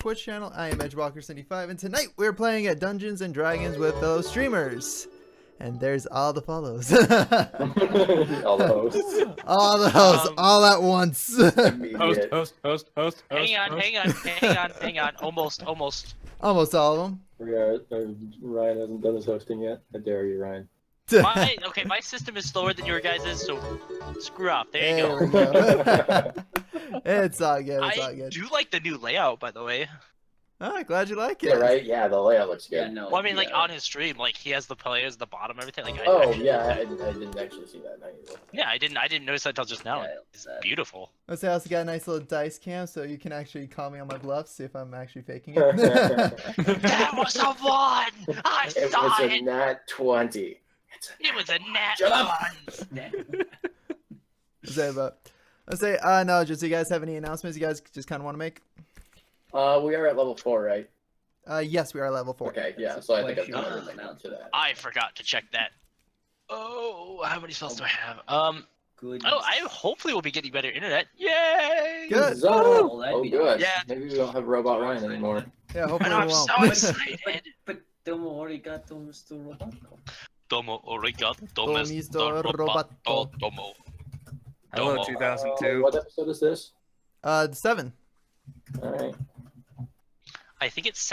Twitch channel. I am EdgeWalker75, and tonight we're playing at Dungeons and Dragons with fellow streamers. And there's all the follows. All the hosts. All the hosts, all at once. Host. Hang on. Almost. Almost all of them. Ryan hasn't done his hosting yet. I dare you, Ryan. My system is slower than your guys's, so screw off. There you go. It's all good. It's all I good. do like the new layout, by the way. Oh, glad you like it. Yeah, right? Yeah, the layout looks good. Yeah, no. Well, I mean, like on his stream, like he has the players at the bottom, everything. Like, Oh, yeah, I didn't actually see that. Yeah, I didn't notice that until just now. Yeah, It's beautiful. I also got a nice little dice cam, so you can actually call me on my bluff, see if I'm actually faking it it. That was a 1! I saw was it! a nat 20. It was a nat Shut up! 1! No, just do you guys have any announcements you guys just kind of want to make? We are at level 4, right? Yes, we are level 4. Okay, yeah, so I think I've done Question everything mark. up to that. I forgot to check that. Oh, how many spells do I have? Good. I hopefully will be getting better internet. Yay! Good. So, that'd be good. Yeah. Maybe we don't have Robot Ryan anymore. Yeah, I hopefully know, we I'm won't. so excited. But Domo arigato, Mr. Roboto. Domo arigato, Mr. Roboto. Domo. Hello, Domo. 2002. What episode is this? 7. Alright. I think it's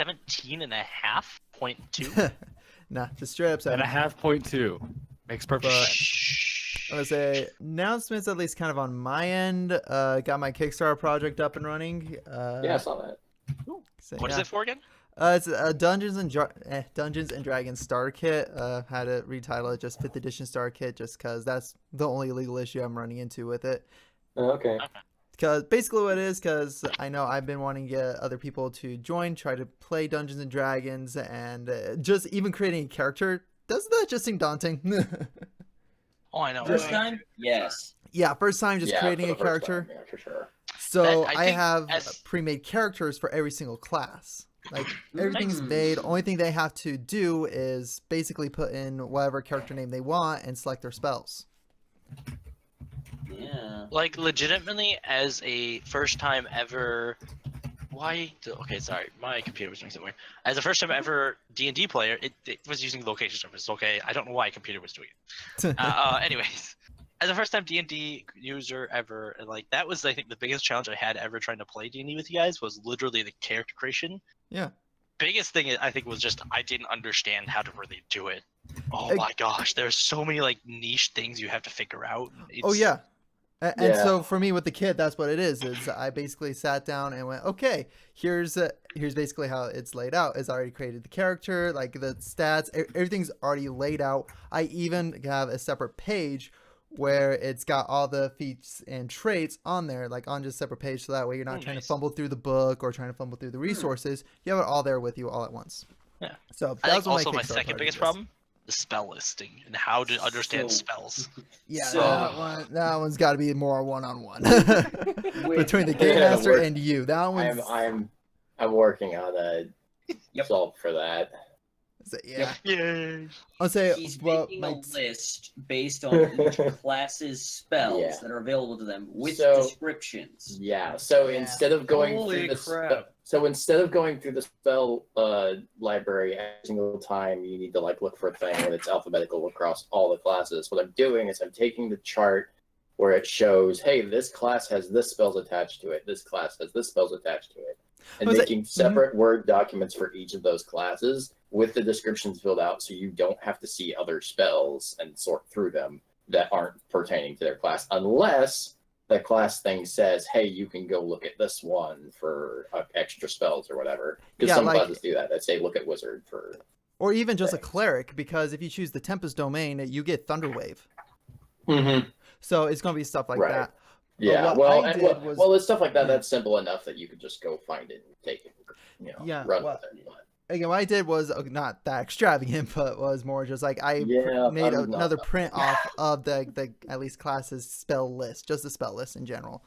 17.5.2. Nah, just straight up 7. And a half point two. Makes perfect But- sense. I'm gonna say announcements, at least kind of on my end. Got my Kickstarter project up and running. Yeah, I saw that. What is it for again? It's a Dungeons and Dragons starter kit. Had to retitle it just 5th edition starter kit, just because that's the only legal issue I'm running into with it. Okay. Because basically what it is, because I know I've been wanting to get other people to join, try to play Dungeons and Dragons, and just even creating a character. Doesn't that just seem daunting? Oh, I know. First right? time? Yes. Yeah, first time just Yeah, creating for a the first character. time, yeah, for sure. So I I think have as- pre-made characters for every single class. Like everything's made. Only thing they have to do is basically put in whatever character name they want and select their spells. Yeah. Like, legitimately, as a first time ever... Okay, sorry. My computer was doing something weird. As a first time ever D&D player, it was using location service. Okay, I don't know why a computer was doing it. Anyways, as a first time D&D user ever, and like that was, I think, the biggest challenge I had ever trying to play D&D with you guys was literally the character creation. Yeah. Biggest thing I think was just I didn't understand how to really do it. Oh Ex- my gosh, there's so many like niche things you have to figure out. Oh It's- yeah. And Yeah. so for me with the kit, that's what it is I basically sat down and went, okay, here's basically how it's laid out. It's already created the character, like the stats, everything's already laid out. I even have a separate page where it's got all the feats and traits on there, like on just a separate page, so that way you're not trying to Nice. fumble through the book or trying to fumble through the resources. You have it all there with you all at once. Yeah. So I that think was what also my Kickstarter second project biggest is. problem, the spell listing and how to understand So- spells. Yeah, So- that one's got to be more one-on-one Wait, between the game Yeah, master we're- and you. That one's I'm working on a Yep. solve for that. yeah. Yay! I'll say, He's well, making my, a list based on each class's spells Yeah. that are available to them with So- descriptions. Yeah. So Yeah. instead of going Holy through the crap. so instead of going through the spell library every single time you need to like look for a thing and it's alphabetical across all the classes, what I'm doing is I'm taking the chart where it shows, hey, this class has this spells attached to it, this class has this spells attached to it, and Was it- making separate Word documents for each of those classes with the descriptions filled out, so you don't have to see other spells and sort through them that aren't pertaining to their class, unless the class thing says, hey, you can go look at this one for extra spells or whatever. Because Yeah, some like- classes do that. They say, look at wizard for... or even just a Thanks. cleric, because if you choose the Tempest domain, you get Thunderwave. Mm-hmm. So it's gonna be stuff like Right. that. Yeah, what well, I and, did was- well, it's stuff like that Yeah. that's simple enough that you could just go find it and take it, Yeah, run well, with it. But, Again, what I did was not that extravagant, but was more just like I Yeah, made I'm not another that- print off of the at least classes spell list, just the spell list in general.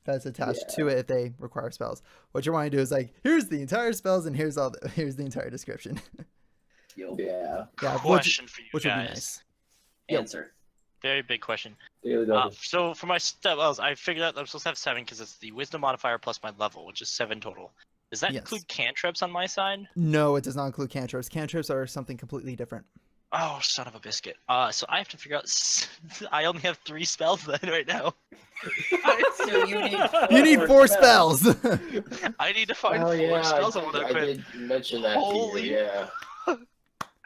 That's attached to it if they require spells. What you want to do is like, here's the entire spells and here's here's the entire description. Yo, yeah. Yeah, Question for you which would be guys. nice. answer. very big question. Daily double. So for my spells, I figured out I'm supposed to have 7 because it's the wisdom modifier plus my level, which is 7 total. Does that Yes. include cantrips on my side? No, it does not include cantrips. Cantrips are something completely different. Oh, son of a biscuit. So I have to figure out. I only have 3 spells then right now. So you need You need 4 spells. I need to find Oh 4 yeah, spells I want to I equip. did mention that to Holy- you. Yeah.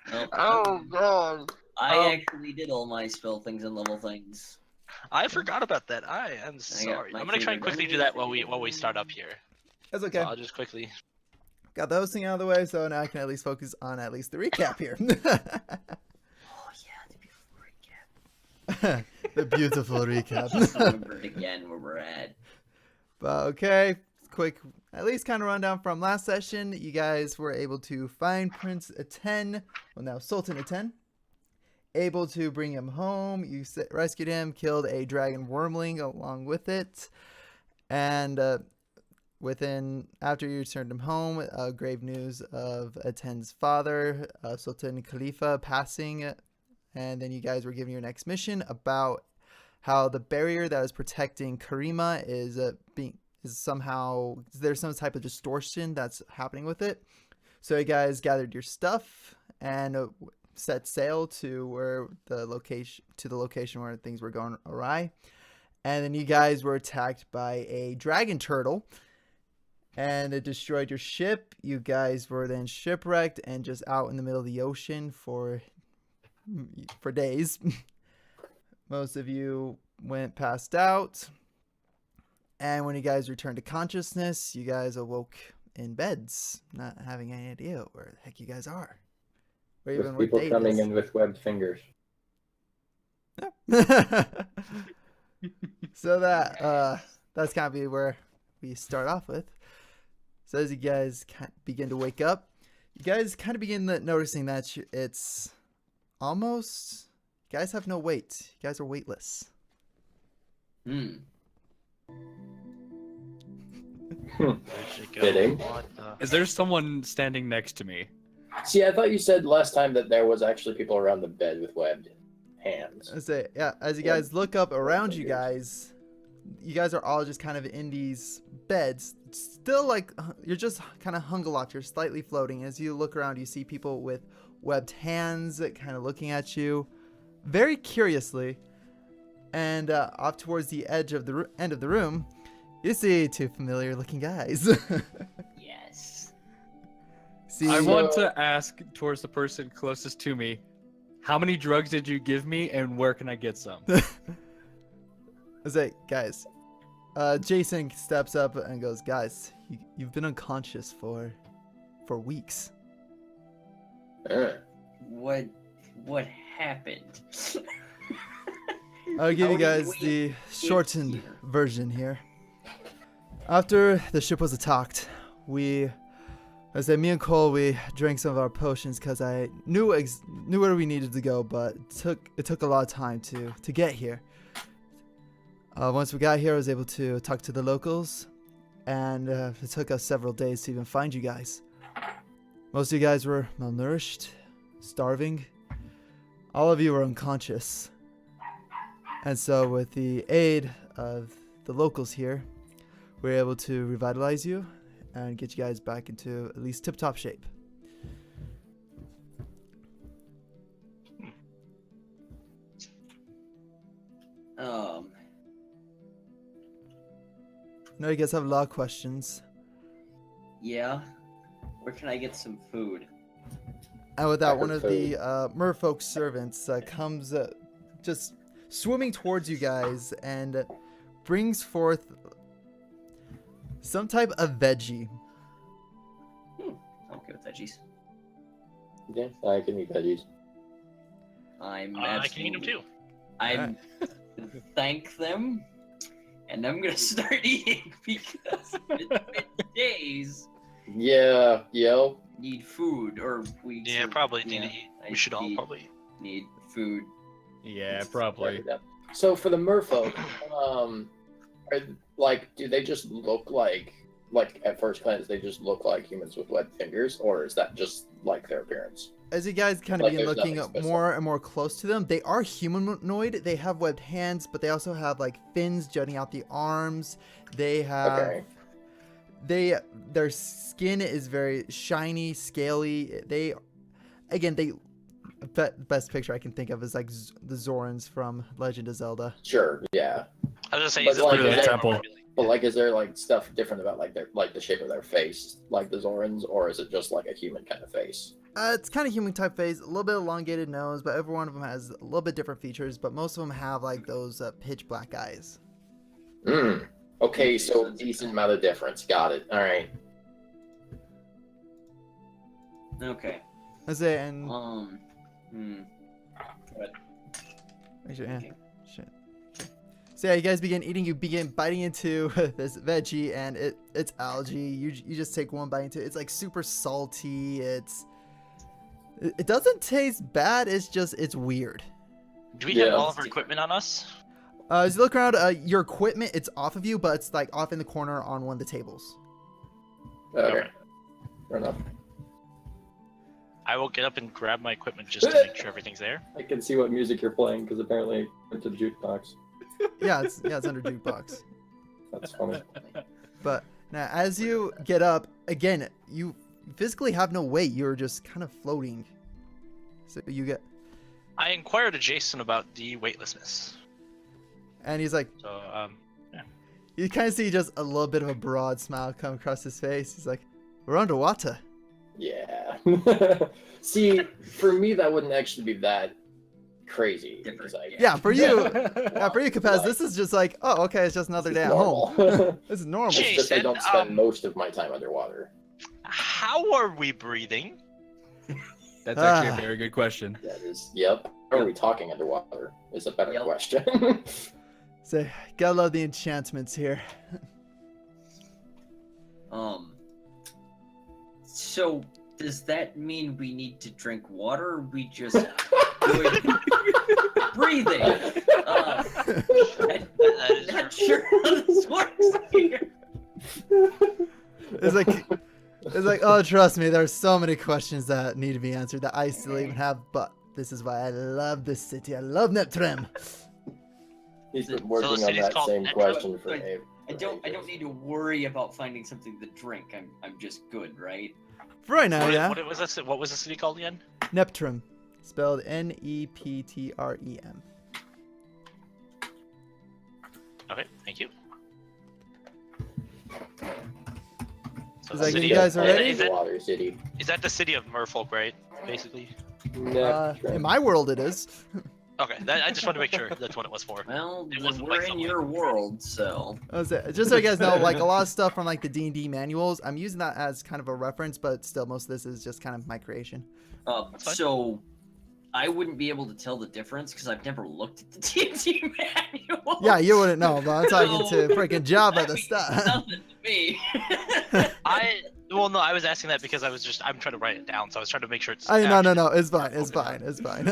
Nope. Oh god. I actually did all my spell things and level things. I forgot about that. I am sorry. my I'm gonna try and favorite quickly do that while we start up here. That's So okay. I'll just quickly. Got the hosting out of the way, so now I can at least focus on at least the recap here. Oh yeah, the beautiful recap. The beautiful recap. Just remembered again where we're at. But okay, quick, at least kind of rundown from last session. You guys were able to find Prince Aten, well now Sultan Aten, able to bring him home. You rescued him, killed a dragon wormling along with it, and after you returned him home, grave news of Aten's father, Sultan Khalifa, passing, and then you guys were given your next mission about how the barrier that is protecting Karima is somehow, there's some type of distortion that's happening with it. So you guys gathered your stuff and set sail to the location where things were going awry. And then you guys were attacked by a dragon turtle, and it destroyed your ship. You guys were then shipwrecked and just out in the middle of the ocean for days. Most of you went passed out. And when you guys returned to consciousness, you guys awoke in beds, not having any idea where the heck you guys are. Or even With what people day it coming is. in with webbed fingers. So that's kind of where we start off with. So as you guys begin to wake up, you guys kind of begin noticing that it's almost, you guys have no weight. You guys are weightless. Fitting. What the? Is there someone standing next to me? See, I thought you said last time that there was actually people around the bed with webbed hands. I say, yeah, as you guys look up around you guys are all just kind of in these beds. Still like, you're just kind of hung aloft. You're slightly floating. As you look around, you see people with webbed hands kind of looking at you very curiously. And off towards the edge of the end of the room, you see 2 familiar looking guys. Yes. See, I want to ask towards the person closest to me, how many drugs did you give me and where can I get some? I say, guys, Jason steps up and goes, guys, you've been unconscious for weeks. What happened? I'll give How you did guys we the get shortened here? version here. After the ship was attacked, me and Cole, we drank some of our potions because I knew where we needed to go, but it took a lot of time to get here. Once we got here, I was able to talk to the locals, and it took us several days to even find you guys. Most of you guys were malnourished, starving. All of you were unconscious. And so with the aid of the locals here, we were able to revitalize you and get you guys back into at least tip-top shape. No, you guys have a lot of questions. Yeah. Where can I get some food? And with that, Record one of food. the merfolk servants comes just swimming towards you guys and brings forth some type of veggie. I'm okay with veggies. Yeah, I can eat veggies. I can eat them too. I thank them, and I'm gonna start eating because it's been days. Yeah, yo. Need food, or we. Yeah, probably need to eat. I We should all need- probably. need food. Yeah, probably. So for the merfolk, do they just look like like at first glance they just look like humans with webbed fingers, or is that just like their appearance? As you guys kind of Like, begin there's looking nothing special. more and more close to them, they are humanoid. They have webbed hands, but they also have like fins jutting out the arms. They have Okay. their skin is very shiny, scaly. Best picture I can think of is like the Zorans from Legend of Zelda. Sure, yeah. I was gonna say, But is it like, like the temple. But like, is there like stuff different about like their the shape of their face, like the Zorans, or is it just like a human kind of face? It's kind of human type face, a little bit elongated nose, but every one of them has a little bit different features. But most of them have like those pitch black eyes. Hmm. Okay, so decent amount of difference. Got it. All right. Okay. That's it. And actually, yeah. Okay. Shit. So yeah, you guys begin eating. You begin biting into this veggie, and it's algae. You just take one bite into it. It's like super salty. It doesn't taste bad. It's weird. Do we Yeah. have all of our equipment on us? As you look around, your equipment it's off of you, but it's like off in the corner on one of the tables. Okay. Fair enough. I will get up and grab my equipment just to make sure everything's there. I can see what music you're playing because apparently I went to the jukebox. Yeah, it's under jukebox. That's funny. But now, as you get up again, you physically have no weight. You're just kind of floating. So you get, I inquired to Jason about the weightlessness. and he's like, So, you kind of see just a little bit of a broad smile come across his face. He's like, "We're underwater." Yeah. See, for me, that wouldn't actually be that crazy. Because Yeah, for you, Capaz, this is just like, oh, okay, it's just another day at home. This is normal. Jay- It's just I don't spend Jason, most of my time underwater. how are we breathing? That's actually a very good question. That is, yep. How are we talking underwater? Is a better Yep. question. So, gotta love the enchantments here. So does that mean we need to drink water, or we just good breathing? That is Not true. sure how this works here. It's like, oh, trust me, there's so many questions that need to be answered that I still even have, but this is why I love this city. I love Neptrem. He's been So working the on city's that called same Neptrem? question for But Abe. I don't need to worry about finding something to drink. I'm just good, right? For right now, yeah. What was the city called again? Neptrem, spelled Neptrem. Okay, thank you. So Is the that city you guys of- are ready? Water City. Is that the city of Merfolk, right? Basically. In my world, it is. Okay, I just wanted to make sure that's what it was for. Well, It wasn't we're like in something- your world, so. Just so you guys know, like a lot of stuff from like the D&D manuals, I'm using that as kind of a reference, but still, most of this is just kind of my creation. That's fine. So I wouldn't be able to tell the difference because I've never looked at the D&D manual. Yeah, you wouldn't know, but I'm talking So, to freaking Java at that the means start. nothing to me. Well, no, I was asking that because I'm trying to write it down, so I was trying to make sure it's. No, actually- it's fine, it's fine, it's fine.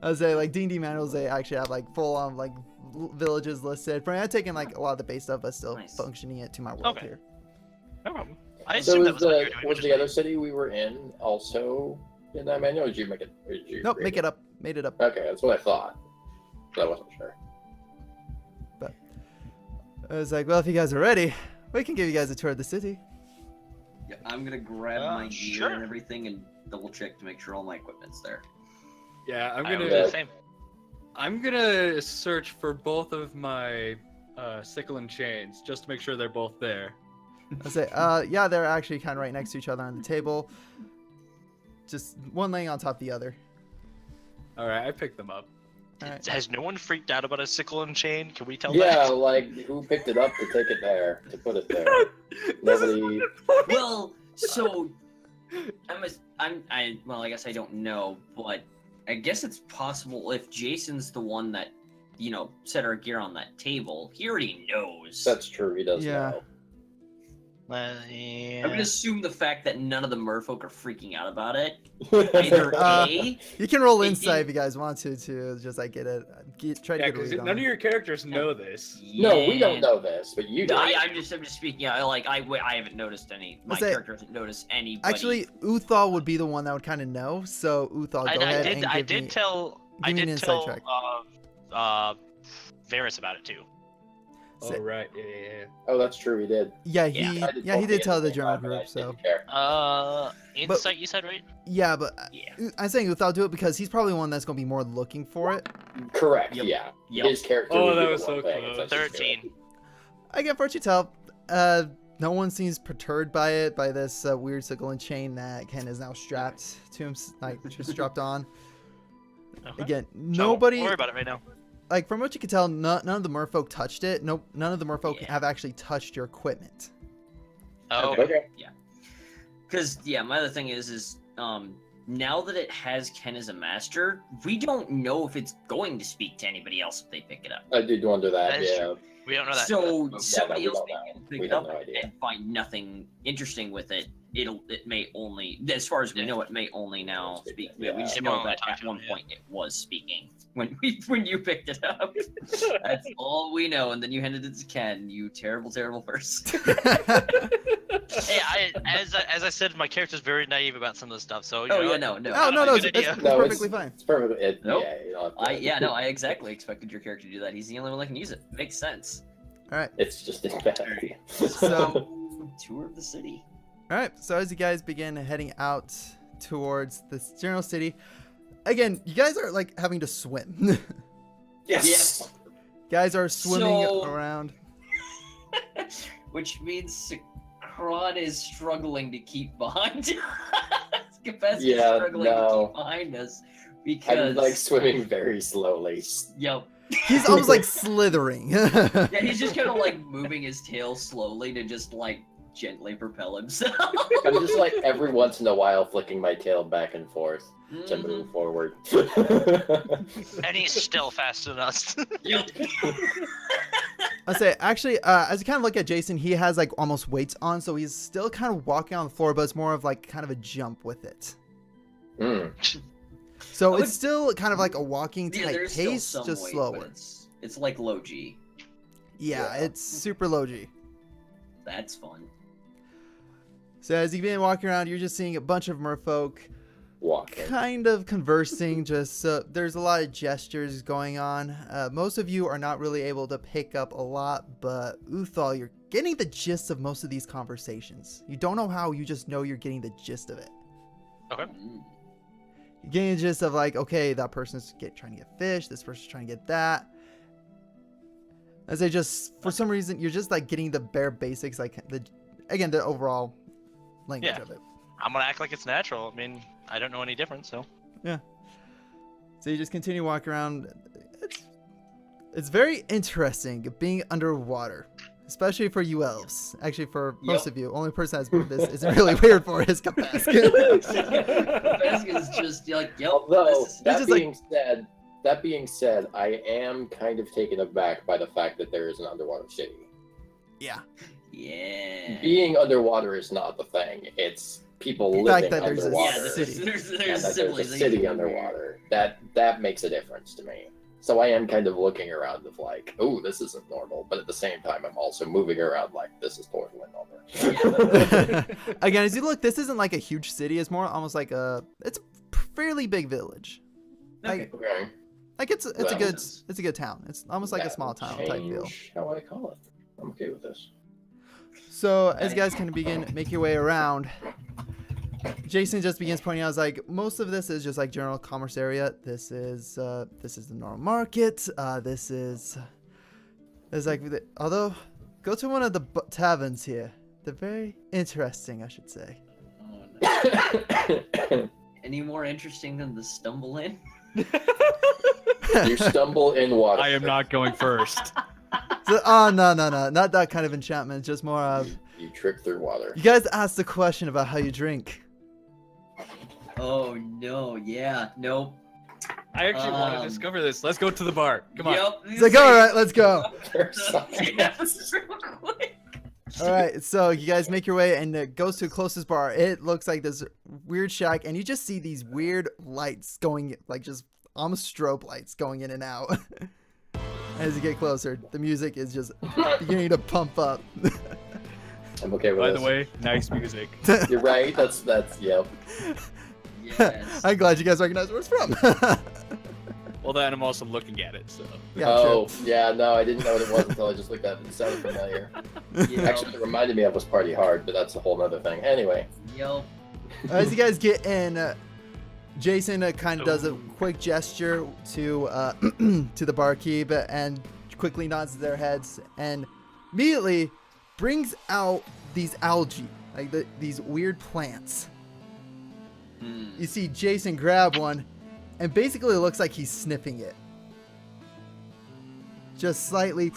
I was saying, like, D&D manuals, they actually have, like, full-on, like, villages listed. For me, I've taken, like, a lot of the base stuff, but still Nice. functioning it to my world Okay. here. No problem. I So assumed that was was what you were the doing. was which the is other city we were in also in that manual? Or did you make it? Or did you Nope, create make it up. Made it up. Okay, that's what I thought. But I wasn't sure. I was like, well, if you guys are ready, we can give you guys a tour of the city. Yeah, I'm gonna grab my gear Sure. and everything and double check to make sure all my equipment's there. Yeah, I'm I would gonna do the same. I'm gonna search for both of my sickle and chains just to make sure they're both there. I say, yeah, they're actually kind of right next to each other on the table. Just one laying on top of the other. All right, I picked them up. All right. Has no one freaked out about a sickle and chain? Can we tell Yeah, that? like who picked it up to take it there, to put it there? Nobody. Well, so well, I guess I don't know, but I guess it's possible if Jason's the one that, set our gear on that table, he already knows. That's true. He does Yeah. know. Yeah. I'm gonna assume the fact that none of the merfolk are freaking out about it. Either A, You can roll It insight if didn't- you guys want to just like try to Yeah, get a because read on none of it. your characters know this. No, we don't yeah. know this, but you do. I'm just speaking. I haven't noticed any. My say- character hasn't noticed anybody. Actually, Uthal would be the one that would kind of know. So Uthal, go ahead and I give did me. tell give me an insight check. Varys about it too. Oh, right. Yeah. Oh, that's true. We did. Yeah, I he both did at tell the same general time, but I group. So didn't care. Insight you said, right? yeah, but Yeah. I'm saying Uthal do it because he's probably one that's gonna be more looking for it. Correct. Yep. Yeah. Yep. His character. Oh, would be that the was one so thing, close. it's like just do it. 13. Again, for what you tell, no one seems perturbed by it, by this weird sickle and chain that Ken is now strapped to him, like just strapped on. Okay. Again, So, nobody, don't worry about it right now. like from what you can tell, none of the merfolk touched it. Nope, none of the merfolk Yeah. have actually touched your equipment. Oh, Okay. Because my other thing is now that it has Ken as a master, we don't know if it's going to speak to anybody else if they pick it up. I did wonder that. That is Yeah. true. We don't know that. So Yeah, somebody we else don't may know. pick We it have up no idea. and find nothing interesting with it. It may only, as far as we know, it may only now speak. Yeah, we just It know may only that talk at to one him, yeah. point it was speaking when you picked it up. That's all we know. And then you handed it to Ken. You terrible person. Hey, as I said, my character's very naive about some of this stuff. So you Oh know, yeah, no. no, Good it's idea. it's No, perfectly fine. It's perfect. Nope. Yeah. You don't have to- I exactly expected your character to do that. He's the only one that can use it. Makes sense. All right, It's just a bad idea. so. Tour of the city. All right, so as you guys begin heading out towards this general city, again, you guys are like having to swim. Yes. Guys are swimming So- around. Which means Kron is struggling to keep behind. Capacity is Yeah, struggling no. to keep behind us because I'm like swimming very slowly. yep. He's almost like slithering. Yeah, he's just kind of like moving his tail slowly to just like gently propel himself. I'm just like every once in a while flicking my tail back and forth to Mhm. move forward. and he's still faster than us. Yep. I say, actually, as you kind of look at Jason, he has like almost weights on, so he's still kind of walking on the floor, but it's more of like kind of a jump with it. Mm. So I it's would- still kind of like a walking Yeah, type there's still pace, some just weight, slower. but it's like low G. Yeah, Yeah. it's super low G. That's fun. So as you've been walking around, you're just seeing a bunch of merfolk Walking. kind of conversing. Just there's a lot of gestures going on. Most of you are not really able to pick up a lot, but Uthal, you're getting the gist of most of these conversations. You don't know how, you just know you're getting the gist of it. Mm. You're getting the gist of like, okay, that person's trying to get fish, this person's trying to get that. As they just, for some reason, you're just like getting the bare basics, like the overall language Yeah. of it. I'm gonna act like it's natural. I mean, I don't know any different, so. So you just continue walking around. It's very interesting being underwater, especially for you elves. Actually, for most of you, only person that's been this isn't really weird for is Kapask. Kapask is just like, yep. Although this is- It's that just like- being said, I am kind of taken aback by the fact that there is an underwater city. Yeah. Yeah. Being underwater is not the thing. It's people The living fact that there's a underwater. Yeah, city. there's and that there's a civilization city over here. underwater. That makes a difference to me. So I am kind of looking around of like, oh, this isn't normal. But at the same time, I'm also moving around like this is totally normal. Again, as you look, this isn't like a huge city. It's more almost like it's a fairly big village. Okay. Okay. Like it's a Well, good town. It's almost like a That small will town type feel. change how I call it. I'm okay with this. So as you guys can begin make your way around, Jason just begins pointing out, like, most of this is just like general commerce area. This is the normal market. This is like, although go to one of the taverns here. They're very interesting, I should say. Oh, no. Any more interesting than the stumble in? You stumble in water. I am not going first. So, oh no, not that kind of enchantment. Just more of You trick through water. you guys asked the question about how you drink. Oh no, yeah, nope. I actually want to discover this. Let's go to the bar. Come on. Yep. He's like, all right, let's go. There's something. Yeah, real quick. All right, so you guys make your way and it goes to the closest bar. It looks like this weird shack, and you just see these weird lights going, like just almost strobe lights going in and out. As you get closer, the music is just beginning to pump up. I'm okay with By this. the way, nice music. You're right. That's yep. Yes. I'm glad you guys recognize where it's from. Well, then I'm also looking at it, so. Yeah, Oh, yeah, no, I didn't know what it was until I just looked at it. It sounded familiar. Yep. Actually, it reminded me of was Party Hard, but that's a whole other thing. Anyway. Yep. As you guys get in, Jason kind of does a quick gesture to to the barkeep and quickly nods their heads and immediately brings out these algae, like these weird plants. You see Jason grab one, and basically it looks like he's sniffing it. Just slightly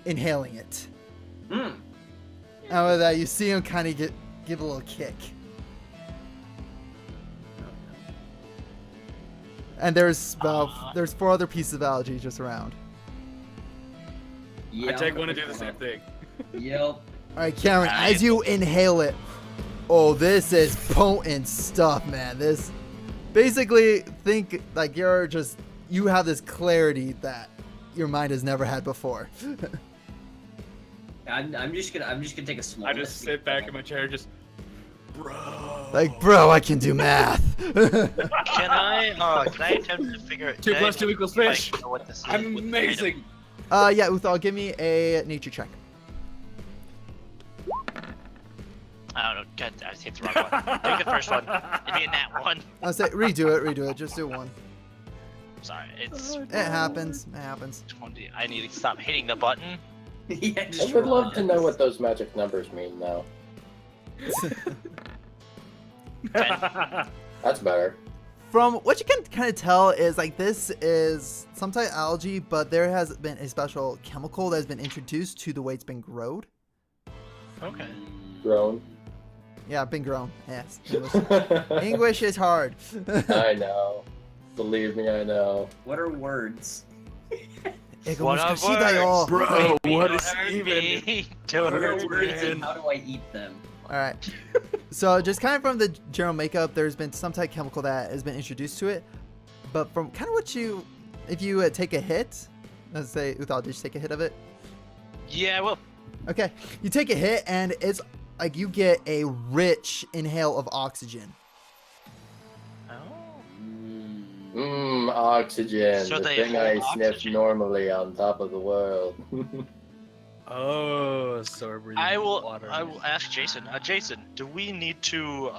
inhaling it. Hmm. And with that, you see him kind of give a little kick. And there's 4 other pieces of algae just around. Yeah, I take one to do the same thing. Yep. All right, Cameron, as you inhale it, oh, this is potent stuff, man. This basically think like you have this clarity that your mind has never had before. I'm just gonna take a small. I just sit back in my chair, just, bro. Like, bro, I can do math. Can I attempt to figure it? 2 plus 2 equals fish. Know what this is, I'm what the amazing. Yeah, Uthal, give me a nature check. I don't know. God, I hit the wrong one. Take the first one. It'd be a nat 1. I'll say redo it. Just do one. Sorry, it's It happens. It happens. 20. I need to stop hitting the button. Yeah, I just would love to know runs. what those magic numbers mean now. 10. That's better. From what you can kind of tell is like this is some type of algae, but there has been a special chemical that has been introduced to the way it's been grown. Okay. Grown. Yeah, been grown. Yes. English is hard. I know. Believe me, I know. What are words? What are All Bro, what is Don't hurt even? me. What Don't are hurt words me. and how do I eat them? right. So just kind of from the general makeup, there's been some type of chemical that has been introduced to it. But from kind of what if you take a hit, let's say Uthal, did you take a hit of it? Yeah, well, Okay. You take a hit and it's like you get a rich inhale of oxygen. Oxygen. So the they thing I hold sniff oxygen. normally on top of the world. Oh, so we're breathing I will water. ask Jason. Jason, do we need to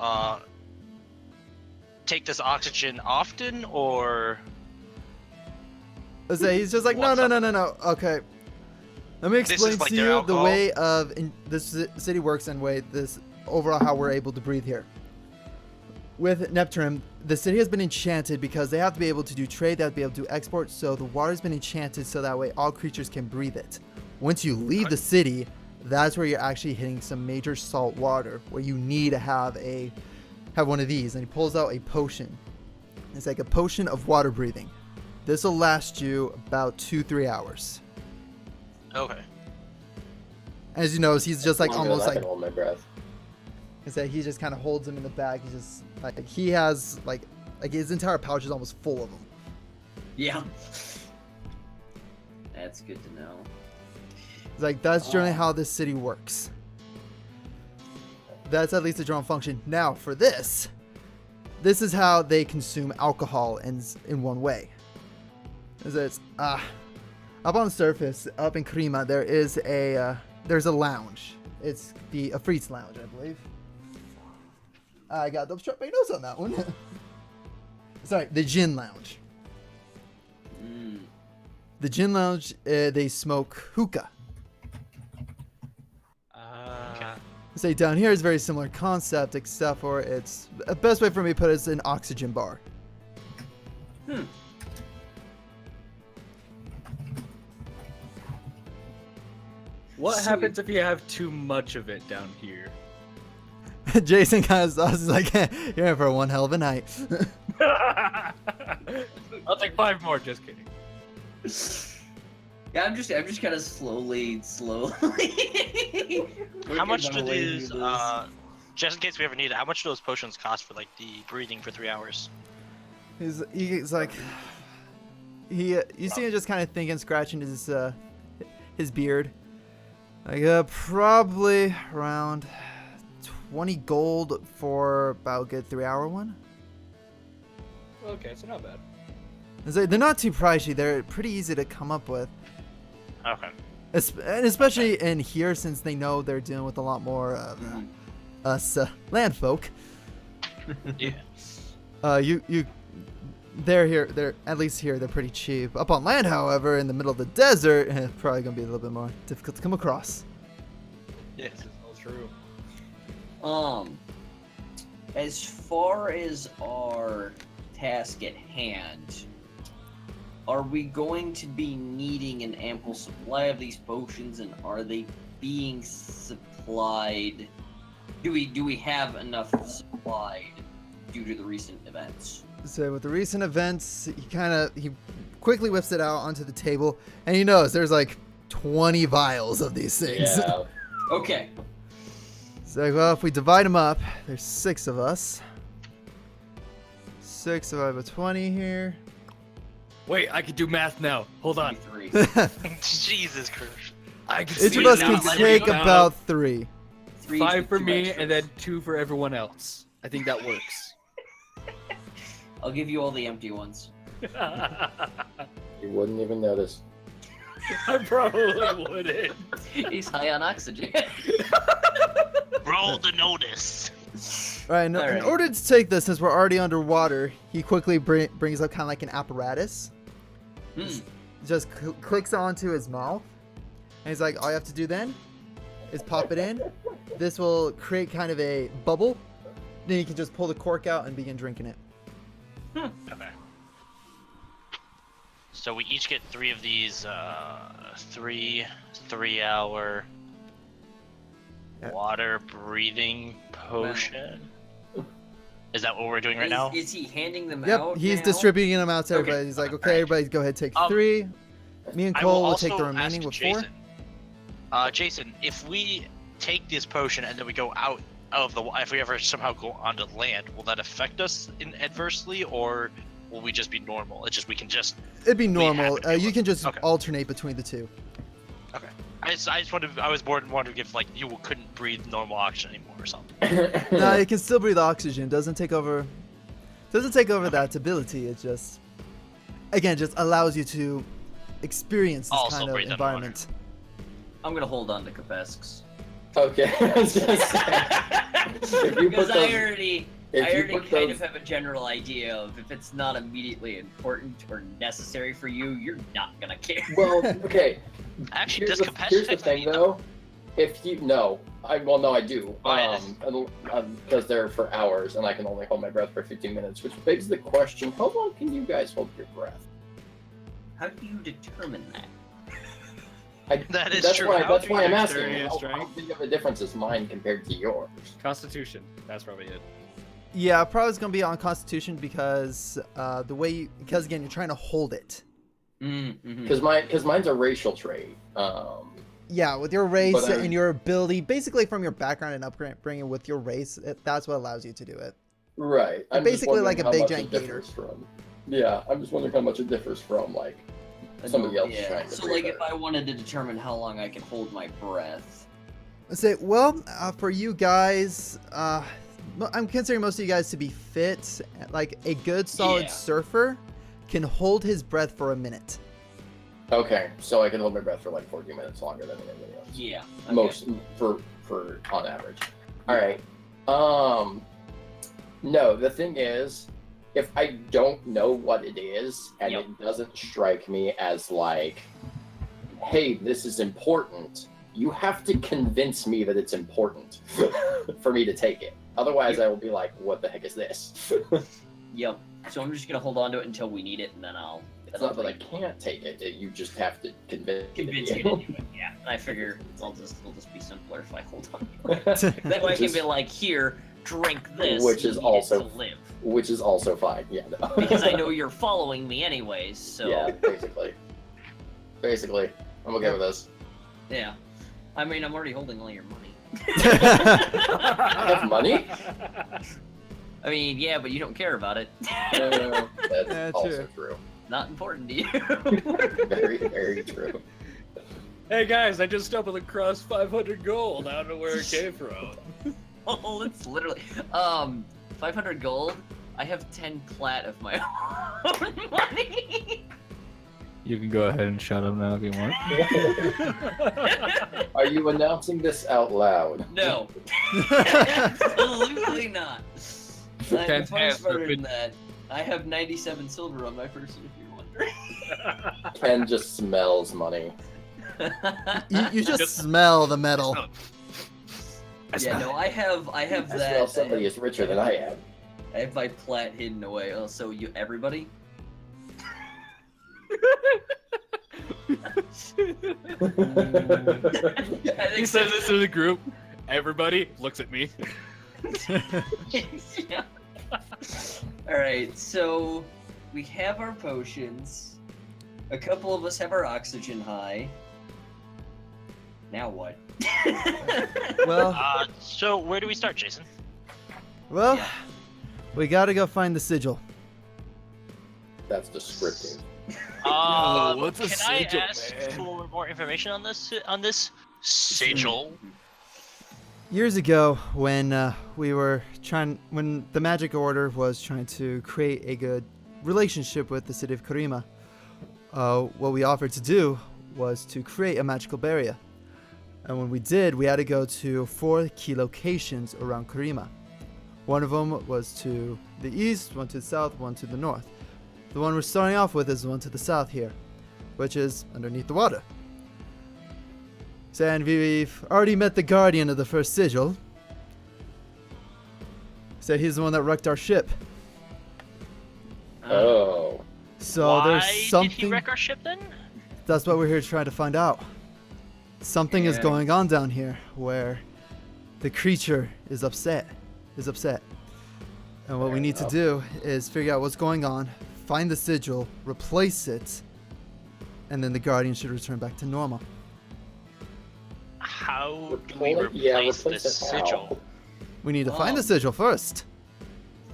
take this oxygen often, or Let's say he's just like, no. Okay. Let me This is explain like to their you the alcohol? way this city works and way this overall how we're able to breathe here. With Neptrem, the city has been enchanted because they have to be able to do trade, they have to be able to do export, so the water's been enchanted so that way all creatures can breathe it. Once you leave the city, that's where you're actually hitting some major salt water, where you need to have one of these. And he pulls out a potion. It's like a potion of water breathing. This will last you about 2-3 hours. okay? As you notice, he's just like Longer than almost I like can hold my breath. he just kind of holds him in the back. He just like he has like his entire pouch is almost full of them. Yeah. That's good to know. It's like that's generally how this city works. That's at least the general function. Now for this is how they consume alcohol in one way. Is it's up on the surface, up in Krima, there's a lounge. It's a Fritz lounge, I believe. I got double struck my nose on that one. Sorry, the gin lounge. The gin lounge, they smoke hookah. Say down here is a very similar concept, except for it's the best way for me to put it is an oxygen bar. What So happens if you have too much of it down here? Jason kind of sauce is like, you're in for one hell of a night. I'll take 5 more, just kidding. Yeah, I'm just kind of slowly. How much working do my way these, through this. just in case we ever need it, how much do those potions cost for like the breathing for 3 hours? He's like, you see him just kind of thinking, scratching his beard. Like, probably around 20 gold for about a good 3-hour one. Okay, so not bad. It's like, they're not too pricey. They're pretty easy to come up with. Okay. And especially in here, since they know they're dealing with a lot more of us land folk. Yeah. They're at least here they're pretty cheap. Up on land, however, in the middle of the desert, it's probably gonna be a little bit more difficult to come across. Yeah. This is all true. As far as our task at hand, are we going to be needing an ample supply of these potions, and are they being supplied? Do we have enough supplied due to the recent events? So with the recent events, he quickly whips it out onto the table, and he knows there's like 20 vials of these things. Yeah. Okay. It's like, well, if we divide them up, there's 6 of us. 6 divided by 20 here. Wait, I can do math now. Hold on. 3. Jesus Christ. I can Each see of us it can now. Let me take go. about 3. 5 for me, and then 2 for everyone else. I think that works. I'll give you all the empty ones. You wouldn't even notice. I probably wouldn't. He's high on oxygen. Roll the notice. Right, in Alright. order to take this, since we're already underwater, he quickly brings up kind of like an apparatus. Just clicks onto his mouth. And he's like, all you have to do then is pop it in. This will create kind of a bubble. Then you can just pull the cork out and begin drinking it. Okay. So we each get 3 of these, 3-hour Yeah. water breathing potion. Is that what we're doing right now? Is he handing them Yep, out? he's now? distributing them out to Okay. everybody. He's like, okay, Alright. everybody go ahead, take Um, 3. Me and I Cole will also take the remaining ask with 4. Jason. Jason, if we take this potion and then we go out of the, if we ever somehow go onto land, will that affect us adversely, or will we just be normal? It's just we can just. It'd be we normal. happen to be You able- can just okay. alternate between the 2. Okay. I just wanted. I was wondering if like you couldn't breathe normal oxygen anymore or something. No, you can still breathe oxygen. Doesn't take over that ability. It just, again, just allows you to experience this Also kind of breathe underwater. environment. I'm gonna hold on to Kapesk's. Okay. I was gonna say, if you Because put I those- already if you put kind those- of have a general idea of if it's not immediately important or necessary for you, you're not gonna care. Well, okay. Actually, Here's does the capacity thing, though. If you no, I do. Oh, yeah. Because they're for hours, and I can only hold my breath for 15 minutes, which begs the question: how long can you guys hold your breath? How do you determine that? That is that's true. Why, How that's do why you I'm asking. dexterity and How strength? big of a difference is mine compared to yours? Constitution. That's probably it. Yeah, probably it's gonna be on Constitution because because again, you're trying to hold it. Mm-hmm. Because mine's a racial trait. Yeah, with your race But I- and your ability, basically from your background and upbringing with your race, that's what allows you to do it. Right. I'm just basically like wondering a how big much giant it gator. differs from. Yeah, I'm just wondering how much it differs from like somebody else trying to So, breathe like, if better. I wanted to determine how long I can hold my breath, Let's say, well, for you guys, I'm considering most of you guys to be fit. Like a good solid Yeah. surfer can hold his breath for a minute. Okay, so I can hold my breath for like 40 minutes longer than anybody else. yeah. Okay. Most for on average. All right. No, the thing is, if I don't know what it is and Yep. it doesn't strike me as like, hey, this is important, you have to convince me that it's important for me to take it. Otherwise, I will be like, what the heck is this? Yep. So I'm just gonna hold on to it until we need it, and then I'll. It's not that I can't take it, you just have to convince convince me you to do it. Yeah. And I figure it'll just be simpler if I hold on to it. That way I can be like, here, drink this. Which you is need it also- to live. Which is also fine, yeah. No. Because I know you're following me anyways. So. Yeah, basically. I'm okay with this. Yeah. I mean, I'm already holding all your money. I have money? I mean, yeah, but you don't care about it. No, that's Yeah, also true. Not important to you. Very, very true. Hey guys, I just stumbled across 500 gold. I don't know where it came from. Oh, it's literally 500 gold. I have 10 plat of my own money. You can go ahead and shut up now if you want. Are you announcing this out loud? No, absolutely not. I'm far Fantastic. smarter than that. I have 97 silver on my person, if you're wondering. Ken just smells money. You just smell the metal. Yeah, no, I have I that. smell somebody is richer than I am. I have my plat hidden away. Oh, so you everybody? He says this to the group. Everybody looks at me. Yeah. All right, so we have our potions. A couple of us have our oxygen high. Now what? Well, So where do we start, Jason? well, Yeah. we gotta go find the sigil. That's descriptive. what's a Can sigil, I ask man? for more information on this sigil? Years ago, when when the Magic Order was trying to create a good relationship with the city of Karima, what we offered to do was to create a magical barrier. And when we did, we had to go to 4 key locations around Karima. One of them was to the east, one to the south, one to the north. The one we're starting off with is the one to the south here, which is underneath the water. So, and we've already met the guardian of the first sigil. So he's the one that wrecked our ship. Oh. So Why there's did he something. wreck our ship then? That's what we're here trying to find out. Something is Yeah. going on down here where the creature is upset. And what we Fair need enough. to do is figure out what's going on, find the sigil, replace it, and then the guardian should return back to normal. How do we Yeah, replace replace this it how? sigil? We need to find the sigil first.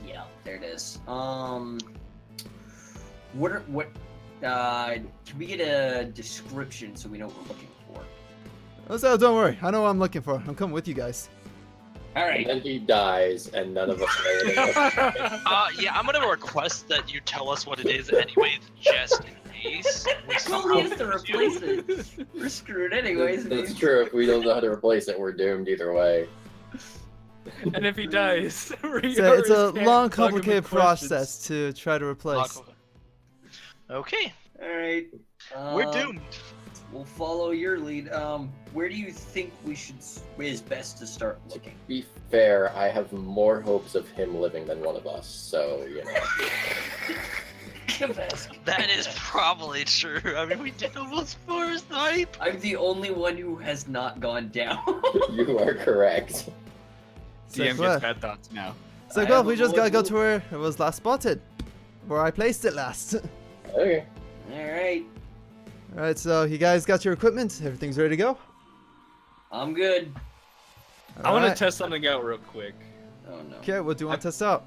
Yeah, there it is. Can we get a description so we know what we're looking for? Oh, so don't worry, I know what I'm looking for. I'm coming with you guys. All And right. then he dies, and none of us know anything else. Yeah, I'm gonna request that you tell us what it is anyways, just in case. We Well, somehow he has to lose you. replace it. We're screwed anyways. That's dude. true. If we don't know how to replace it, we're doomed either way. And if he dies, So it's a long, complicated process to try to replace. Okay, All right. we're doomed. We'll follow your lead. Where do you think is best to start looking? To be fair, I have more hopes of him living than one of us, so, you know. That is probably true. I mean, we did almost force snipe. I'm the only one who has not gone down. You are correct. DM well, gets bad thoughts now. so I well, have we a just gotta go bullet to where it was last spotted, where I placed it last. Okay. All right. Alright, so you guys got your equipment? Everything's ready to go? I'm good. I want Alright. to test something out real quick. Oh no. Okay, what do you want to test out?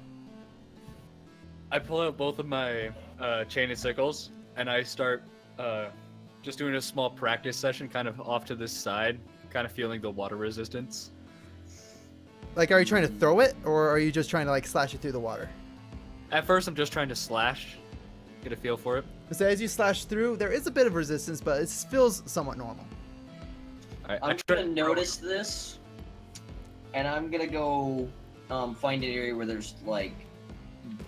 I pull out both of my chain and sickles, and I start just doing a small practice session, kind of off to this side, kind of feeling the water resistance. Like, are you trying to throw it, or are you just trying to, like, slash it through the water? At first, I'm just trying to slash, get a feel for it. So as you slash through, there is a bit of resistance, but it feels somewhat normal. Alright, I'm gonna notice this, and I'm gonna go find an area where there's like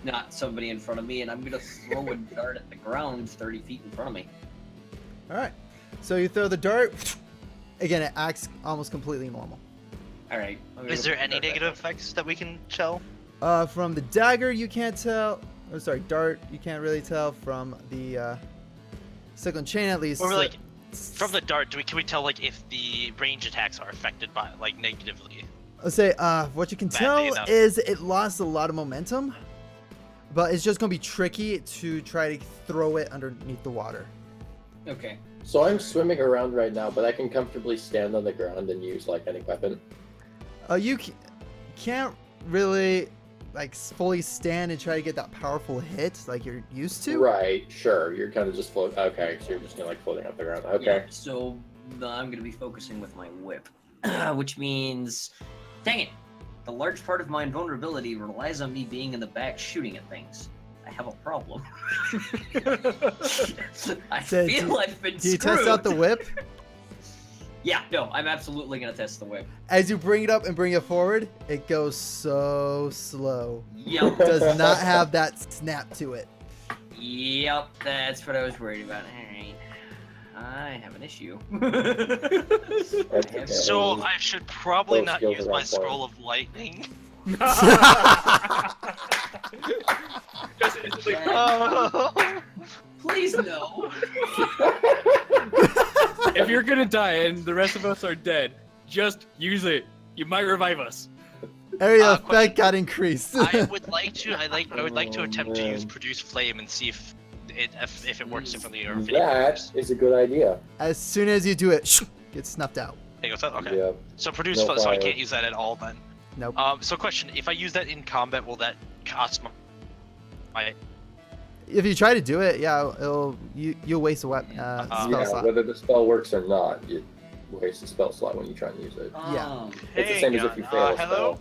not somebody in front of me, and I'm gonna throw a dart at the ground 30 feet in front of me. Alright, so you throw the dart. Again, it acts almost completely normal. All right. I'm gonna Is go there put the any dart back negative up. effects that we can tell? From the dagger, you can't tell. Oh, sorry, dart, you can't really tell. From the sickle and chain, at least. Or like, from the dart, can we tell like if the range attacks are affected by like negatively? Let's say, what you can Badly tell enough. is it lost a lot of momentum, but it's just gonna be tricky to try to throw it underneath the water. Okay. So I'm swimming around right now, but I can comfortably stand on the ground and use like any weapon. You can't really like fully stand and try to get that powerful hit like you're used to. Right, sure. You're kind of just floating. Okay, so you're just gonna like floating up the ground. Okay. Yeah, so I'm gonna be focusing with my whip, which means, dang it, the large part of my invulnerability relies on me being in the back shooting at things. I have a problem. I So, feel I've been Do you screwed. test out the whip? Yeah, no, I'm absolutely gonna test the whip. As you bring it up and bring it forward, it goes so slow. Yep. Does not have that snap to it. Yep, that's what I was worried about. Alright. I have an issue. That's okay. So I should probably Those not skills use are my on point. scroll of lightning. Just instantly- Oh. Please no. if you're gonna die and the rest of us are dead, just use it. You might revive us. Area Question. effect got increased. I would like to. I would like to attempt to use produce flame and see if it works differently or if it That works. is a good idea. As soon as you do it, gets snuffed out. There you go. Okay. Yeah. So produce No flame. So I fire. can't use that at all then. Nope. So question: if I use that in combat, will that cost my? If you try to do it, yeah, you'll waste a weapon. Uh-huh. Spell Yeah, slot. whether the spell works or not, you waste a spell slot when you try and use it. Yeah. It's the same as if you fail a Hello. spell.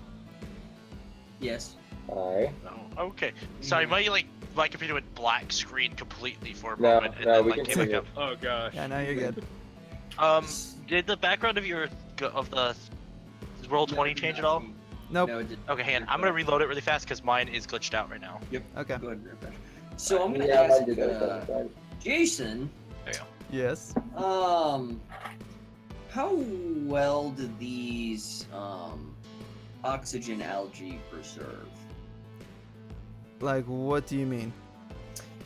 Yes. Aye. Oh, okay. Sorry, my computer went black screen completely for a No, moment and no, then we like can came see back you. up. Oh gosh. Yeah, no, you're good. Did the background of the roll 20 change at all? Nope. No, it didn't. Okay, hang on. I'm gonna reload it really fast because mine is glitched out right now. Okay. Go ahead, refresh. So I'm gonna Yeah, ask I did that a couple times. Jason, Yes. how well do these oxygen algae preserve? Like, what do you mean?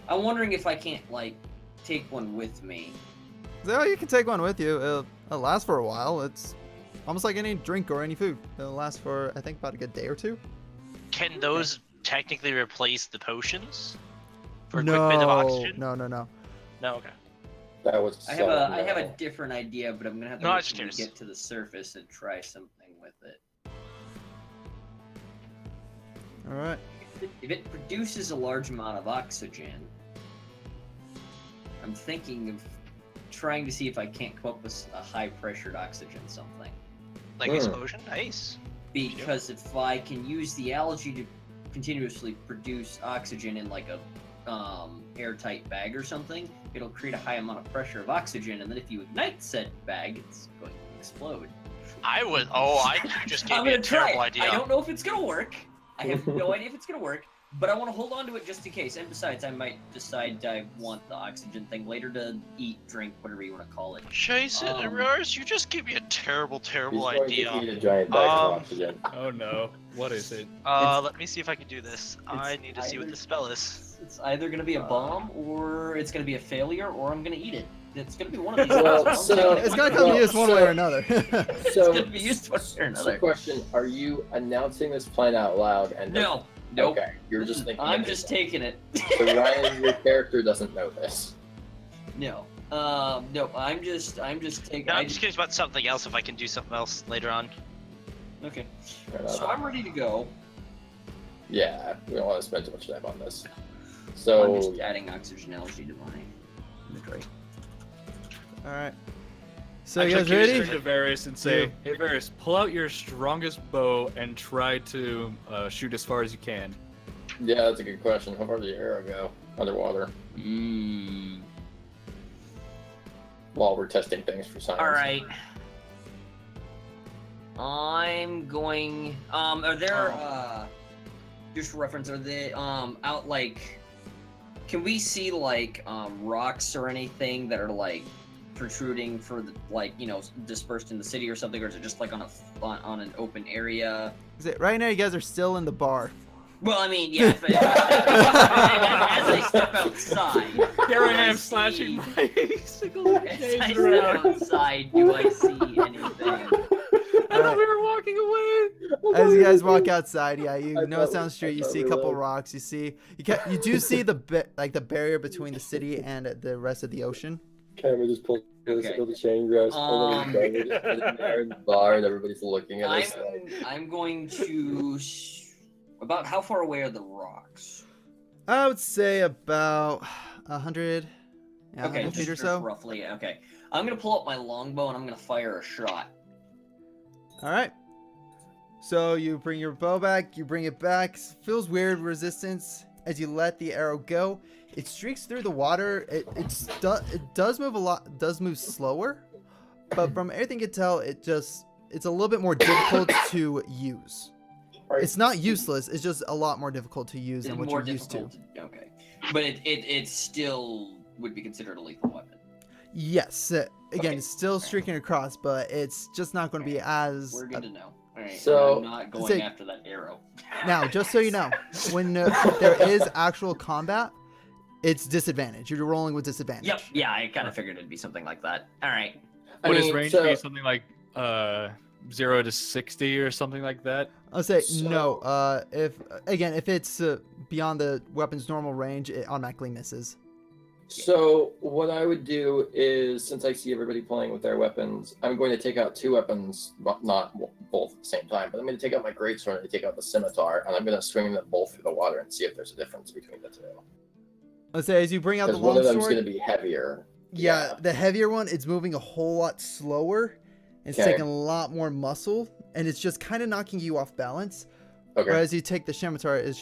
I'm wondering if I can't like take one with me. Oh, you can take one with you. It'll last for a while. It's almost like any drink or any food. It'll last for, I think, about a good day or two. Can those technically replace the potions for a quick bit of oxygen? No. No. Okay. That was. I have a no. different idea, but I'm gonna have to No, I wait was just till we curious. get to the surface and try something with it. All right. If it produces a large amount of oxygen, I'm thinking of trying to see if I can't come up with a high pressured oxygen something. Like explosion? Nice. Because if I can use the algae to continuously produce oxygen in like a airtight bag or something, it'll create a high amount of pressure of oxygen, and then if you ignite said bag, it's going to explode. You just gave I'm me a gonna try terrible it. idea. I don't know if it's gonna work. I have no idea if it's gonna work, but I want to hold on to it just in case. And besides, I might decide I want the oxygen thing later to eat, drink, whatever you want to call it. Jason and Rars, you just gave me a terrible, He's terrible going idea. to eat a giant bag of Um, oxygen. Oh no. What is it? Let me see if I can do this. I need to see what either- the spell is. It's either gonna be a bomb, or it's gonna be a failure, or I'm gonna eat it. It's gonna be one of these. Well, options. so- It's gonna come to use one way or another. It's So, gonna be used one way or so another. question: are you announcing this plan out loud? And No, nope. Okay, you're just thinking. I'm of just it. taking it. So Ryan, your character doesn't know this. No. No. I'm just taking. No, I'm just curious about something else if I can do something else later on. Okay. Right So on. I'm ready to go. Yeah, we don't want to spend too much time on this. I'm So just adding oxygen algae to my tray. All right. So I you should guys give ready? it to Varys and say, Yeah. "Hey Varys, pull out your strongest bow and try to shoot as far as you can." yeah, that's a good question. How far does the arrow go underwater? While we're testing things for science. All right. I'm going. Are there? Just for reference, are they out like? Can we see like rocks or anything that are like protruding for the like dispersed in the city or something, or is it just like on an open area? Is it right now? You guys are still in the bar. Well, I mean, yeah. As I step outside, Here I do am see- slashing my sickle As I blades step around. outside, do I see anything? I thought we were walking away. As you guys walk outside, yeah, you I notice thought- down the street, you I thought see a we couple were. rocks. You do see the the barrier between the city and the rest of the ocean. Camera just pulled the chain grabs, pulled it in there in the bar, and everybody's looking at us. I'm going to. About how far away are the rocks? I would say about 100, yeah, Okay, 100 feet or just so. roughly. Okay, I'm gonna pull up my longbow and I'm gonna fire a shot. All right. So you bring your bow back, you bring it back. Feels weird resistance as you let the arrow go. It streaks through the water. It does move a lot, does move slower, but from everything you can tell, it's a little bit more difficult to use. Right. It's not useless. It's just a lot more difficult to use than what More you're used to. difficult okay, but it still would be considered a lethal weapon. Yes. Again, Okay. it's still streaking across, but it's just not going to be as. We're good to know. All right, So- I'm not going Say- after that arrow. Now, just so you know, when there is actual combat, it's disadvantage. You're rolling with disadvantage. Yep. Yeah, I kind of figured it'd be something like that. All right. Would his range be something like 0 to 60 or something like that? I'll say So- no. If it's beyond the weapon's normal range, it automatically misses. So what I would do is, since I see everybody playing with their weapons, I'm going to take out 2 weapons, but not both at the same time. But I'm going to take out my greatsword and take out the scimitar, and I'm going to swing them both through the water and see if there's a difference between the two. Let's say as you bring out the Because one of them's longsword, going to be heavier. yeah, the heavier one, it's moving a whole lot slower. It's Okay. taking a lot more muscle, and it's just kind of knocking you off balance. Okay. Whereas you take the scimitar is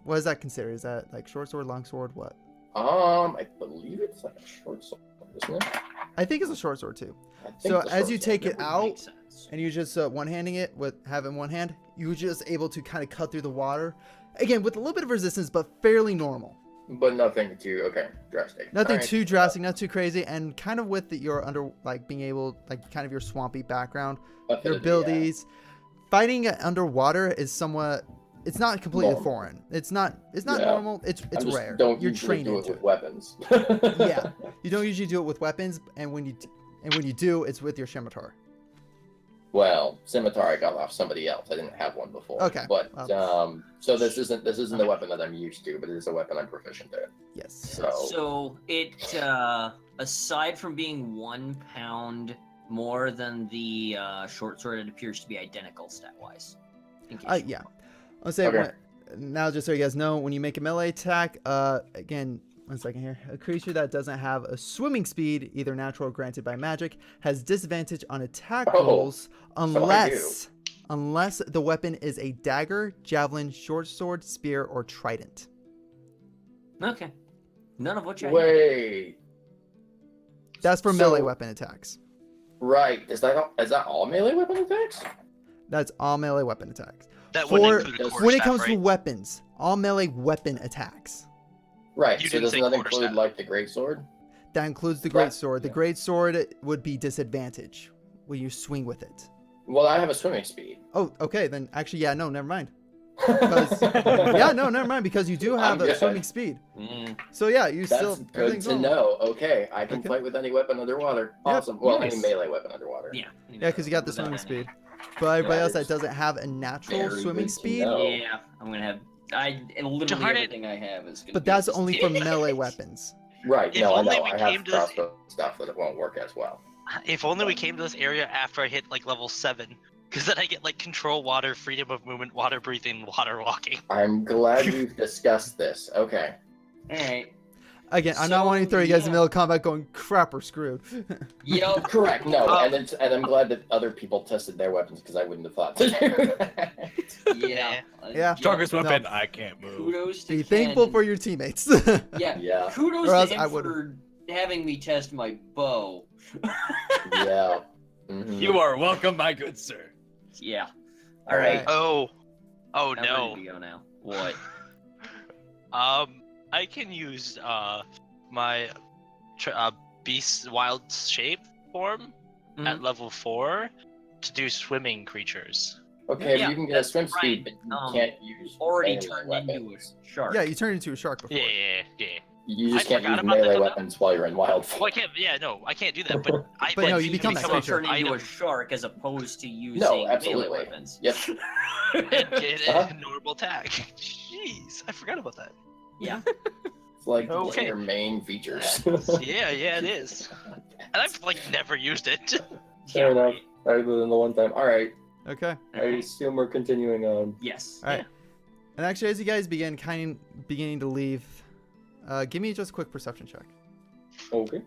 what is that considered? Is that like short sword, long sword, what? I believe it's like a short sword, isn't it? I think it's a short sword too. I think So it's a as short you sword. take That it would out make sense. and you just one-handing it with having one hand, you're just able to kind of cut through the water. Again, with a little bit of resistance, but fairly normal. But nothing too drastic. Nothing Alright. too drastic, not too crazy, and kind of with your being able, like kind of your swampy background, your Affinity, abilities. Fighting underwater is somewhat. It's not completely Normal. foreign. It's not Yeah. normal. It's I just rare. Don't You're usually trained do it into with it. weapons. Yeah, you don't usually do it with weapons, and when you do, it's with your scimitar. Well, scimitar I got off somebody else. I didn't have one before. Okay, But well. so this isn't the weapon that I'm used to, but it is a weapon I'm proficient in. Yes. So it, aside from being 1 pound more than the short sword, it appears to be identical stat-wise. In case you Yeah. I'll say Okay. now, just so you guys know, when you make a melee attack, again, 1 second here. A creature that doesn't have a swimming speed, either natural or granted by magic, has disadvantage on attack Oh, rolls I unless the weapon is a dagger, javelin, short sword, spear, or trident. Okay. None of which I have. Wait. That's for So- melee weapon attacks. Right. Is that all melee weapon attacks? That's all melee weapon attacks. That For wouldn't include a when quarter when it staff, comes to right? weapons, all melee weapon attacks. Right. You So didn't does say that quarterstaff. include like the greatsword? That includes the Right. great sword. The Yeah. great sword would be disadvantage when you swing with it. Well, I have a swimming speed. Oh, okay. Then actually, yeah, no, never mind. Yeah, no, never mind, because you do have I'm a good. swimming speed. Mm. So yeah, you That's still good everything's to normal. know. Okay, I can Okay. fight with any weapon underwater. Yep. Awesome. Well, Nice. any melee weapon underwater. Yeah. Yeah, because you got the Without swimming any. speed. But everybody That else that is doesn't have a natural very swimming good to speed, know. Yeah, I'm gonna have. Literally Darn it. everything I have is gonna. but be that's this only for damage. melee weapons. Right. If No, I only know. we I came have to this- crossbow stuff that it won't work as well. If only we came to this area after I hit like level 7, because then I get like control water, freedom of movement, water breathing, water walking. I'm glad we've discussed this. Okay. All right. Again, I'm not wanting to throw you guys in the yeah. middle of combat going, crap, we're screwed. Yo, Correct. No, Um, and I'm glad that other people tested their weapons because I wouldn't have thought to do that. yeah. Yeah. Strongest No. weapon, I can't move. Kudos to Be Ken. thankful for your teammates. Yeah. Yeah. Kudos Or else to I him would've. for having me test my bow. Yeah. Mhm. You are welcome, my good sir. Yeah. All All right. right. Oh I'm no. ready to go now. What? I can use my beast wild shape form at Mhm. level 4 to do swimming creatures. Okay, Yeah, but you can get a that's swim right, speed, but you but, can't use Already melee turned weapons. into a shark. Yeah, you turned into a shark before. Yeah. You just I can't forgot use about that, melee though. weapons while you're in wild Well, I form. can't. Yeah, no, I can't do that. But I. But no, you can become that Become creature. turn into a item shark as opposed to using No, melee absolutely. weapons. Yep. and get Uh-huh. a normal attack. Jeez, I forgot about that. Yeah. It's like one of Okay. your main features. Yeah, it is. And I've like never used it. Fair enough. Other than the one time. All right. Okay. I assume we're continuing on. Yes. All right. And actually, as you guys beginning to leave, give me just a quick perception check. Okay.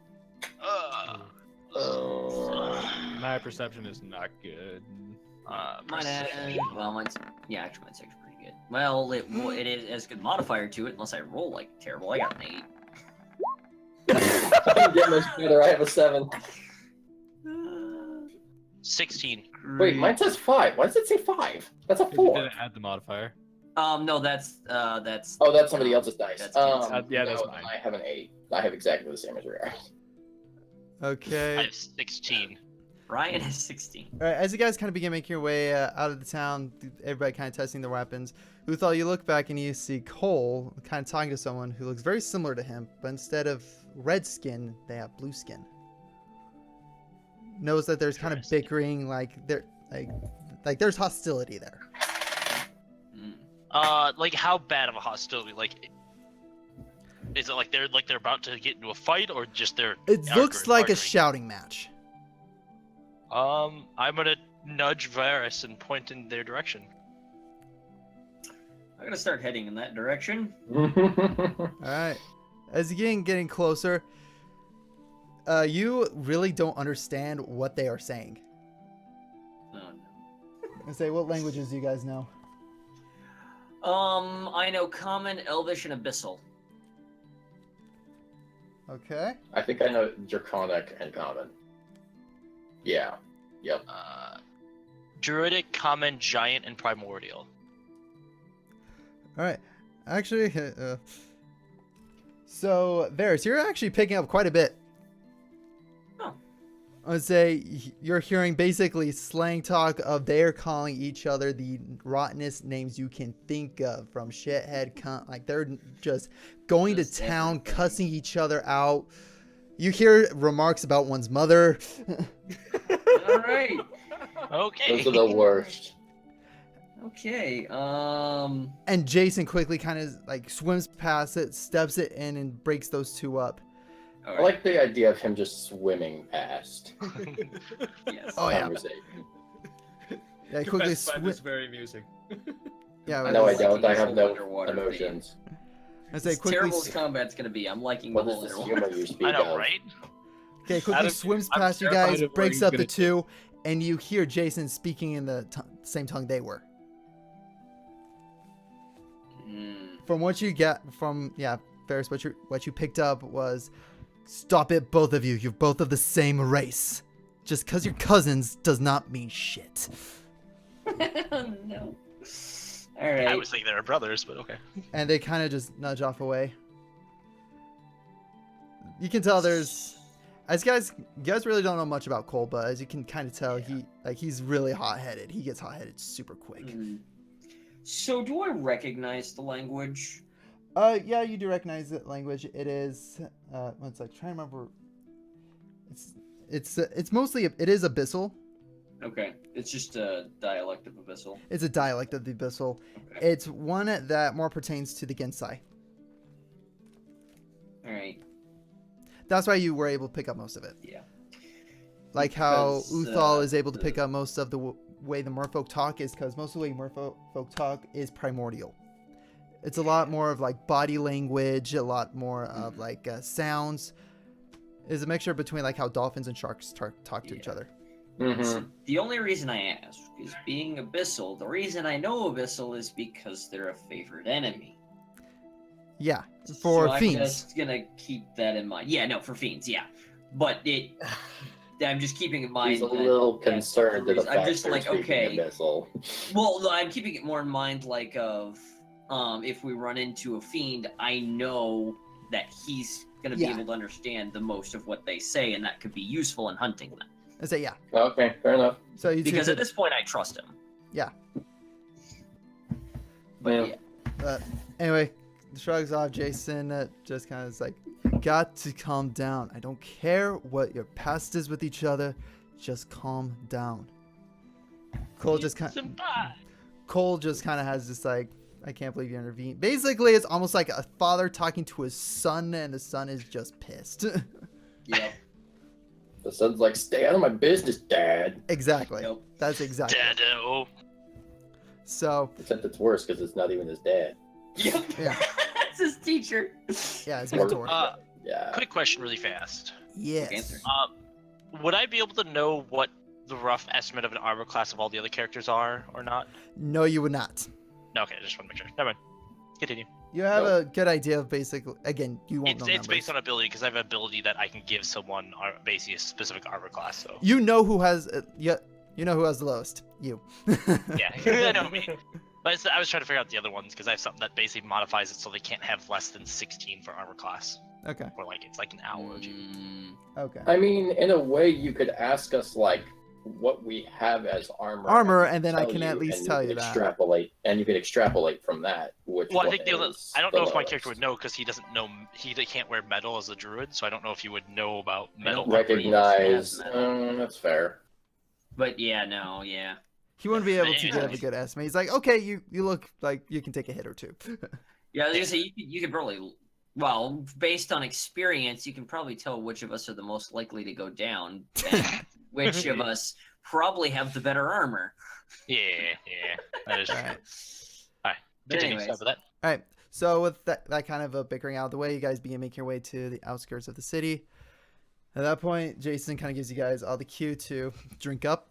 My perception is not good. Mine, mine's actually mine's actually pretty good. Well, it is as good modifier to it, unless I roll like terrible. I got an 8. I didn't get much better. I have a 7. 16. Wait, mine says 5. Why does it say 5? That's a You 4. didn't add the modifier. No, that's Oh, that's somebody else's dice. That's yeah, that's no, mine. I have an 8. I have exactly the same as Rare. I Okay. have 16. Ryan has 16. All right. As you guys kind of begin making your way out of the town, everybody kind of testing their weapons. Uthal, you look back and you see Cole kind of talking to someone who looks very similar to him, but instead of red skin, they have blue skin. Knows that there's kind of Interesting. bickering, like there's hostility there. Like how bad of a hostility? Like, is it like they're about to get into a fight, or just they're? It looks like a arguing? shouting match. I'm gonna nudge Varys and point in their direction. I'm gonna start heading in that direction. All right. As you getting closer, you really don't understand what they are saying. Oh, I say, what languages do you guys know? no. I know Common, Elvish, and Abyssal. Okay. I think I know Draconic and Common. Yeah. Yep. Druidic, Common, Giant, and Primordial. All right. Actually, so Varys, you're actually picking up quite a bit. Oh. I would say you're hearing basically slang talk of they're calling each other the rottenest names you can think of, from shithead, cunt. Like they're just going Just to town, everything. cussing each other out. You hear remarks about one's mother. All right. Okay. Those are the worst. Okay. And Jason quickly kind of like swims past it, steps it in, and breaks those two up. All I right. like the idea of him just swimming past Yes. Oh, yeah. conversation. Yeah, You quickly guys find this swim. very amusing. Yeah, No, I Like don't. I these have whole no underwater emotions. I say As quickly. terrible as combat's gonna be, I'm liking What the is whole this underwater. humor you speak I know, of? right? Okay, quickly Adam, swims I'm past you terrified guys, of what breaks he's up the gonna two, and you hear Jason speaking in the same tongue they were. From what you get from Ferris, what you picked up was, stop it, both of you. You're both of the same race. Just because you're cousins does not mean shit. No. All right. I was thinking they were brothers, but okay. And they kind of just nudge off away. You can tell there's, as you guys really don't know much about Cole, but as you can kind of tell, he's really hot-headed. He gets hot-headed super quick. So, do I recognize the language? Yeah, you do recognize the language. It is, one sec, trying to remember. It's mostly, it is Abyssal. Okay, it's just a dialect of Abyssal. It's a dialect of the Abyssal. Okay. It's one that more pertains to the Gensai. All right. That's why you were able to pick up most of it. Yeah. Like how Because, Uthal is able to the- pick up most of the way the merfolk talk is, because most of the way merfolk talk is primordial. It's a lot more of like body language, a lot more of like sounds. It's a mixture between like how dolphins and sharks talk to each other. Mm-hmm. The only reason I ask is being Abyssal. The reason I know Abyssal is because they're a favorite enemy. Yeah, for so fiends. I'm just gonna keep that in mind. Yeah, no, for fiends, yeah. But I'm just keeping in mind. He's a that little that's concerned the that the reason. I'm fact just they're like, speaking okay. Abyssal. Well, no, I'm keeping it more in mind, like of, if we run into a fiend, I know that he's gonna be Yeah. able to understand the most of what they say, and that could be useful in hunting them. I say yeah. Okay, fair enough. So you Because two at this point, I trust him. Yeah. But Yeah. But anyway, shrugs off. Jason just kind of is like, got to calm down. I don't care what your past is with each other. Just calm down. Cole just kind of has this like I can't believe you intervened. Basically, it's almost like a father talking to his son, and the son is just pissed. Yep. The son's like, stay out of my business, Dad. Exactly. Yep. That's exactly. Dado. So, Except it's worse because it's not even his dad. Yep. Yeah. That's his teacher. yeah, it's mentor. Yeah. Quick question, really fast. Yes. answer. Would I be able to know what the rough estimate of an armor class of all the other characters are, or not? No, you would not. No, okay, I just want to make sure. Never mind. Continue. You have a good idea of basically. Again, you won't know It's numbers. based on ability because I have an ability that I can give someone basically a specific armor class. So You know who has. You know who has the lowest. You. yeah, I know me. But I was trying to figure out the other ones because I have something that basically modifies it so they can't have less than 16 for armor class, Okay. or like it's like an hour or two. Okay. I mean, in a way, you could ask us like what we have as armor. Armor, and then I tell can at you, least and tell can you that. extrapolate, and you can extrapolate from that. Which Well, I one think is I don't the know if my lowest. character would know because he doesn't know he can't wear metal as a druid, so I don't know if he would know about I metal. don't Recognize. metal. That's fair. But yeah, no, yeah. He wouldn't be able to Anyways. give a good estimate. He's like, okay, you look like you can take a hit or two. Yeah, I was gonna say you could probably, well, based on experience, you can probably tell which of us are the most likely to go down, and which of us probably have the better armor. Yeah, that is true. All right. Alright, But continue. anyways. Sorry for that. All right. So with that kind of a bickering out of the way, you guys begin making your way to the outskirts of the city. At that point, Jason kind of gives you guys all the cue to drink up.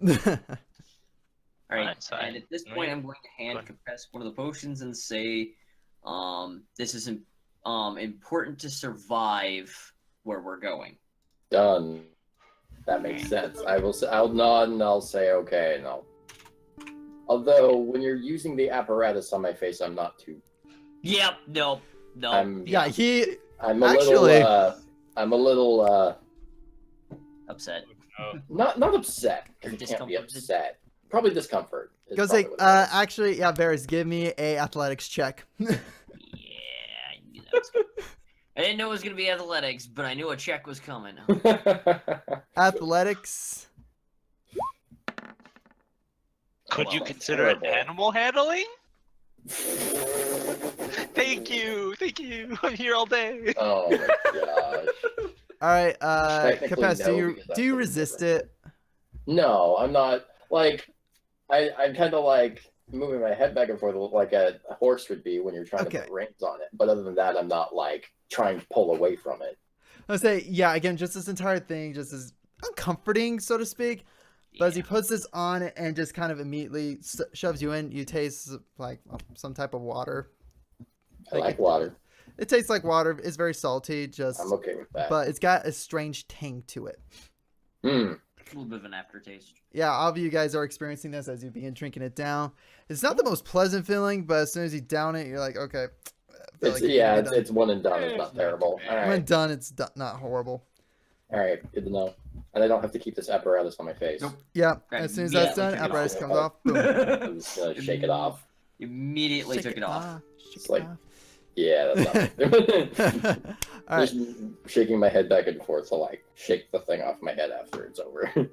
All right, Alright, so and at this point, I'm going to hand Go ahead. Capes one of the potions and say, "This is important to survive where we're going." Done. That makes sense. I'll nod and I'll say okay, and I'll. Although when you're using the apparatus on my face, I'm not too. Yep. No. yeah, he. I'm a Actually- little. I'm a little. Upset. Not upset. 'Cause you can't be Discomforted. upset. Probably discomfort. is Goes probably like, what it is. actually, yeah, Varys, give me a athletics check. Yeah, I knew that was coming. I didn't know it was gonna be athletics, but I knew a check was coming. Athletics. Could well, you that's consider it terrible. animal handling? Thank you. I'm here all day. Oh my gosh. All right, Technically, Capes, no, do you because that's do you something resist different. it? No, I'm not. Like, I'm kind of like moving my head back and forth like a horse would be when you're trying to Okay. put reins on it. But other than that, I'm not like trying to pull away from it. I say, yeah, again, just this entire thing just is uncomforting, so to speak. But as he puts this on and just kind of immediately shoves you in, you taste like some type of water. I like water. It tastes like water. It's very salty, just I'm okay with that. but it's got a strange tang to it. Hmm. A little bit of an aftertaste. Yeah, all of you guys are experiencing this as you begin drinking it down. It's not the most pleasant feeling, but as soon as you down it, you're like, okay. I feel It's, like yeah, when it's one and done. It's It's not not terrible. too All bad. right. done, it's not horrible. All right. Good to know. And I don't have to keep this apparatus on my face. Nope. Yeah, Okay, as soon as yeah, that's done, we can apparatus go. comes off. Boom. I'm just gonna shake it off. Immediately Shake took it off. Shake It's it like- off. Yeah, that's not. All right. Just shaking my head back and forth to like shake the thing off my head after it's over. All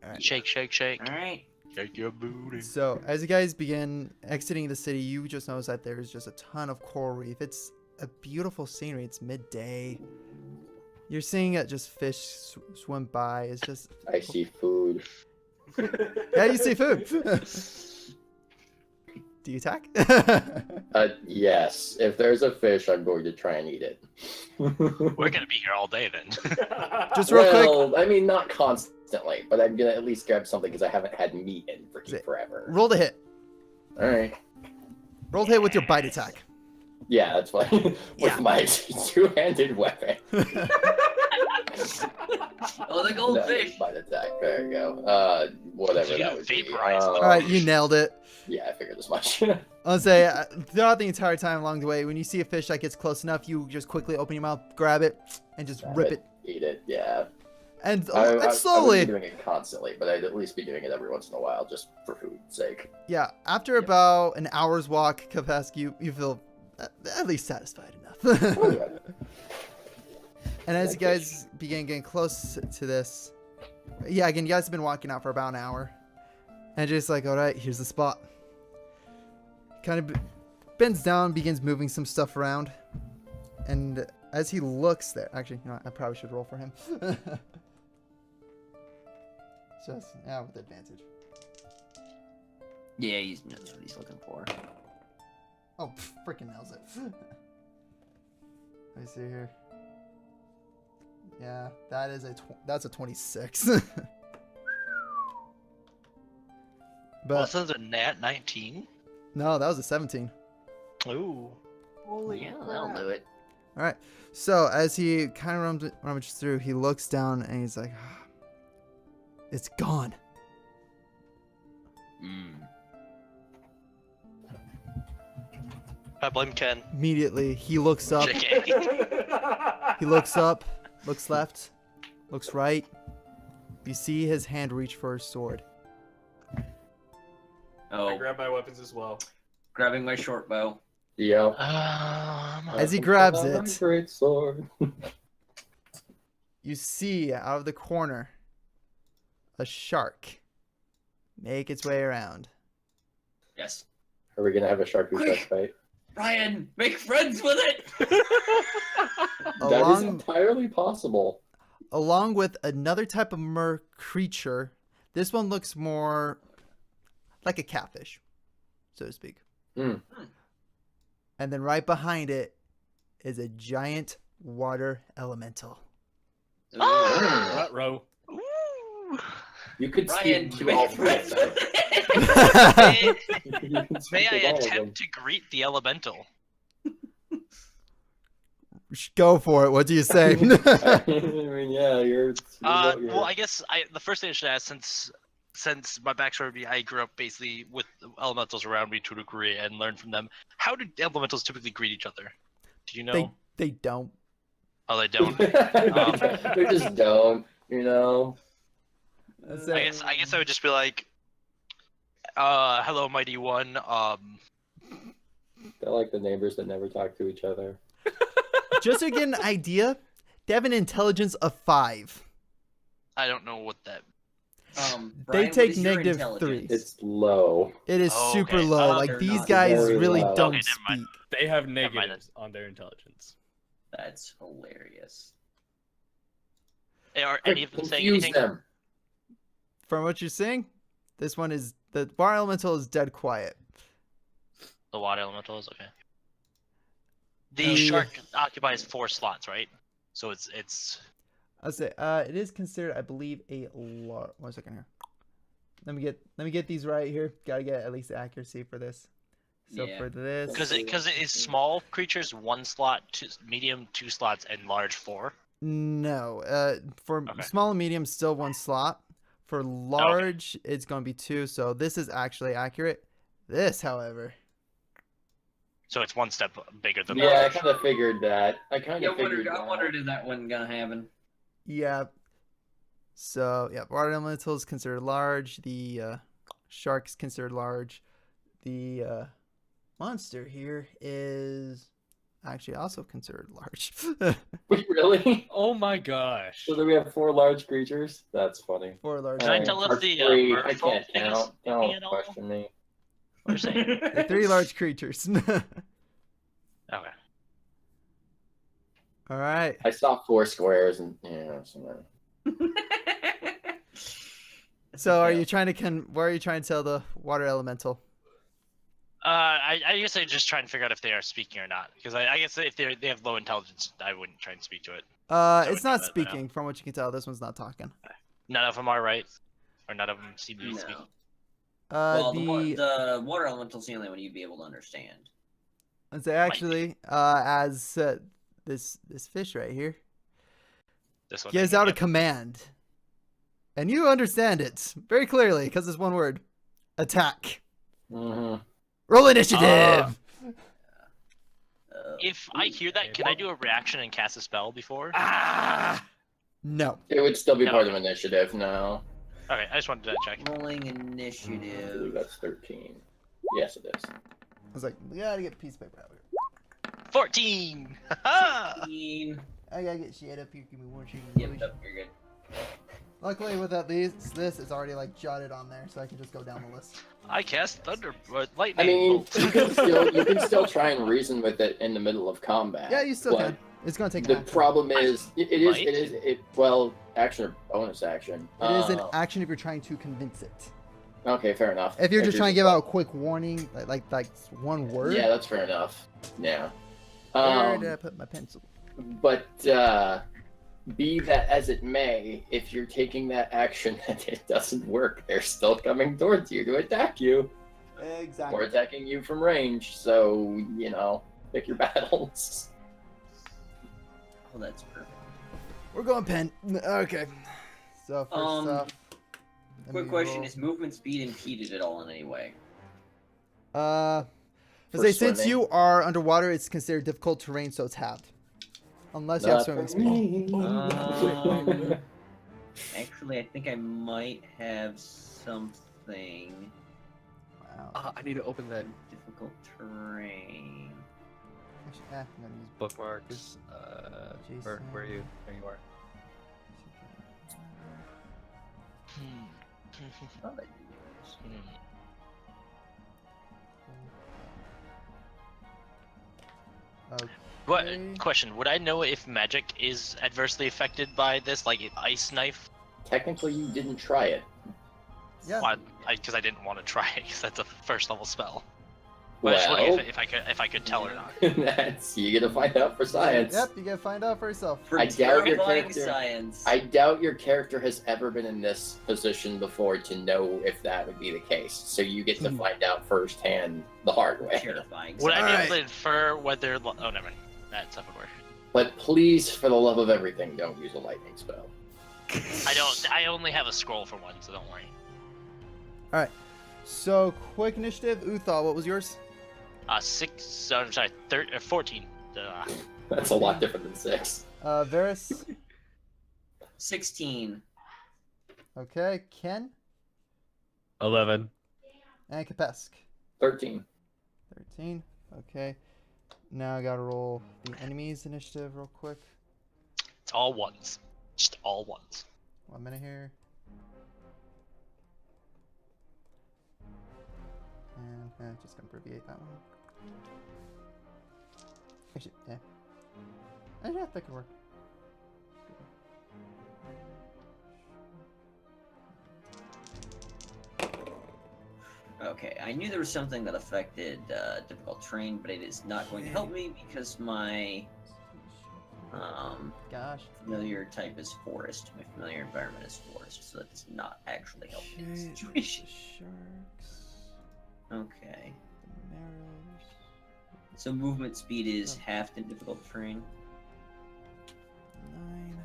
right. Shake. All right. Shake your booty. So as you guys begin exiting the city, you just notice that there's just a ton of coral reef. It's a beautiful scenery. It's midday. You're seeing just fish swim by. It's just I see food. yeah, you see food. Do you attack? Yes. If there's a fish, I'm going to try and eat it. We're gonna be here all day then. Just real quick. Well, I mean, not constantly, but I'm gonna at least grab something because I haven't had meat in freaking forever. Roll the hit. All right. Roll the hit with your bite attack. Yeah, that's fine. With Yeah. my two-handed weapon. Oh, the No, goldfish. bite attack. There you go. Whatever So you that would be. vaporize them. All right, you nailed it. Yeah, I figured as much. I'll say throughout the entire time along the way, when you see a fish that gets close enough, you just quickly open your mouth, grab it, and just rip it. Eat it. Yeah. And, I and wouldn't slowly, be doing it constantly, but I'd at least be doing it every once in a while, just for food's sake. yeah, after about an hour's walk, Kapesk, you feel at least satisfied enough. Oh, yeah. And as you guys begin getting close to this, yeah, again, you guys have been walking out for about an hour. And just like, all right, here's the spot. Kind of bends down, begins moving some stuff around, and as he looks there, actually, you know what, I probably should roll for him. Just with advantage. Yeah, that's what he's looking for. Oh, freaking nails it. Let me see here. Yeah, that is that's a 26. But Wasn't it a nat 19? no, that was a 17. Ooh. Yeah, that'll do it. All right. So as he kind of rummages through, he looks down and he's like, "It's gone." I blame Ken. Immediately, he looks up. JK. He looks up, looks left, looks right. You see his hand reach for his sword. I Oh, grab my weapons as well. grabbing my short bow. Yeah. As he grabs it, Great sword. you see out of the corner a shark make its way around. Yes. Are we gonna have a shark who Quick! fight? Ryan, make friends with it! That is Along, entirely possible. along with another type of mer creature. This one looks more like a catfish, so to speak. Mm. And then right behind it is a giant water elemental. Row. Ooh. You could Ryan, speak to all make three of friends them. with it! May, You can may speak I with all of them. attempt to greet the elemental? Go for it. What do you say? I mean, yeah, you're. Well, I guess the first thing I should ask, since my backstory would be I grew up basically with elementals around me to a degree and learned from them. How do elementals typically greet each other? Do you know? They don't. Oh, they don't. They just don't, you know. That's I it. guess I would just be like, hello, mighty one. They're like the neighbors that never talk to each other. Just to get an idea, they have an intelligence of 5. I don't know what that. Brian, They what take is your negative intelligence? 3. It's low. It is Oh, super okay. low. Oh, Like they're these not guys very really low. don't Okay, never mind. speak. They have mind. negatives on their intelligence. That's hilarious. Are any of them saying Confuse anything? them. From what you're seeing, this one is the water elemental is dead quiet. The water elemental is okay. The Uh, shark occupies 4 slots, right? So it's. I'll say it is considered, I believe, a large. 1 second here. Let me get these right here. Gotta get at least the accuracy for this. So Yeah. for this, Because it is small creatures 1 slot, medium 2 slots, and large 4. no. For Okay. small and medium, still 1 slot. For large, it's gonna be 2. So this is actually accurate. This, however, So it's 1 step bigger than Yeah, I large. kind of figured that. I wondered if that wasn't gonna happen. yeah. So yeah, water elemental is considered large. The shark is considered large. The monster here is actually also considered large. Wait, really? Oh my gosh. So then we have 4 large creatures? That's funny. 4 large. Can I Alright, tell if or the, 3, I merfolk can't thing is count. speaking Don't at all? question me. What are you saying? The 3 large creatures. Okay. All right. I saw 4 squares and so So are you trying to what are you trying to tell the water elemental? I guess I just try and figure out if they are speaking or not. Because I guess if they have low intelligence, I wouldn't try and speak to it. It's would not do that, speaking. From what you can tell, this one's not talking. None of them are right, or none of them seem to be No. speaking. Well, The the water elemental's the only one you'd be able to understand. let's say actually, as this fish right here This one gives out a command, and you understand it very clearly because it's 1 word: attack. Mhm. Roll initiative. If I hear that, can I do a reaction and cast a spell before? No. It would still be No. part of initiative, no. Okay, I just wanted to check. Rolling I believe initiative. that's 13. Yes, it is. I was like, we gotta get a piece of paper out here. 14! Haha! 15. I gotta get shit up here. Give me 1 second. Yep, yep, you're good. Luckily, without this is already like jotted on there, so I can just go down the list. I cast lightning. I mean, bolt. you can still try and reason with it in the middle of combat. Yeah, you still but can. It's gonna take an The action. problem is, Might? well, action or bonus action. It is an action if you're trying to convince it. Okay, fair enough. If you're just trying to give out a quick warning, like one word. Yeah, that's fair enough. Yeah. Where did I put my pencil? But be that as it may, if you're taking that action and it doesn't work, they're still coming towards you to attack you. Exactly. Or attacking you from range. So, pick your battles. Oh, that's perfect. We're going pen. Okay. So first off. let Quick me question: roll. Is movement speed impeded at all in any way? I For say since swimming. you are underwater, it's considered difficult terrain, so it's halved. Unless you have Not swimming for speed. me. Actually, I think I might have something. Wow. I need to open that Difficult terrain. Actually, I'm gonna use bookmarks. Where are you? There you are. Thought I did this. Okay. What question? Would I know if magic is adversely affected by this, like ice knife? Technically, you didn't try it. Yeah. Because I didn't want to try it, because that's a first level spell. But I was just wondering if I could tell or not. That's you get to find out for science. Yep, you gotta find out for yourself. For I doubt your terrifying character- science. I doubt your character has ever been in this position before to know if that would be the case. So you get to find out firsthand the hard way. Terrifying. Would I be Alright. able to infer whether? Oh, never mind. That stuff would work. But please, for the love of everything, don't use a lightning spell. I don't. I only have a scroll for one, so don't worry. So quick initiative. Uthal, what was yours? 14. That's a lot different than 6. Varys. 16. Okay. Ken 11. and Kapesk. 13. 13. Okay. Now I gotta roll the enemies initiative real quick. It's all ones. Just all ones. 1 minute here. And just gonna abbreviate that one. Actually, yeah. Yeah, that could work. Okay, I knew there was something that affected difficult terrain, but it is not going to help me because my Gosh. familiar type is forest. My familiar environment is forest, so that does not actually help me in this Okay, situation. the sharks, Okay, the marrows. so movement speed is halved in difficult terrain. 9.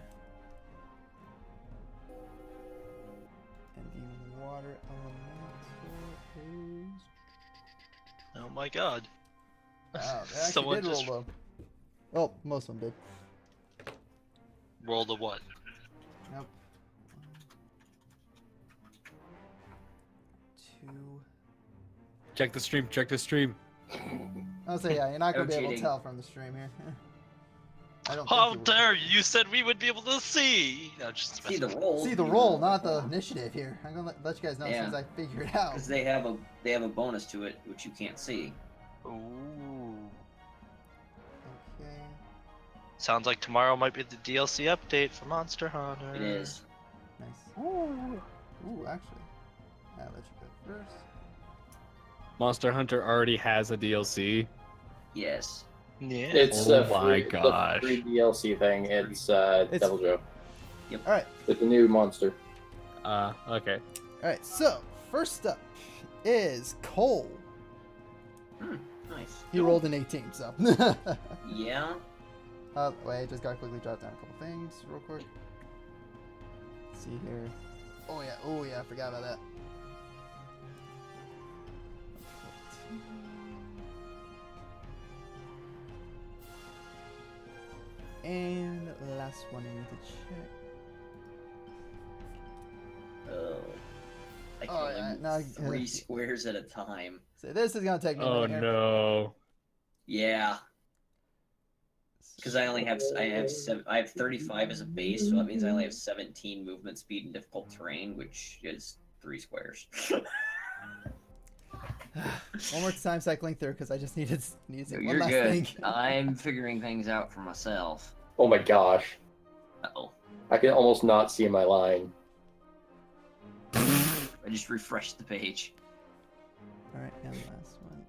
And the water elemental is. Oh my god. Wow, they actually Someone did roll just low. Well, most of them did. rolled a what? Nope. 2. Check the stream. Check the stream. I'll say yeah. You're not gonna No be able to cheating. tell from the stream here. I don't. How think you dare you? You said we would be able to see. No, just See the messing with roll. will. See the roll, not the initiative here. I'm gonna let you guys know as soon as Yeah. I figure it out. Because they have a bonus to it which you can't see. you. Ooh. Okay. Sounds like tomorrow might be the DLC update for Monster Hunter. It is. Nice. Ooh, actually, I'll let you go first. Monster Hunter already has a DLC. Yes. Yeah. It's Oh a my free, gosh. the free DLC thing. It's Devil Joe. All right. It's a new monster. Okay. All right. So first up is Cole. Nice. He rolled an 18, so. Yeah. Wait, just gotta quickly jot down a couple things real quick. Let's see here. Oh yeah, I forgot about that. And the last one I need to check. Oh. I can Oh, only yeah, move now- 3 squares at a time. So this is gonna take me a Oh minute here. no. Yeah. Because I have 35 as a base, so that means I only have 17 movement speed and difficult terrain, which is 3 squares. One more time cycling through because I just needed to No, say one you're last good. thing. I'm figuring things out for myself. Oh my gosh. Uh-oh. I can almost not see my line. I just refreshed the page. All right, and last one.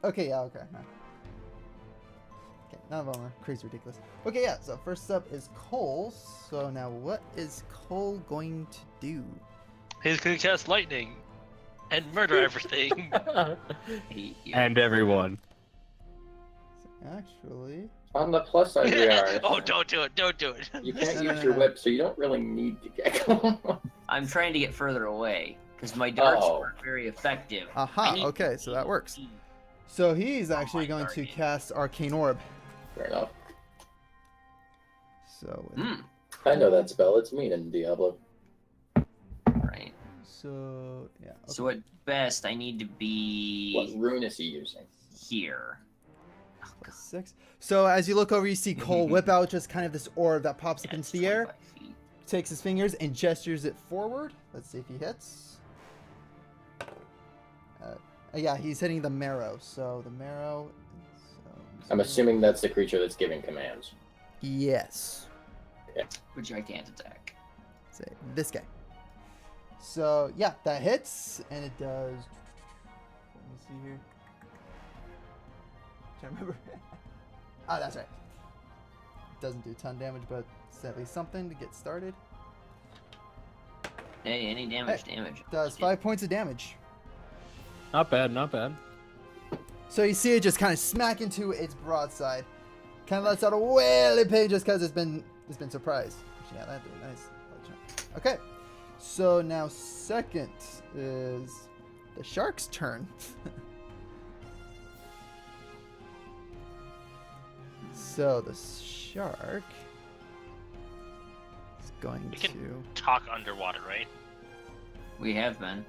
Okay, yeah, okay. Huh. Okay, none of them are crazy ridiculous. Okay, yeah. So first up is Cole. So now, what is Cole going to do? He's gonna cast lightning and murder everything. Hate you. And everyone. So actually, On the plus side, we are. Oh, don't do it! Don't do it! You can't No, use no, your no. whip, so you don't really need to get. I'm trying to get further away because my darts Oh. weren't very effective. aha. I need- Okay, so that works. So he's actually my going to Guardian. cast Arcane Orb. Fair enough. So, Hmm. I know that spell. It's mean in Diablo. Right. so yeah. Okay. So at best, I need to What be rune is he using? here. Oh, God. 6. So as you look over, you see Cole whip out just kind of this orb that pops up Yeah, into it's the air, 25 feet. takes his fingers and gestures it forward. Let's see if he hits. Yeah, he's hitting the marrow. So the marrow. I'm assuming that's the creature that's giving commands. Yes. Which I can't attack. Say this guy. So yeah, that hits, and it does. Let me see here. Trying to remember. Ah, that's right. Doesn't do a ton of damage, but it's at least something to get started. Hey, any damage, damage. Does 5 points of damage. Not bad, not bad. So you see it just kind of smack into its broadside. Kind of lets out a wailing pain just because it's been surprised. Yeah, that'd be nice. Okay, so now second is the shark's turn. So the shark is going We can- to. Talk underwater, right? We have been.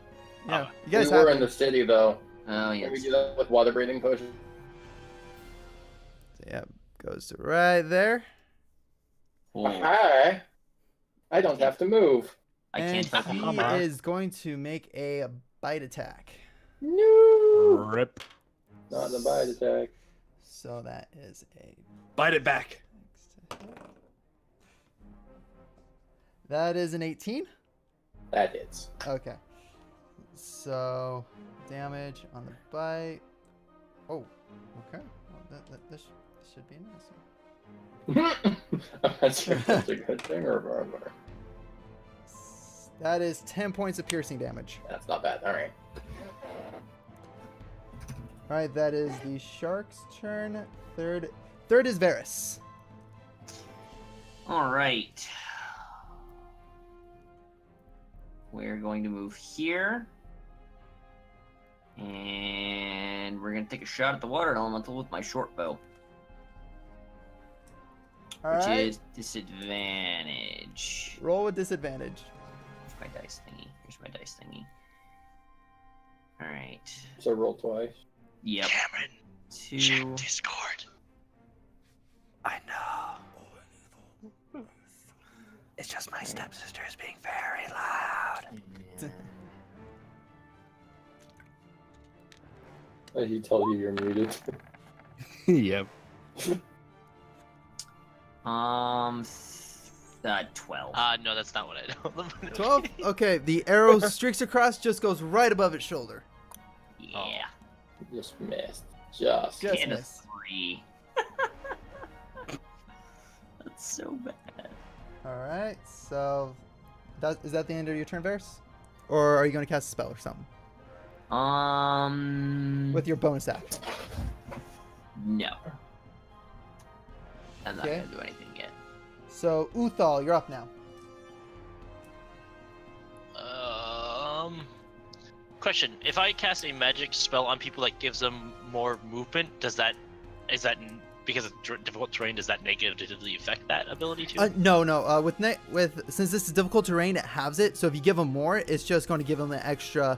Yeah, Oh, you guys we were have in the city, though. Oh, Can we yes. do that with water breathing potion? Yeah, goes to right there. Oh, Hi. I don't have to move. I And can't help he you. Come on. is going to make a bite attack. No. Rip. Not the bite attack. So that is a. Bite it back. That is an 18. That hits. Okay. So damage on the bite. Oh, okay. Well, this should be nice. I'm not sure if that's a good thing or a bad. That is 10 points of piercing damage. That's not bad. All right. All right, that is the shark's turn. Third is Varys. All right. We're going to move here. And we're going to take a shot at the water elemental with my short bow. All Which right. is disadvantage. Roll with disadvantage. Here's my dice thingy. Here's my dice thingy. Alright. So roll twice. Yep. Cameron, 2. check Discord. I know. It's just my stepsisters being very loud. He told you you're muted. Yep. 12. No, that's not what I know. 12? Okay, the arrow streaks across, just goes right above its shoulder. Yeah. Just missed. Just. Just And a miss. 3. That's so bad. Alright, so is that the end of your turn, Varys? Or are you going to cast a spell or something? With your bonus action. No. I'm not Okay. gonna do anything yet. So, Uthal, you're up now. Question: if I cast a magic spell on people that gives them more movement, is that because it's difficult terrain? Does that negatively affect that ability too? No. Since this is difficult terrain, it halves it. So if you give them more, it's just going to give them an extra,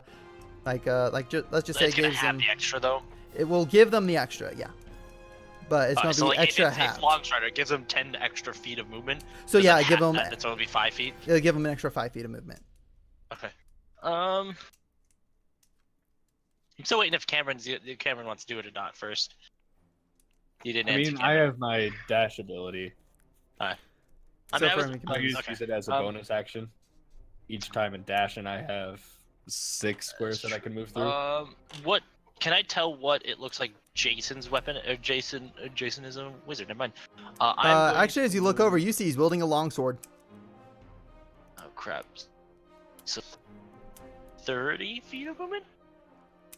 let's just say it It's gonna gives have them. the extra though. It will give them the extra, yeah. But it's going to so be like extra it's half. long strider. It gives them 10 extra feet of movement. So Does yeah, it give half them. that? It's only 5 feet. It'll give them an extra 5 feet of movement. Okay. I'm still waiting if Cameron wants to do it or not first. You didn't I answer. mean, I have my dash ability. I So mean, I far, was, we can I move. use it as a bonus action each time in dash, and I have 6 squares that I can move through. What can I tell what it looks like Jason's weapon or Jason is a wizard, never mind. I'm going Actually, as you look over, you see he's wielding a longsword. Oh crap. So 30 feet of movement?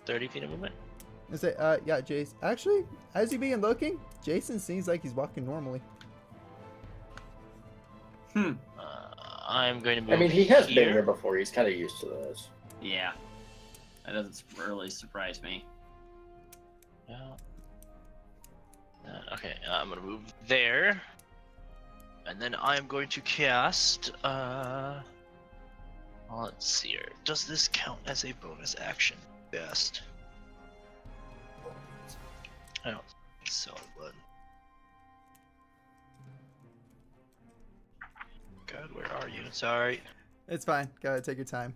30 feet of movement? I say, yeah, Jason. Actually, as you begin looking, Jason seems like he's walking normally. I'm going to move I mean, he has here. been here before. He's kind of used to this. Yeah. That doesn't really surprise me. Yeah. Okay, I'm gonna move there. And then I'm going to cast, let's see here. Does this count as a bonus action? Best. I don't think so, but... God, where are you? Sorry. It's fine. Go ahead, take your time.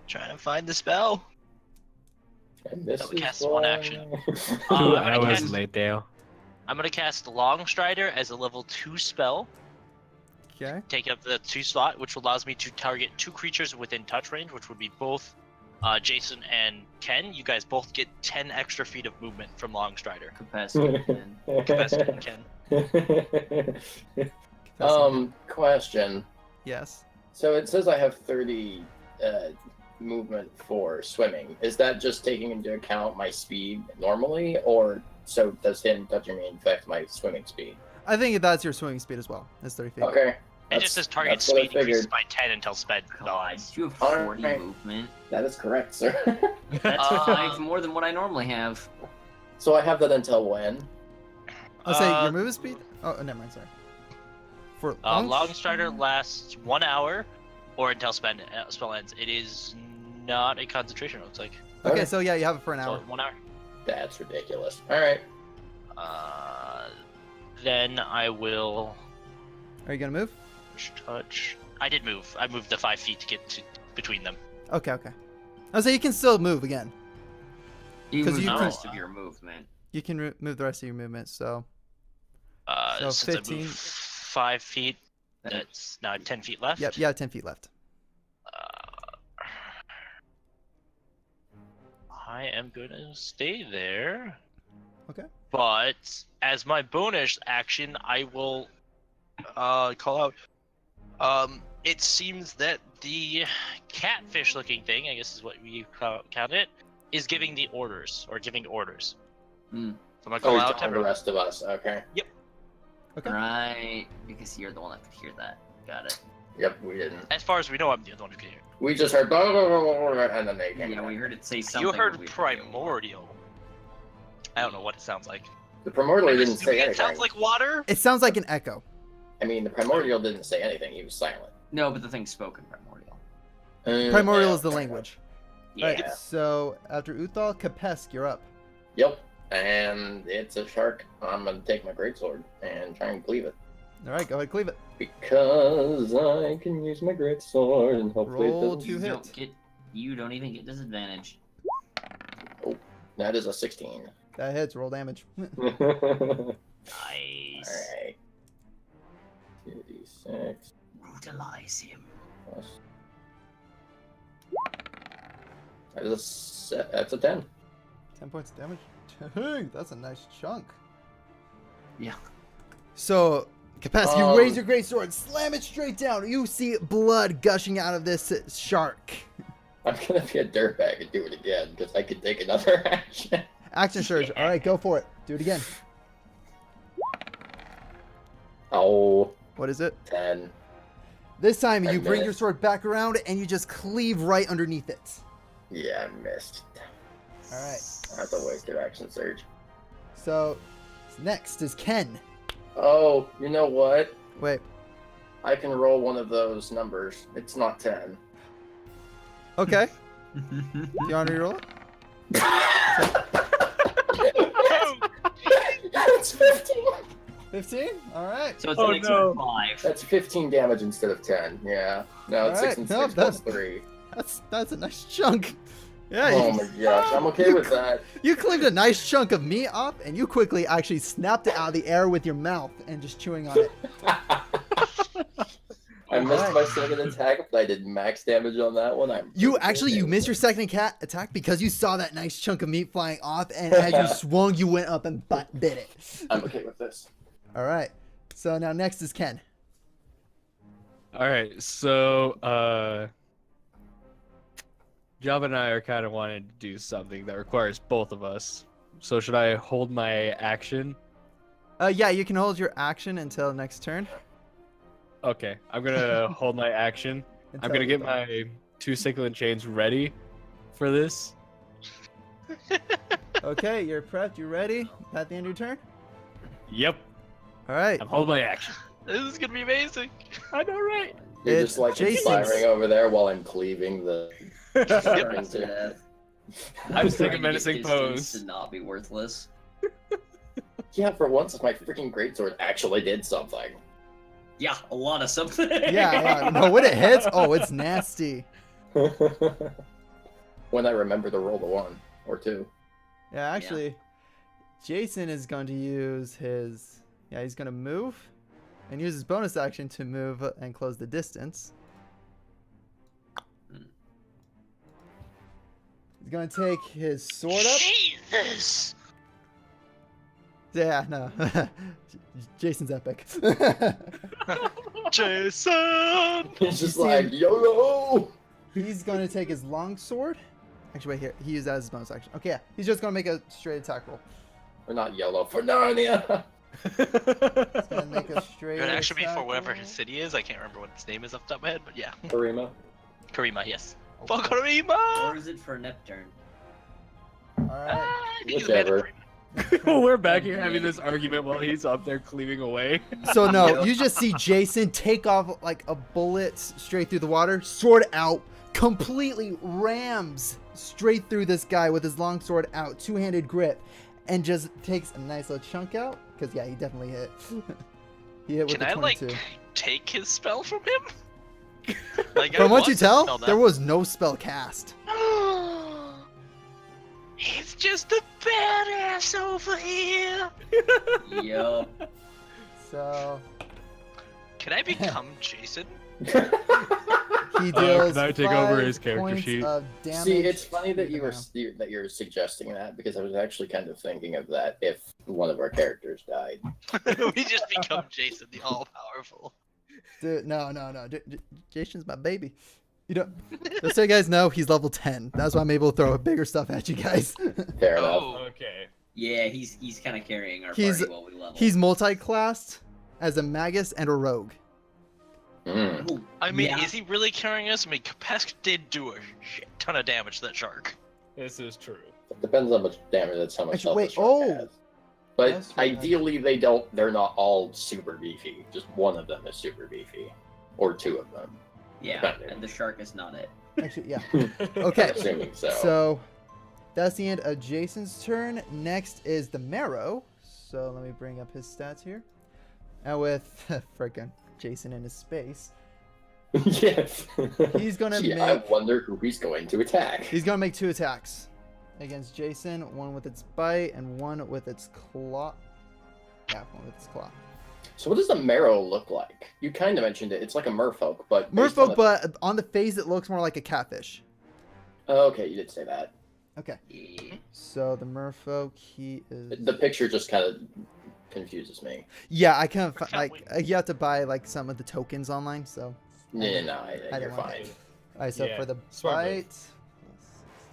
Trying to find the spell. And this Double is cast one action. why- I'm 2 gonna hours cast- later. I'm gonna cast Longstrider as a level 2 spell. Okay. Take up the 2 slot, which allows me to target 2 creatures within touch range, which would be both Jason and Ken. You guys both get 10 extra feet of movement from Longstrider. Capacity. And Capacity, Ken. Question. Yes. So it says I have 30 movement for swimming. Is that just taking into account my speed normally, or so does him touching me affect my swimming speed? I think that's your swimming speed as well. That's 30 feet. Okay. It just says target that's what I speed increases figured. by 10 until sped God, dies. you have Alright. 40 movement. That is correct, sir. That's Uh, 5 more than what I normally have. So I have that until when? I'll say Uh, your movement speed. Oh, never mind. Sorry. For Longstrider lasts 1 hour, or until spell ends. It is not a concentration. It looks like. Okay, so yeah, you have it for an hour. So 1 hour. That's ridiculous. All right. Then I will Are you gonna move? touch. I did move. I moved the 5 feet to get to between them. Okay, okay. I'll say you can still move again. You 'Cause move you the can- rest of your movement. You can move the rest of your movement. So So Since 15. I moved 5 feet, that's now 10 feet left. yep, you have 10 feet left. I am gonna stay there. Okay. But as my bonus action, I will call out. It seems that the catfish-looking thing, I guess is what we count it, is giving the orders or giving orders. Hmm. So I'm gonna Oh, call he's out to telling the everyone. rest of us. Okay. Okay. Right. Because you're the one that could hear that. Got it. Yep, we didn't. As far as we know, I'm the only one who can hear. We just heard blah, blah, blah, blah, blah, and then they came. Yeah, we heard it say something. You but heard we didn't know. primordial. I don't know what it sounds like. The primordial I'm didn't assuming say it anything. sounds like water. It sounds like an echo. I mean, the primordial didn't say anything. He was silent. No, but the thing's spoken primordial. Primordial Yeah. is the language. Yeah. Alright, so after Uthal, Kapesk, you're up. Yep. And it's a shark. I'm gonna take my greatsword and try and cleave it. Alright, go ahead, cleave it. Because I can use my greatsword and hopefully Roll it doesn't. to hit. You don't even get disadvantage. That is a 16. That hits, roll damage. Alright. Nice. 2d6 Brutalize him. plus. That's a 10. 10 points of damage. Dang, that's a nice chunk. Yeah. So, Kapesk, you raise your great sword, slam it straight down. You see blood gushing out of this shark. I'm gonna be a dirtbag and do it again because I can take another action. Action surge. All right, go for it. Do it again. Oh, What is it? 10. This time you I bring your missed. sword back around and you just cleave right underneath it. Yeah, I missed. All right. That's a wasted action surge. So next is Ken. Oh, you know what? Wait. I can roll one of those numbers. It's not 10. Okay. Do you want to reroll it? That's 15. 15? All right. So it's Oh, an extra no. 5. That's 15 damage instead of 10. Yeah. No, it's Alright, 6 and no, 6 plus that's- 3. That's a nice chunk. Yeah. Oh my gosh, I'm okay with that. You cleaved a nice chunk of meat off, and you quickly actually snapped it out of the air with your mouth and just chewing on it. I missed my second attack, but I did max damage on that one. You missed your second attack because you saw that nice chunk of meat flying off, and as you swung, you went up and bit it. I'm okay with this. All right. So now next is Ken. All right, so Job and I are kind of wanting to do something that requires both of us. So should I hold my action? Yeah, you can hold your action until next turn. Okay, I'm gonna hold my action. I'm gonna get my 2 cycling chains ready for this. Okay, you're prepped. You ready? At the end of your turn. Yep, All right. I'm holding my action. This is gonna be amazing. I know, right? You're It's just like Jason's. inspiring over there while I'm cleaving the. I'm just taking a Trying to get menacing distance pose. To not be worthless. Yeah, for once, my freaking greatsword actually did something. Yeah, a lot of something. Yeah. No, when it hits, oh, it's nasty. When I remember to roll the 1 or 2. Yeah, actually, Jason is going to use his. Yeah, he's going to move and use his bonus action to move and close the distance. He's going to take his sword up. Jesus. Yeah, no. Jason's epic. Jason. It's just see like, him? YOLO! He's going to take his long sword. Actually, wait here. He used that as his bonus action. Okay, yeah. He's just going to make a straight attack roll. Or not YOLO, for Narnia! He's going to make a straight It would actually be for attack whatever roll. his city is. I can't remember what its name is off the top of my head, but yeah. Karima. Karima, yes. Okay. For Karima! Or is it for Neptune? All right. Ah, I think he's a bit of Whichever. Karima. We're back here having this argument while he's up there cleaving away. So no, you just see Jason take off like a bullet straight through the water, sword out, completely rams straight through this guy with his long sword out, two-handed grip, and just takes a nice little chunk out. Because yeah, he definitely hit. He hit with Can the I, like, 22. take his spell from him? Like, I From what want you to spell tell, that. there was no spell cast. He's just a badass over here. Yup. So Can I become Jason? he deals can I take over his 5 character points sheet? of damage. See, it's funny that to you the were ground. that you're suggesting that because I was actually kind of thinking of that if one of our characters died. We just become Jason, the all-powerful. Dude, no. Jason's my baby. You know, just so you guys know, he's level 10. That's why I'm able to throw bigger stuff at you guys. Fair enough. Oh, Okay. Yeah, he's kind of carrying our He's- party while we level. He's multi-classed as a magus and a rogue. Mm. Ooh, I mean, yeah. is he really carrying us? I mean, Kapesk did do a shit ton of damage to that shark. This is true. Depends on much damage. That's how much Actually, health wait, the shark oh! has. But That's right. ideally, they're not all super beefy. Just one of them is super beefy, or 2 of them. Yeah, and the shark is not it. Actually, yeah. Okay. Assuming so. So that's the end of Jason's turn. Next is the Marrow. So let me bring up his stats here. And with frickin' Jason in his space, Yes. he's gonna Gee, I make wonder who he's going to attack. he's gonna make 2 attacks against Jason. One with its bite and one with its claw. Yeah, one with its claw. So what does the marrow look like? You kind of mentioned it. It's like a merfolk, but based on Merfolk, the- but on the face it looks more like a catfish. Oh, okay, you did say that. Okay. Yeah. So the Merfolk, he is. The picture just kind of confuses me. Yeah, I kind of can't like you have to buy like some of the tokens online. So No, I you're didn't want fine. all right. So Yeah, for the smart move. bite,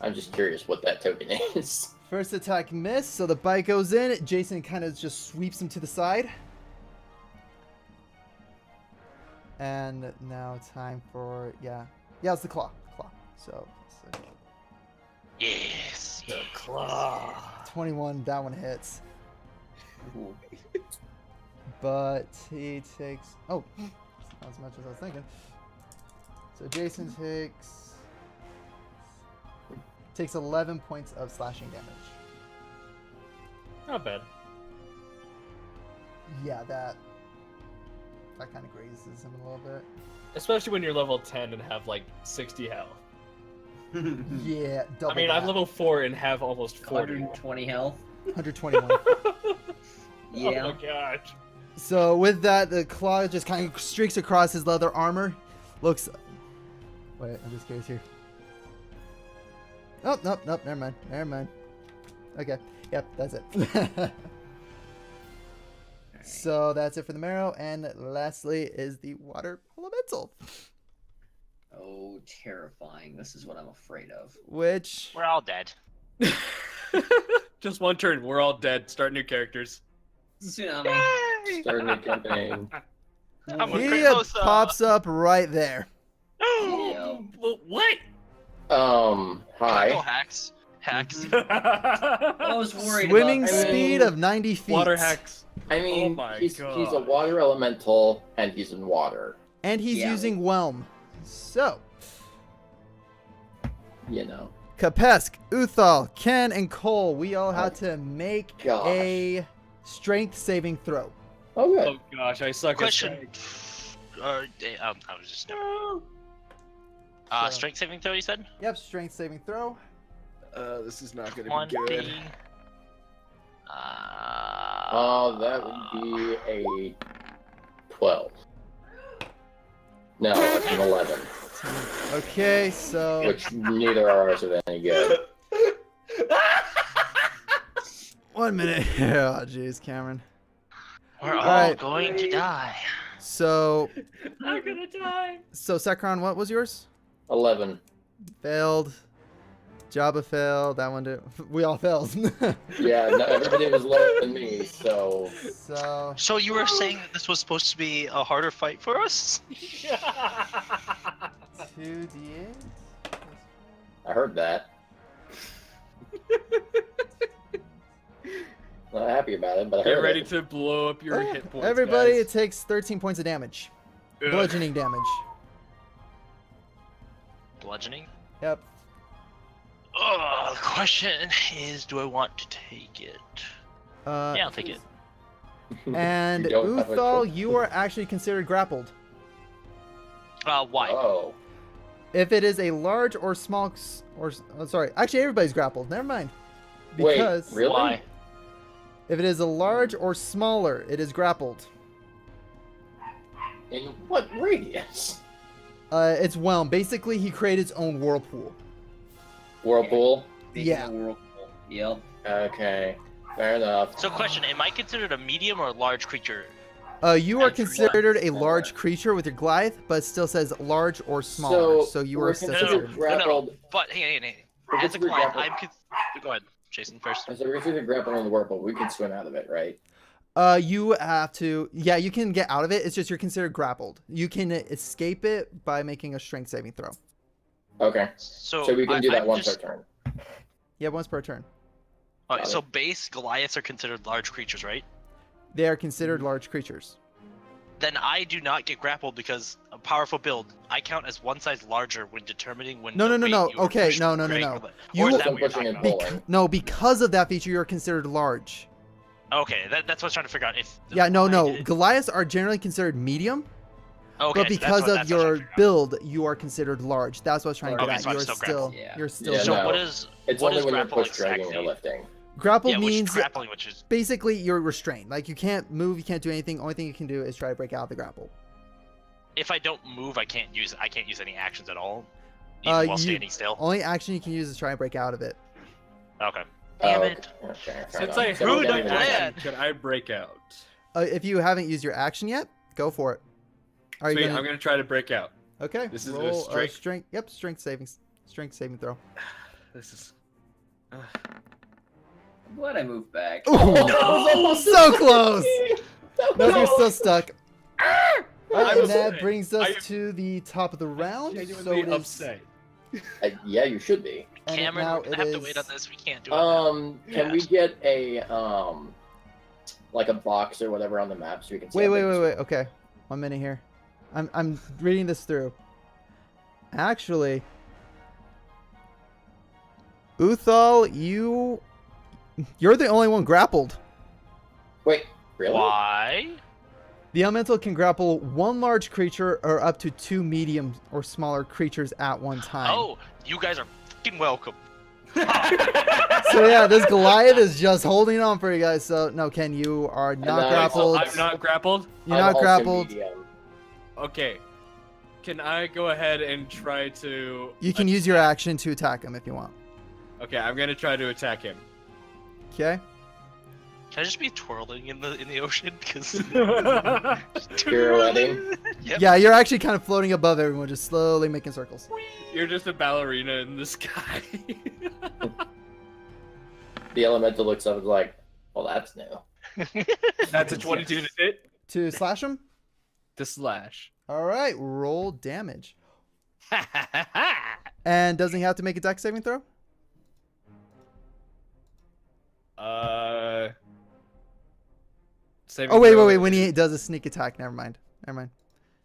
I'm just curious what that token is. first attack miss. So the bite goes in. Jason kind of just sweeps him to the side. And now time for it's the claw. So Yes. The claw. 21, that one hits. Cool. But he takes not as much as I was thinking. So Jason takes 11 points of slashing damage. Not bad. Yeah, that kind of grazes him a little bit. Especially when you're level 10 and have like 60 health. Yeah, double I mean, I'm level 4 and have almost 40. 120 health. 121. Yeah. Oh my god. So with that, the claw just kind of streaks across his leather armor. Looks. Wait, I'm just curious here. Oh, nope, nope, never mind. Never mind. Okay, yep, that's it. So that's it for the marrow, and lastly is the water elemental, Oh, terrifying. This is what I'm afraid of. which We're all dead. Just one turn, we're all dead. Start new characters. Tsunami. Yay! Start a new campaign. I'm a he Kratos, pops up right there. Yeah. What? Hi. Oh, hacks. Hacks. I was worried Swimming about that. speed of 90 feet. Water hacks. I mean, my he's a God. water elemental, and he's in water. And he's Yeah. using Whelm. So, You know. Kapesk, Uthal, Ken, and Cole, we all had to make gosh. a strength saving throw. Oh, good. Oh gosh, I suck Question. at strength. I was just. So- Strength saving throw, you said? Yep, strength saving throw. This is not 20. That would be a 12. No, it's an 11. Okay, so Which neither of ours are any good. 1 minute. Oh, jeez, Cameron. We're all Alright. going to die. So, I'm gonna die. Sakron, what was yours? 11. Failed. Jabba failed. That one did. We all failed. Yeah, no, everybody was lower than me, so. So, So you were saying that this was supposed to be a harder fight for us? 2d8. I heard that. Not happy about it, but I Get heard ready it. to blow up your hit points. Everybody, guys. it takes 13 points of damage. Ugh. Bludgeoning damage. Bludgeoning? Yep. Oh, the question is, do I want to take it? Yeah, I'll take it. And You don't have a Uthal, choice. you are actually considered grappled. Why? Oh. If it is a large or small, sorry, actually everybody's grappled. Never mind. Wait, Because really? Why? if it is a large or smaller, it is grappled. In what radius? It's Whelm. Basically, he created his own whirlpool. Whirlpool? Making Yeah. a whirlpool. Yep. Okay. Fair enough. So, question: am I considered a medium or a large creature? You are Actually, considered a smaller. large creature with your Glythe, but it still says large or smaller. So you we're are still considered considered. grappled. But hang on. We're As a considered client, grappled. go ahead, Jason first. So we're considered grappled in the whirlpool. We can swim out of it, right? You have to. Yeah, you can get out of it. It's just you're considered grappled. You can escape it by making a strength saving throw. Okay. So, So we can do that I'm once just- our turn. Yeah, once per turn. Alright, Got so base Goliaths are considered large creatures, right? They are considered large creatures. Then I do not get grappled because a powerful build. I count as one size larger when determining when. No, the no, weight no. you are Okay, pushed no, no, no, break no. or the- You- or is that I'm what you're pushing talking and about? pulling. No, because of that feature, you're considered large. Okay, that's what I was trying to figure out. If Yeah, no, I no. did- Goliaths are generally considered medium, Okay, but because of that's what I was your trying to figure out. build, you are considered large. That's what I was trying to Okay, get at. so I'm You're still still, grappled. Yeah. you're still. Yeah, So no. what is It's what only is when you're grapple push dragging exactly? or lifting. Grapple Yeah, which means grappling, which is basically you're restrained. Like you can't move, you can't do anything. Only thing you can do is try to break out of the grapple. if I don't move, I can't use any actions at all, even while standing still. Only action you can use is try and break out of it. Okay. Damn Oh, it. Okay, fair Since enough. I So ruined we're my getting plan. Could I break out? If you haven't used your action yet, go for it. Are Sweet, you gonna... I'm gonna try to break out. Okay. This is a roll strength- strength. Yep, strength saving throw. This is. I'm glad I moved back. Ooh, so close. No, you're still stuck. I'm And that upset. brings us I- to the top of the round. So Genuinely it is, upset. Yeah, you should be. and Cameron, now we're gonna it have to is- wait on this. We can't do it. now. Can we get a like a box or whatever on the map so we can see? Wait, how wait, big wait, this wait. Okay, 1 minute here. I'm reading this through. Actually, Uthal, you're the only one grappled. Wait, really? Why? The elemental can grapple one large creature or up to 2 medium or smaller creatures at one time. Oh, you guys are fucking welcome. So yeah, this Goliath is just holding on for you guys. So no, Ken, you are not I- grappled. I'm not grappled. You're I'm not also grappled. medium. Okay. Can I go ahead and try to? You can use your action to attack him if you want. Okay, I'm gonna try to attack him. Okay. Can I just be twirling in the ocean? Because Pirouetting. Yep. Yeah, you're actually kind of floating above everyone, just slowly making circles. You're just a ballerina in the sky. The elemental looks up and is like, well, that's new. That's a 22 to hit. To slash him. To slash. All right, roll damage. And doesn't he have to make a dex saving throw? Saving Oh wait. throw When he is- does a sneak attack, never mind.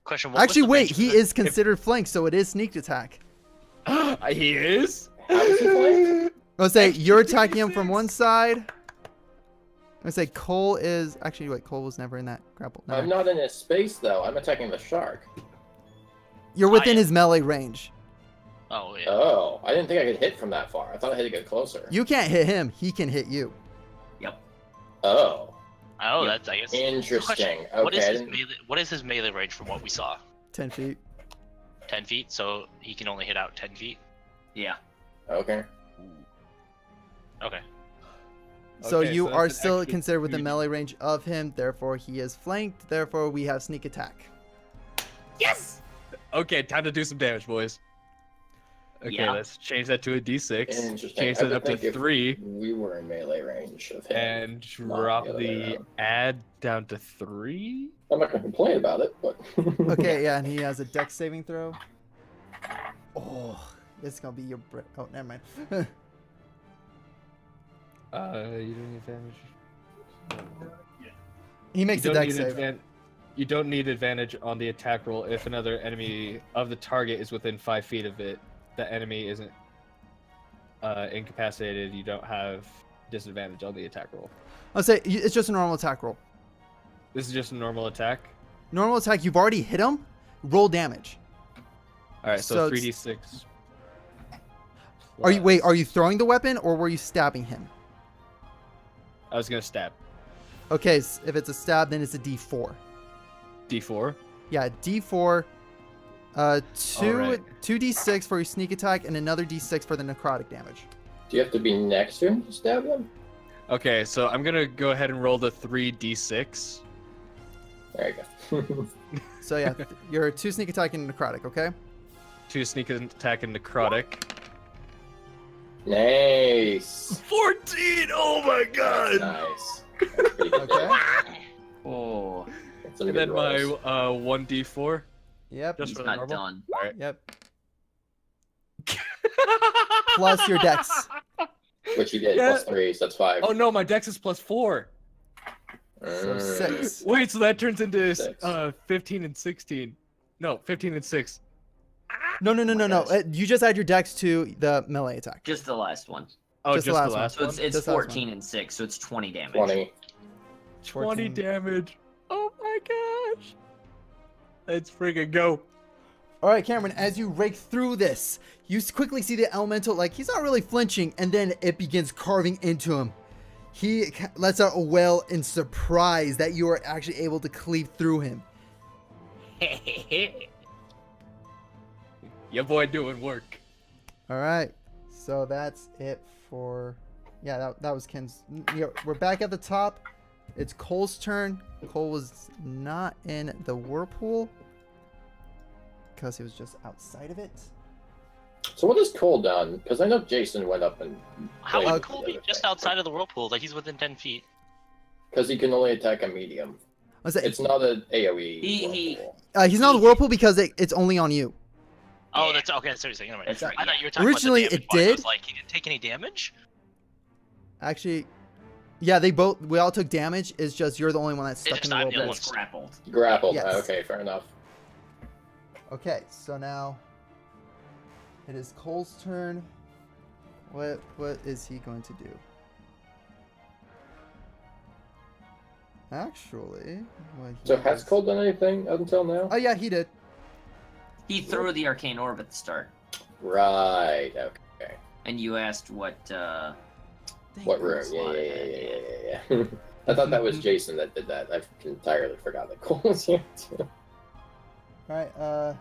Question. What was Actually, the wait. range of He the- is considered flanked, so it is sneak attack. He is. How is he playing? I'll say you're attacking him from one side. I say Cole is actually wait. Cole was never in that grapple. Never I'm mind. not in his space though. I'm attacking the shark. You're within am. his melee range. Oh yeah. Oh, I didn't think I could hit from that far. I thought I had to get closer. You can't hit him. He can hit you. Oh, Oh, that's I guess. interesting. Question, What is Okay. I his didn't- melee? What is his melee range from what we saw? 10 feet. 10 feet. So he can only hit out 10 feet. Yeah. Okay. Okay. So Okay, you so are that's an still extra considered within 2d. melee range of him. Therefore, he is flanked. Therefore, we have sneak attack. Yes. Okay, time to do some damage, boys. Okay, Yeah. let's change that to a D6. Interesting. Change I that would up to think if 3 We were in melee range of him. and not drop the other way the around. add down to 3. I'm not gonna complain about it, but Okay, yeah, and he has a dex saving throw. Oh, this is gonna be your. Oh, never mind. You don't need advantage. He makes You a don't dex need save. You don't need advantage on the attack roll if another enemy of the target is within 5 feet of it. The enemy isn't incapacitated. You don't have disadvantage on the attack roll. I'll say it's just a normal attack roll. This is just a normal attack. Normal attack. You've already hit him. Roll damage. All right, So so it's- 3d6. Are you wait? plus- Are you throwing the weapon or were you stabbing him? I was gonna stab. Okay, if it's a stab, then it's a D4. D4. Yeah, D4. Two Alright. 2d6 for your sneak attack and another D6 for the necrotic damage. do you have to be next to him to stab him? Okay, so I'm gonna go ahead and roll the 3d6. There you go. So yeah, your 2 sneak attack and necrotic. Okay. 2 sneak attack and necrotic. Nice. 14! Oh my god! Nice. That's pretty good. Okay. Oh, That's some And good then my rolls. 1d4. Yep. Just he's for the not normal? done. Yep. Plus your dex. Which you did, Yeah. plus 3, so that's 5. Oh no, my dex is plus 4. So 6. Wait, so that turns into 6. 15 and 16. No, 15 and 6. No. gosh. You just add your dex to the melee attack. Just the last one. Oh, Just just, the the last one. last So one. it's Just the last 14 and 6, so it's 20 damage. 20. 20 14. damage. Oh my gosh. Let's freaking go. All right, Cameron, as you rake through this, you quickly see the elemental, like, he's not really flinching, and then it begins carving into him. He lets out a wail in surprise that you are actually able to cleave through him. Your boy doing work. All right, so that's it for... Yeah, that was Ken's... Yeah, we're back at the top. It's Cole's turn. Cole was not in the whirlpool because he was just outside of it. So what has Cole done? Because I know Jason went up and... How would Cole be just outside? outside of the whirlpool? Like he's within 10 feet. Because he can only attack a medium. I was like, It's not an AoE. He- whirlpool. he's not in the whirlpool because it's only on you. Oh, Yeah. that's okay. That's what you're saying. Never mind. That's right, I thought yeah. you were talking Originally, about the damage it part. I did. was like, he didn't take any damage. Actually, yeah, we all took damage. It's just you're the only one that's stuck just in the I'm the whirlpool. only That's grappled. Grappled. Yes. Okay, fair enough. Okay, so now it is Cole's turn. What is he going to do? Actually, what he So has does- Cole done anything until now? Oh yeah, he did. He threw the arcane orb at the start. Right. Okay. And you asked what What room? slot it Yeah. had, I thought that was Jason that did that. I entirely forgot that Cole was here too. All right.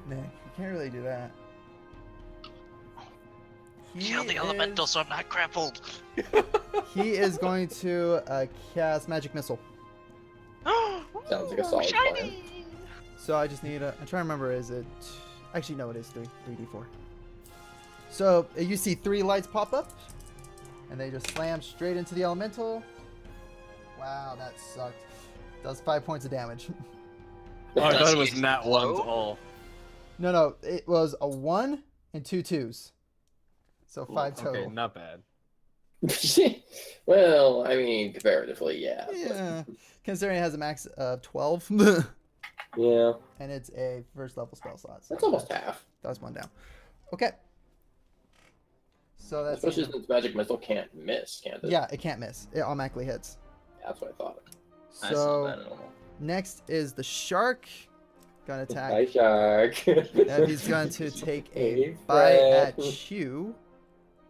Nah, you can't really do that. Kill the elemental so I'm not grappled. He is going to cast Magic Missile. Sounds like a solid plan. Shiny! So I just need a. I'm trying to remember. Is it? Actually, no. It is 3d4. So you see 3 lights pop up, and they just slam straight into the elemental. Wow, that sucked. Does 5 points of damage. Oh, I Does thought it he was nat ones explode? all. No, it was a 1 and 2 2s. So 5 total. Okay, not bad. Well, I mean, comparatively, yeah. Yeah, considering it has a max of 12, Yeah, and it's a first level spell slot. So that's almost half. That's 1 down. Okay. So that's Especially since Magic Missile can't miss, can't it? yeah, it can't miss. It automatically hits. That's what I thought. That's not So bad at all. next is the shark. Gonna attack. Hi, Shark. And he's going to take a Hey, bite friend. at you.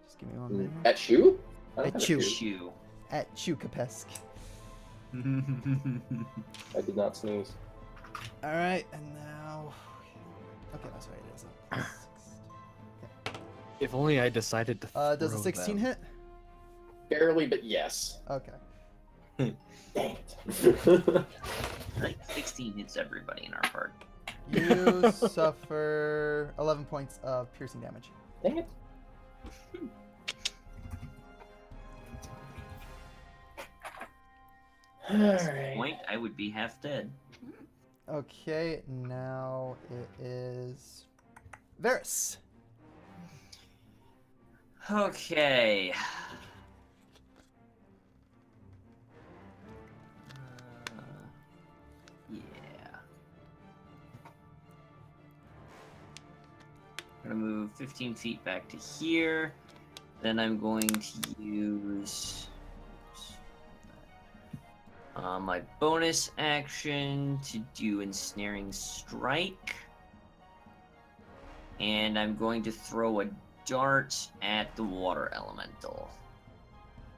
Just give me 1 minute. At Shoe? I don't At have a Chew. shoe. Shoe. At Chukapesk. I did not sneeze. All right, and now. Okay, that's right. It is. If only I decided to. Does a throw 16 them. hit? Barely, but yes. Okay. Dang it. I think 16 hits everybody in our party. You suffer 11 points of piercing damage. Dang it. At this Alright. point, I would be half dead. Okay, now it is Varys. Okay. Yeah. I'm gonna move 15 feet back to here. Then I'm going to use my bonus action to do Ensnaring Strike. And I'm going to throw a dart at the water elemental.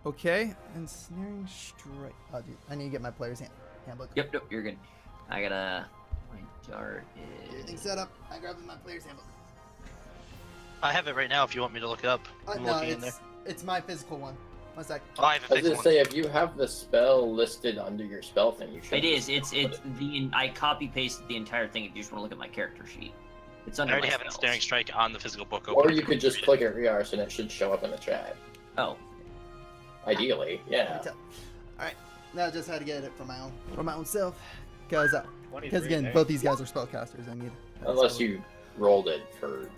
Okay, ensnaring strike. Oh, dude, I need to get my player's handbook. Yep, you're good. I gotta. My dart Everything's is. set up. I grabbed my player's handbook. I have it right now if you want me to look it up. I'm No, looking in there. it's my physical one. One sec. Oh, I have a I was fixed gonna one. say, if you have the spell listed under your spell thing, you should. It is. It's the. I copy pasted the entire thing. If you just want to look at my character sheet, it's I under already my have spells. Ensnaring Strike on the physical book. Or open you if could want just to read click it rearse and it should show up in the chat. Oh, Ideally, yeah. All right, now I just had to get it from my own self, because 23, again, eh? both these guys are spellcasters. I need. Unless you rolled it for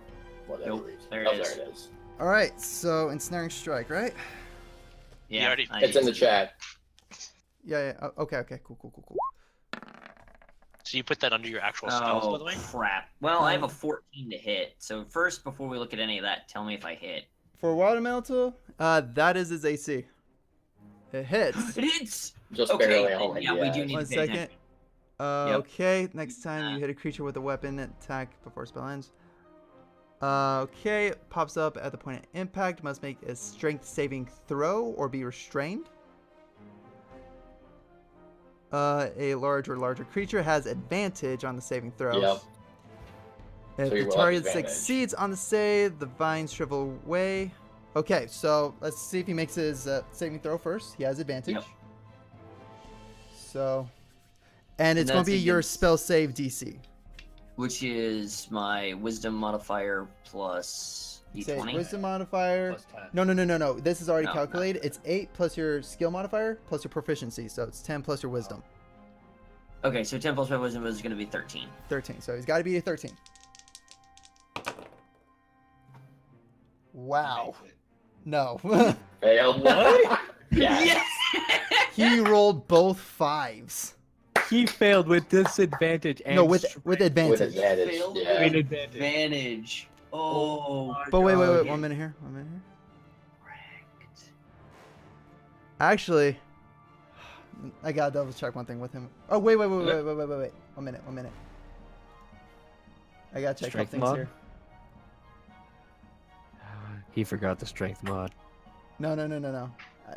whatever Nope, reason. there it Oh, is. there it is. All right, so ensnaring strike, right? yeah. already- It's in the chat. Yeah. Okay. Cool. So you put that under your actual spells, by the Oh way? crap! Well, I have a 14 to hit. So first, before we look at any of that, tell me if I hit. For water elemental, that is his AC. It hits. It hits. Just Okay, barely. then, Oh my yeah, we do God. need One to pay second. attention. Yep. Okay, next time you hit a creature with a weapon attack before spell ends. Okay, pops up at the point of impact. Must make a strength saving throw or be restrained. A large or larger creature has advantage on the saving throws. Yep. If So you the will have target advantage. succeeds on the save, the vines shrivel away. Okay, so let's see if he makes his saving throw first. He has advantage. Yep. So, and it's going to that's be your against- spell save DC. Which is my wisdom modifier plus Say d20. wisdom modifier. Plus 10. No. This is already No, calculated. It's 8 plus your skill modifier plus your proficiency. So it's 10 plus your wisdom. Okay, so 10 plus my wisdom is going to be 13. 13. So he's got to be a 13. Wow. No. Failed. What? Yeah. He rolled both 5s. He failed with disadvantage and No, with With advantage. advantage. Failed Yeah. with advantage. Advantage. Oh. But wait. God. 1 minute here. 1 minute here. Correct. Actually, I gotta double check one thing with him. Oh wait. 1 minute. I gotta check a Strength couple things mod? here. He forgot the strength mod. No. No,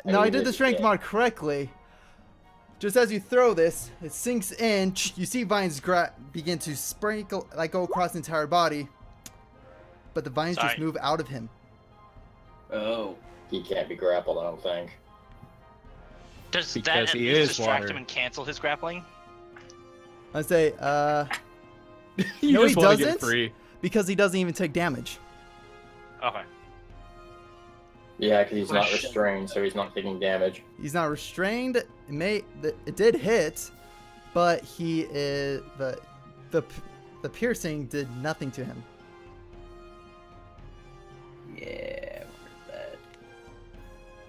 mean, I did the it- strength yeah. mod correctly. Just as you throw this, it sinks in. You see vines begin to sprinkle, like go across the entire body. But the vines just Sorry. move out of him. Oh. He can't be grappled, I don't think. Does Because that at he least is distract water. him and cancel his grappling? I say, You No, just he want to doesn't. get free. because he doesn't even take damage. Okay. Yeah, because he's not Question. restrained, so he's not taking damage. He's not restrained. It did hit, but he is the piercing did nothing to him. Yeah, where's that?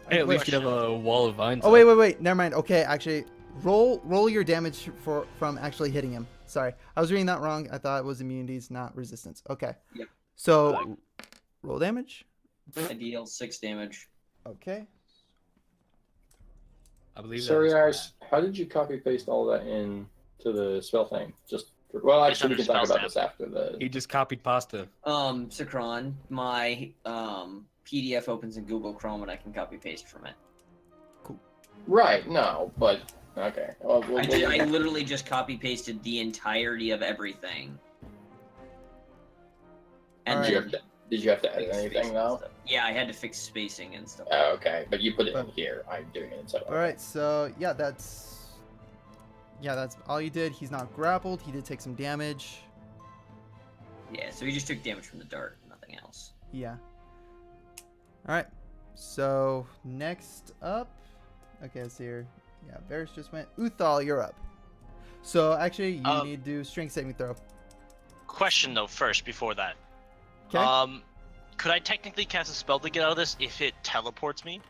Hey, at Wait. least you have a wall of vines. Oh up. wait. Never mind. Okay, actually, roll your damage from actually hitting him. Sorry, I was reading that wrong. I thought it was immunities, not resistance. Okay. Yep. So, roll damage. I deal 6 damage. Okay. I believe that. Sorry, was Iris, how did you copy paste all that in to the spell thing? Well, It's actually, we under can talk spell about this after the. He just copied pasta. Sakron, my PDF opens in Google Chrome and I can copy paste from it. Right, no, but okay. Well, I literally just copy pasted the entirety of everything. And Alright. Did you have to edit fix anything spacing and though? stuff. Yeah, I had to fix spacing and stuff. Oh, okay, but you put it in here. I'm doing it inside. All right. So that's all you did. He's not grappled. He did take some damage. Yeah, so he just took damage from the dart, nothing else. Yeah. All right. So next up, okay, let's see here. Yeah, Varys just went. Uthal, you're up. So actually, you need to do strength saving throw. Question though, first before that. Okay. Could I technically cast a spell to get out of this if it teleports me?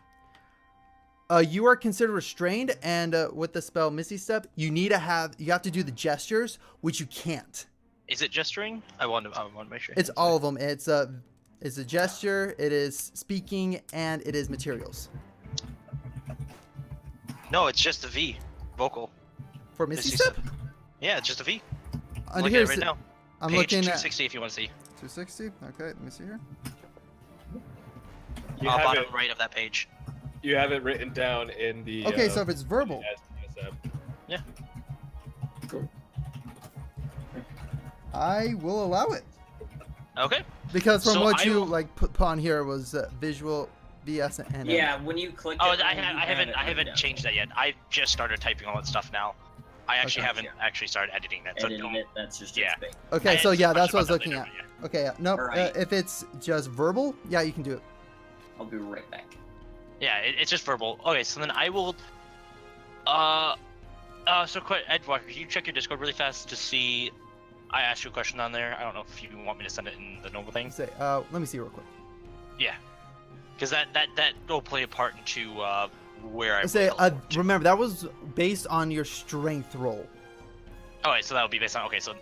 You are considered restrained, and with the spell Misty Step, you have to do the gestures, which you can't. Is it gesturing? I want to make sure. It's all of them. It's a gesture. It is speaking, and it is materials. No, it's just a V. Vocal. For Misty Misty Step, Yeah, it's just a V. and Look at it here's right now. I'm Page looking at 260 if you want to see. 260. Okay, let me see here. You have Bottom it. right of that page. You have it written down in the. Okay, so if it's verbal, STSM. I will allow it Okay. because from So what I you will- like put on here was visual, VS, and Yeah, when you click Oh, it, I you have haven't it I haven't down. changed that yet. I just started typing all that stuff now. I actually Okay. haven't actually started editing that. So Edited don't- it, that's just Yeah. its big. Okay, I so had yeah, some that's what I was questions looking about at. that later, Okay, yeah, nope. Alright. If it's just verbal, yeah, you can do it. I'll be right back. Yeah, it's just verbal. Okay, so then I will. So quick, Ed Walker, can you check your Discord really fast to see? I asked you a question on there. I don't know if you want me to send it in the normal thing. Say, let me see real quick. Yeah, because that will play a part into where I will Say, teleport to. remember that was based on your strength roll. Okay, so that will be based on. Okay, so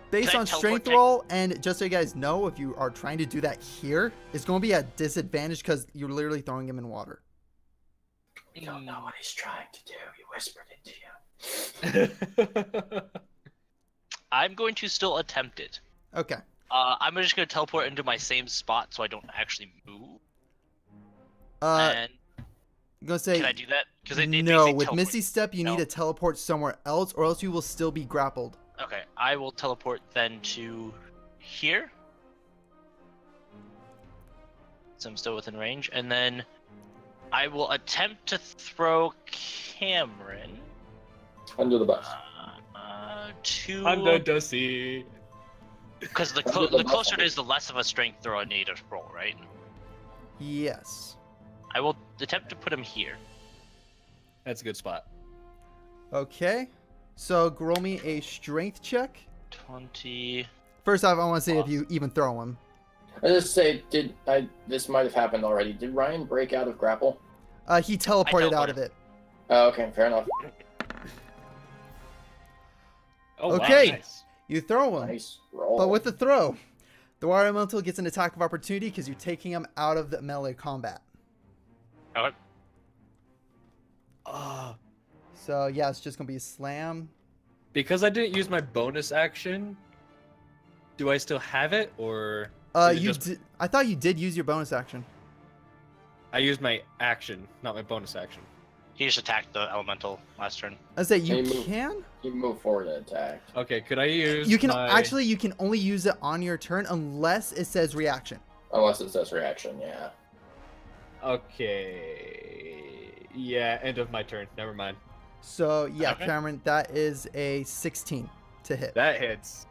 Based Can I on teleport strength tech- roll, and just so you guys know, if you are trying to do that here, it's going to be at disadvantage because you're literally throwing him in water. You don't know what he's trying to do. He whispered it to you. I'm going to still attempt it. Okay. I'm just going to teleport into my same spot so I don't actually move. I'm And going to say, can I do that? Because no, with Misty Step, you No. need to teleport somewhere else, or else you will still be grappled. Okay, I will teleport then to here. So I'm still within range, and then I will attempt to throw Cameron Under the bus. to I'm the Dusty. because the Under the closer it bus. is, the less of a strength throw I need to roll, right? Yes. I will attempt to put him here. That's a good spot. Okay. So roll me a strength check. 20. First off, I want to see if you even throw him. I just say, this might have happened already? Did Ryan break out of grapple? He teleported out of teleported. it. Oh, okay, fair enough. Oh, Okay. Wow, nice. You throw him. Nice roll. But with the throw, the water elemental gets an attack of opportunity because you're taking him out of the melee combat. Okay. So yeah, it's just gonna be a slam. Because I didn't use my bonus action, Do I still have it, or is it You just- did. I thought you did use your bonus action. I used my action, not my bonus action? He just attacked the elemental last turn. I say you Hey, move. can. You move forward and attack. Okay, could I use? You can my... actually you can only use it on your turn unless it says reaction. Unless it says reaction, yeah. Okay. Yeah, end of my turn. Never mind. So yeah, Okay. Cameron, that is a 16 to hit. That hits.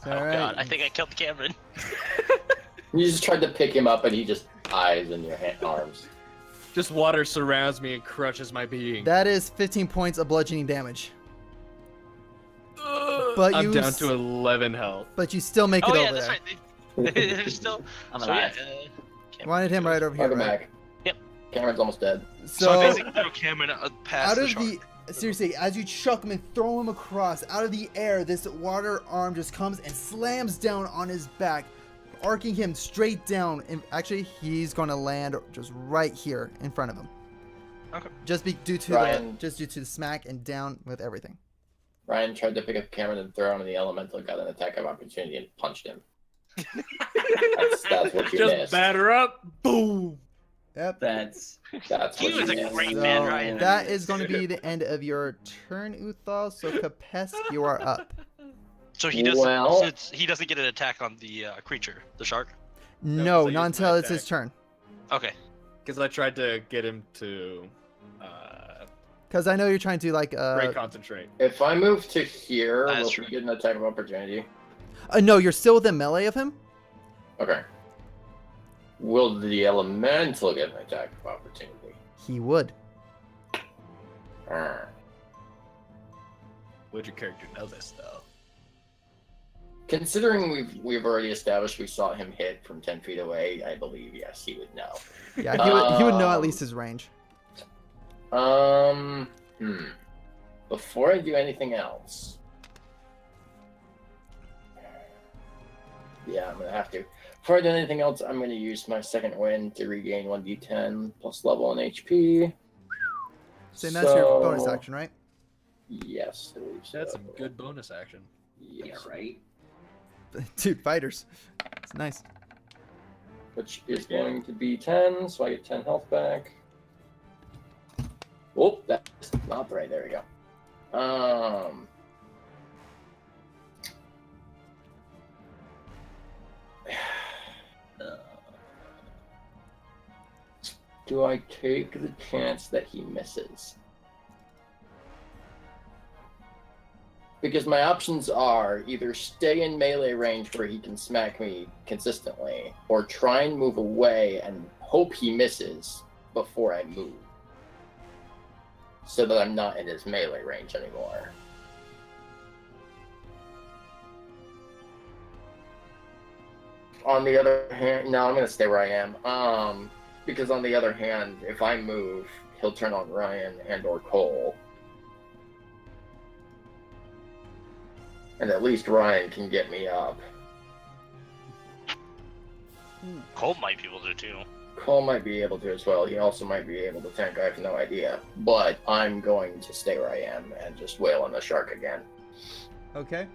Oh All right. god, I think I killed Cameron. You just tried to pick him up and he just dies in your arms. Just water surrounds me and crushes my being. That is 15 points of bludgeoning damage. But I'm you down s- to 11 health. But you still make it Oh yeah, over that's there. right. They're still. I'm so, alive. Wanted him right over here. Welcome Right? back. Yep. Cameron's almost dead. So I So basically threw Cameron past out the of shark. the seriously, as you chuck him and throw him across, out of the air, this water arm just comes and slams down on his back, arcing him straight down. And actually, he's going to land just right here in front of him. Okay. Just due to Ryan. the smack and down with everything. Ryan tried to pick up Cameron and throw him in the elemental, got an attack of opportunity and punched him. That's what you Just missed. batter up. Boom. Yep. That's That's He what was you a missed. great So man, Ryan. that is going to be the end of your turn, Uthal. So Kapesk, you are up. So he doesn't. Well- So he doesn't get an attack on the creature, the shark. No, I not used my until it's his attack. turn. Okay. Because I tried to get him to Because I know you're trying to like break concentrate. If I move to here, That's will true. he get an attack of opportunity? no, you're still within melee of him. Okay. Will the elemental get an attack of opportunity? He would. Arr. Would your character know this though? Considering we've already established we saw him hit from 10 feet away, I believe yes, he would know. Yeah, he would know at least his range. Before I do anything else, yeah, I'm gonna have to. Before I do anything else, I'm gonna use my second wind to regain 1d10 plus level and HP. So that's your bonus So- action, right? Yes, I believe so. That's some good bonus action. yeah, Yes. right. Dude, fighters. It's nice. Which is going to be 10, so I get 10 health back. Oh, that's not right. There we go. Uh, Do I take the chance that he misses? Because my options are either stay in melee range where he can smack me consistently, or try and move away and hope he misses before I move. So that I'm not in his melee range anymore. On the other hand, no, I'm gonna stay where I am. Because on the other hand, if I move, he'll turn on Ryan and or Cole. And at least Ryan can get me up. Cole might be able to too. Cole might be able to as well. He also might be able to tank. I have no idea. But I'm going to stay where I am and just wail on the shark again. Okay.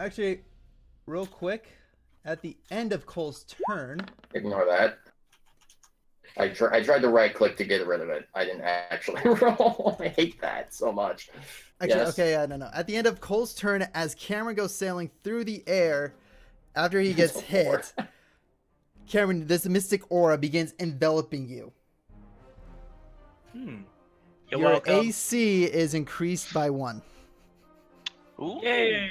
Actually, real quick, at the end of Cole's turn, Ignore that. I tried to right click to get rid of it. I didn't actually roll. I hate that so much. actually, Yes. okay, yeah, no. At the end of Cole's turn, as Cameron goes sailing through the air, after he gets hit, Cameron, this mystic aura begins enveloping you. You're Your welcome. AC is increased by 1. Ooh. Yay!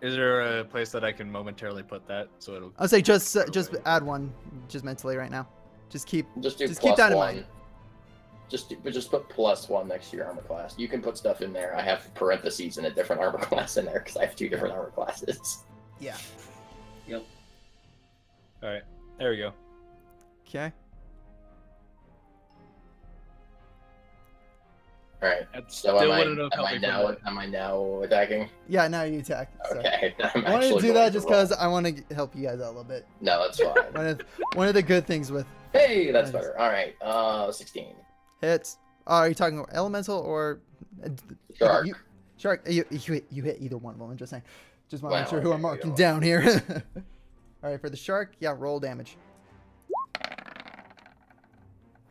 Is there a place that I can momentarily put that so it'll? I'll say just add 1, just mentally right now. Just keep. Just do Just plus keep that in one. mind. Just put +1 next to your armor class. You can put stuff in there. I have parentheses and a different armor class in there because I have 2 different armor classes. Yeah. Yep. All right, there we go. Okay. All right. That So still wouldn't have helped me from that. am I now attacking? Yeah. Now you attack. So. Okay. I'm I wanted actually to do going that just roll. because I want to help you guys out a little bit. No, that's fine. One of the good things with Hey, that's Nice. better. All right. 16. hits. Are you talking elemental or Shark. Shark, you hit either one of them. I'm just saying. Just want to make Wow, sure who okay, I'm marking either down here. All right, for the shark, yeah, roll damage.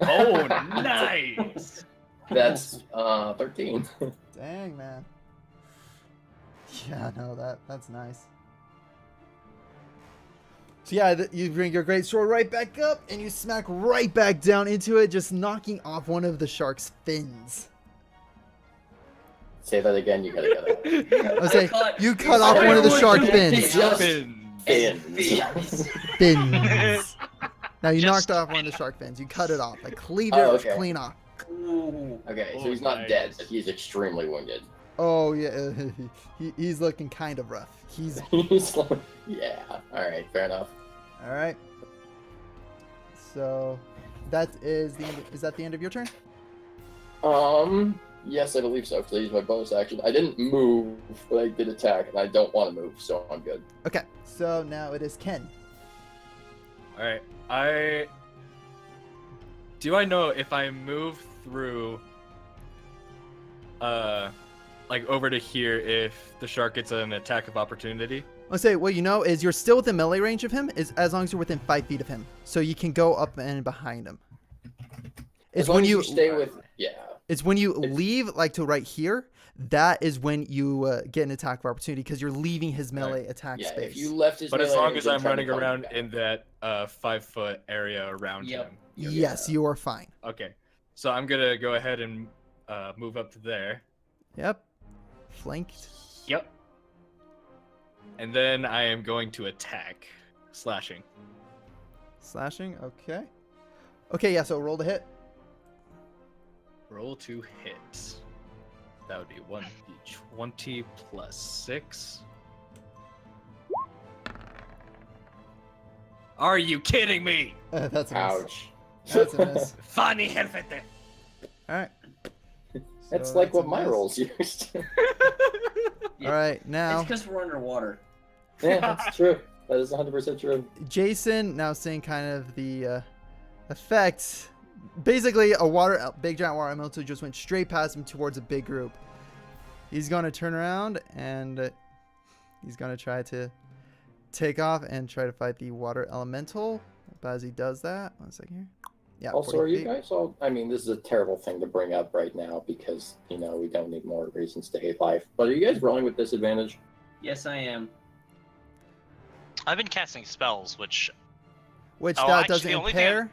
Oh, nice. That's 13. Dang, man. Yeah, no, that's nice. So yeah, you bring your great sword right back up, and you smack right back down into it, just knocking off one of the shark's fins. Say that again. You gotta get it. I was saying, you cut off one of the shark fins. Just Fins. fins. Fins. Now you Just knocked off one of the shark fins. You cut it off, like cleaved Oh, it okay. clean off. Ooh. Okay, so Oh, he's not nice. dead, but he's extremely wounded. Oh yeah, he's looking kind of rough. He's He's like, yeah. All right, fair enough. all right. So that is the end. Is that the end of your turn? Yes, I believe so. Because I used my bonus action. I didn't move, but I did attack, and I don't want to move, so I'm good. Okay. So now it is Ken. All right. Do I know if I move through, like over to here, if the shark gets an attack of opportunity? I'll say what you know is you're still within melee range of him, is as long as you're within 5 feet of him, so you can go up and behind him. As It's long when as you stay with. Yeah. it's when you leave like to right here. That is when you get an attack of opportunity because you're leaving his melee attack Yeah. space. If you left his. But as melee long range as and I'm tried to running come around back. in that 5-foot area around Yep. him. Yes, you are fine. Okay. So I'm gonna go ahead and move up to there. Yep. Flanked. Yep. And then I am going to attack, slashing. Slashing. Okay. Okay. Yeah. So roll the hit. Roll to hit. That would be 1d20 plus 6. Are you kidding me? That's a miss. Ouch. That's a miss. Funny helvete. All right. That's So like what a my miss. rolls used. All right. Now It's because we're underwater. Yeah, that's true. That is 100% true. Jason now seeing kind of the effect. Basically, big giant water elemental just went straight past him towards a big group. He's gonna turn around and he's gonna try to take off and try to fight the water elemental. But as he does that, 1 second here. Yeah. Also, 40 are you feet. guys all? I mean, this is a terrible thing to bring up right now because we don't need more reasons to hate life. But are you guys rolling with disadvantage? Yes, I am. I've been casting spells, which Which Oh, that actually, doesn't the only thing impair.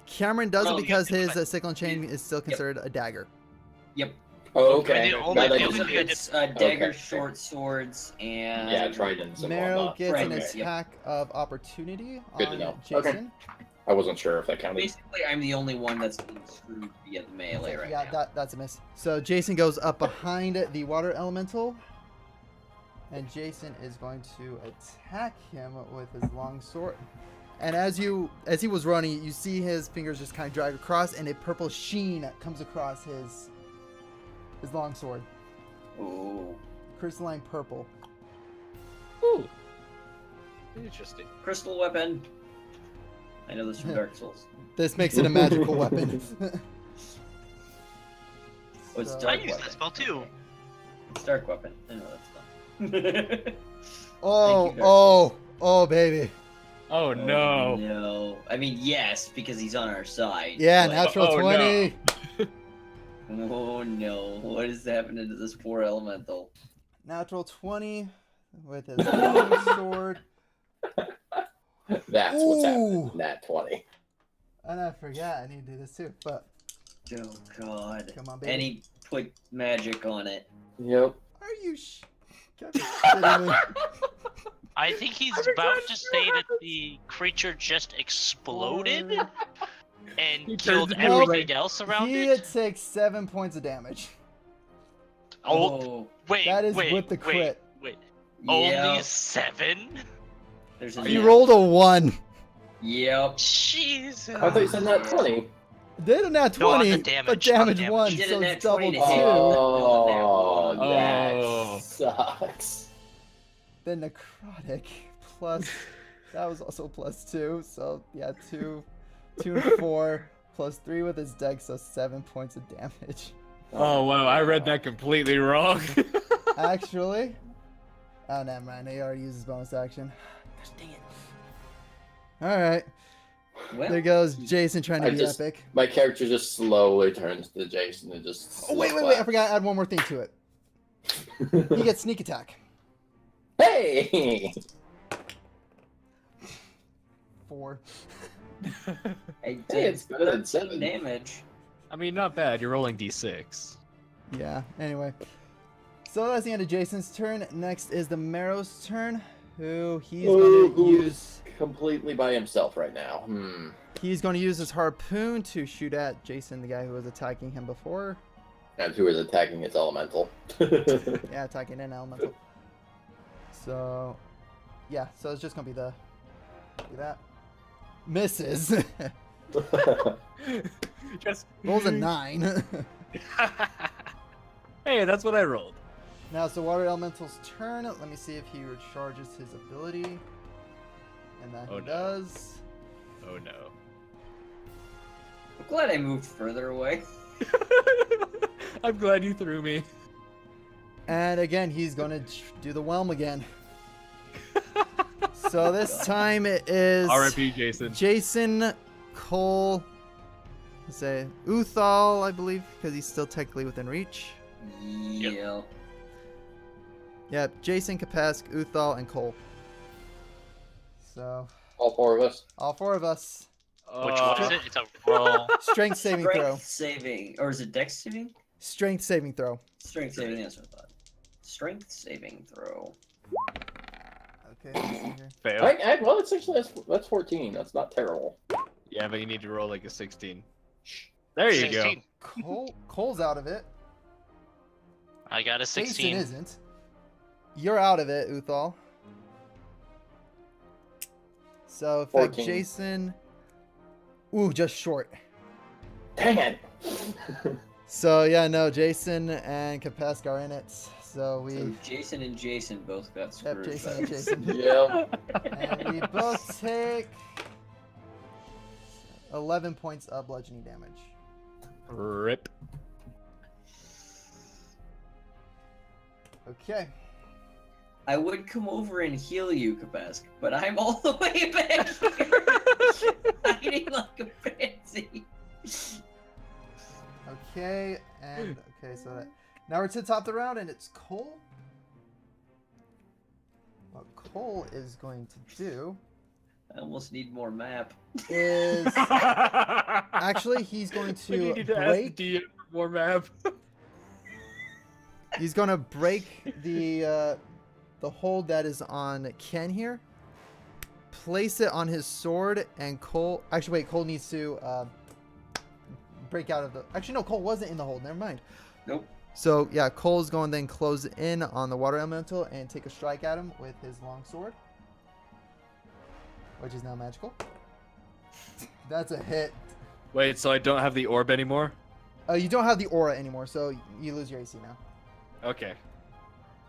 Cameron does it Oh, because yeah, his sickle and chain is still considered a dagger. Yep. Oh, Okay, okay. the only- Glad I the only didn't- thing I did- It's dagger, Okay. short swords, and Yeah, tridents and Meryl whatnot. gets an Okay. attack of opportunity Good to on know. Jason. Okay. I wasn't sure if that counted. Basically, I'm the only one that's being screwed via the melee right Yeah, now. that's a miss. So Jason goes up behind the water elemental, and Jason is going to attack him with his long sword. And as he was running, you see his fingers just kind of drag across, and a purple sheen comes across his long sword, Ooh. crystalline purple. Ooh. Interesting. Crystal weapon. I know this from Dark Souls. This makes it a magical weapon. Oh, it's So- I dark use weapon. that spell too. Okay. It's dark weapon. I know that's not. Oh, Thank you, Dark oh, baby. Oh no. No. I mean, yes, because he's on our side. Yeah, but- natural Oh, no. 20. Oh no. What is happening to this poor elemental? Natural 20 with his long sword. That's what's happening. Ooh. Nat 20. And I forgot I need to do this too, but Oh god. come on, baby. And he put magic on it. Yep. Are you gotta be kidding me. I think he's about to say that the creature just exploded Or- and He killed turns everything else around He it. takes 7 points of damage. Oh, wait, That is wait, with the crit. Wait, Yeah. only 7? There's a He nat- rolled a 1. Yep. Jesus. I thought you said nat 20. Did a nat No, on 20, the but damage, on the damage damage. 1, He did so a nat it's double 20 2. to hit. Oh, Oh. that sucks. Then necrotic plus, that was also plus 2, so yeah, 2 and 4 plus 3 with his dex, so 7 points of damage. Oh wow, I read that completely wrong. Actually. Oh, never mind. He already used his bonus action. Gosh dang it. All right. Well, There goes Jason trying to I be just- epic. My character just slowly turns to Jason and just. Oh, wait. I forgot to add one more thing to it. He gets sneak attack. Hey! 4. I did Hey, it's better than 13 7. damage. I mean, not bad. You're rolling d6. Yeah, anyway. So that's the end of Jason's turn. Next is the Marrow's turn, who he's going to use... Completely by himself right now. He's going to use his harpoon to shoot at Jason, the guy who was attacking him before. And who is attacking his elemental. Yeah, attacking an elemental. So, yeah, so it's just going to be the... Do that. Misses. Just Rolls a 9. Hey, that's what I rolled. Now it's the Water Elemental's turn. Let me see if he recharges his ability. And that Oh, he no. does. Oh no. I'm glad I moved further away. I'm glad you threw me. And again, he's going to do the whelm again. So this time it is R.I.P. Jason. Jason, Cole, say Uthal, I believe, because he's still technically within reach. Yeah. Yep, Jason, Kapask, Uthal, and Cole. So, All 4 of us. all 4 of us. Which one is it? It's a roll. Strength saving throw. Strength saving. Or is it dex saving? Strength saving throw. Strength saving, that's what I thought. Strength saving throw. Okay, let's see here. Fail. Well, it's actually that's 14. That's not terrible. Yeah, but you need to roll like a 16. There you 16. Cole's out of it. I got a 16. Jason isn't. You're out of it, Uthal. So, in fact, 14. Jason... Ooh, just short. Dang it! So, yeah, no, Jason and Kapask are in it. So, we... So Jason and Jason both got screwed. Yep, Jason by and this. Jason. Yeah. And we both take 11 points of bludgeoning damage. go. Rip. Okay. I would come over and heal you, Kapask, but I'm all the way back here, hiding like a pansy. Okay, and okay, so that now we're to the top of the round, and it's Cole. What Cole is going to do I almost need more map. is actually he's going We to need to ask break. DM for more map. He's going to break the hold that is on Ken here. Place it on his sword, and Cole. Actually, wait. Cole needs to break out of the. Actually, no. Cole wasn't in the hold. Never mind. Nope. So yeah, Cole's going to then close in on the water elemental and take a strike at him with his long sword, which is now magical. That's a hit. Wait, so I don't have the orb anymore? You don't have the aura anymore, so you lose your AC now. Okay.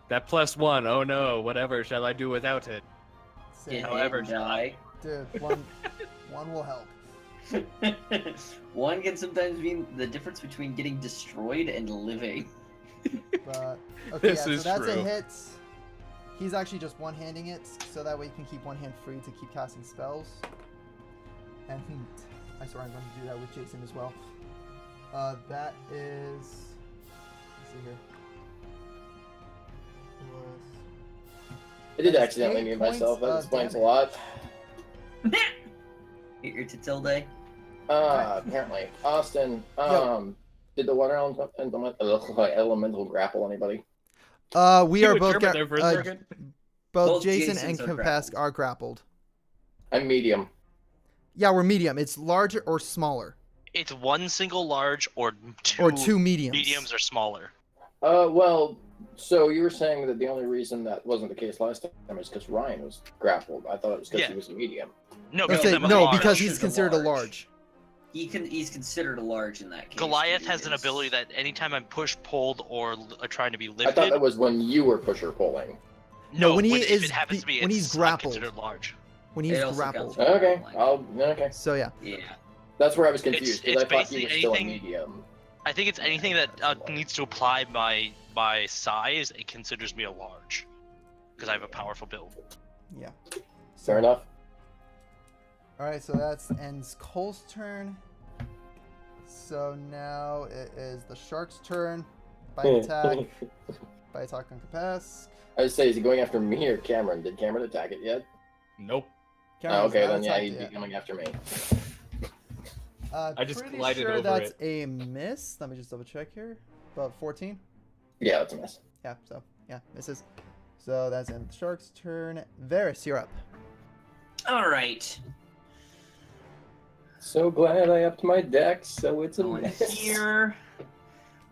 That +1. Oh no. Whatever. Shall I do without it? Say, Get However, hit and die. dude, one will help. One can sometimes mean the difference between getting destroyed and living. But okay, This yeah, is so that's a true. hit. He's actually just one-handing it, so that way you can keep one hand free to keep casting spells. And I swear I'm going to do that with Jason as well. That is. Let's see here. I did That's accidentally 8 mute myself. That points of explains a damage. lot. Get your Tilde. Apparently. Austin, did the water elemental grapple anybody? We You are were both German there for a second? both Both Jason Jasons and are Kapask grappled. are grappled. I'm medium. Yeah, we're medium. It's larger or smaller, It's one single large or two, or two mediums. mediums or smaller. Well, so you were saying that the only reason that wasn't the case last time is because Ryan was grappled. I thought it was because Yeah. he was a medium. No, I because say, I'm a no, large. because He's he's a considered a large. large. He's considered a large in that case. Goliath has an because- ability that anytime I'm pushed, pulled, or trying to be I lifted. thought that was when you were pusher pulling. No, when he if is it happens to be, when he's it's grappled. considered large. When he's It also grappled. counts. Okay, okay. So yeah. Yeah. That's where I was confused It's because I thought he basically was still a anything- medium. I think it's anything that needs to apply my size. It considers me a large because I have a powerful build. Yeah. Fair enough. All right, so that ends Cole's turn. So now it is the shark's turn. Bite attack. Bite attack on Kapesk. I would say, is he going after me or Cameron? Did Cameron attack it yet? Nope. Cameron's Okay, not then yeah, attacked he'd be yet. coming after me. I just Pretty glided sure over that's it. a miss. Let me just double check here. About 14. Yeah, that's a mess. Yeah. So yeah, misses. So that's in the shark's turn. Varys, you're up. All right. So glad I upped my dex, so it's a Going mess. here.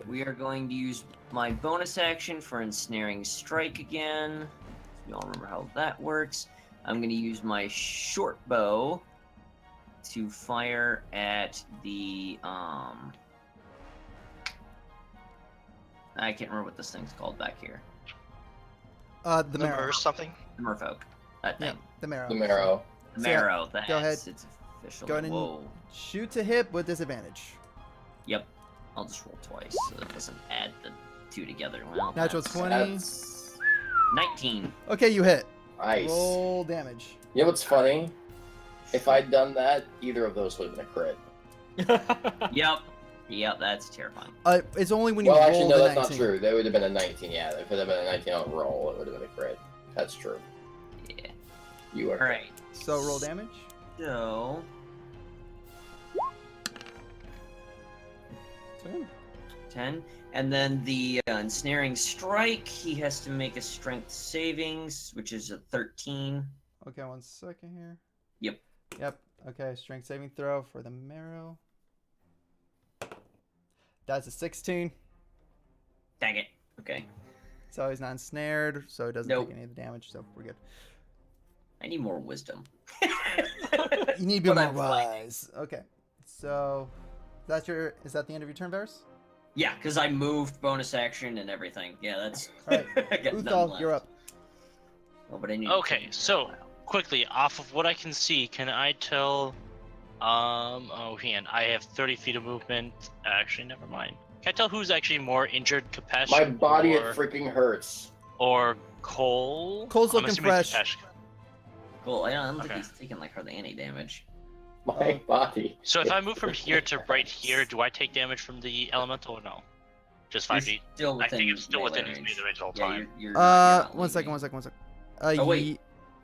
We are going to use my bonus action for ensnaring strike again. You all remember how that works. I'm going to use my short bow to fire at the I can't remember what this thing's called back here. The marrow. Or something. The merfolk. That Yeah, thing. the marrow. The marrow. The So, yeah, marrow. That's go ahead. It's official. Go ahead and Whoa. shoot to hit with disadvantage. Yep. I'll just roll twice so that doesn't add the two together. Well, Natural that's 20. That's 19. Okay, you hit. nice. Roll damage. You know what's funny? If I'd done that, either of those would have been a crit. Yep. Yep, that's terrifying. It's only when you Well, roll actually, no, the that's 19. not true. That would have been a 19, yeah. If it had been a 19 on roll, it would have been a crit. That's true. Yeah. You are Alright. So roll damage. So 10. 10. And then the ensnaring strike, he has to make a strength savings, which is a 13. Okay, 1 second here. Yep. Yep. Okay, strength saving throw for the marrow. That's a 16. Dang it. Okay. So he's not ensnared, so he doesn't Nope. take any of the damage, so we're good. I need more wisdom. You need to be But more I'm fine. wise. Okay. So is that the end of your turn, Varys? Yeah, because I moved bonus action and everything. Yeah, that's. Alright. I got nothing Uthal, left. you're up. Oh, but I need Okay, so quickly off of what I can see, can I tell? Oh, man, I have 30 feet of movement. Actually, never mind. Can I tell who's actually more injured, Kapesh My body, or, it freaking hurts. or Cole? Cole's I'm looking assuming it's fresh. Kapesh. Cool. I don't think Okay. he's taking like hardly any damage. My body. So if I move from here to right here, do I take damage from the elemental or no? Just 5 feet. Still I within think it's still within melee his melee range the whole Yeah, time. you're not One leaving. second. Oh, wait.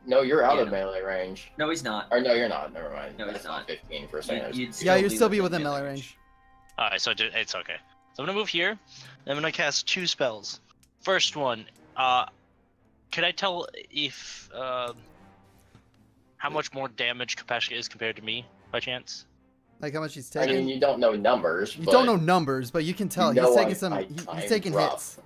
No, you're out of Yeah. melee range. No, he's not. Or no, you're not. Never mind. No, he's That's not not. 15 for a second. You'd Yeah, you'd still be within melee range. Alright, so it's okay. So I'm gonna move here. I'm gonna cast 2 spells. First one, could I tell if how much more damage Kapashka is compared to me by chance? Like how much he's I taking. mean, you don't know numbers. You but don't know numbers, but you can tell you know he's taking I'm he's taking rough. hits.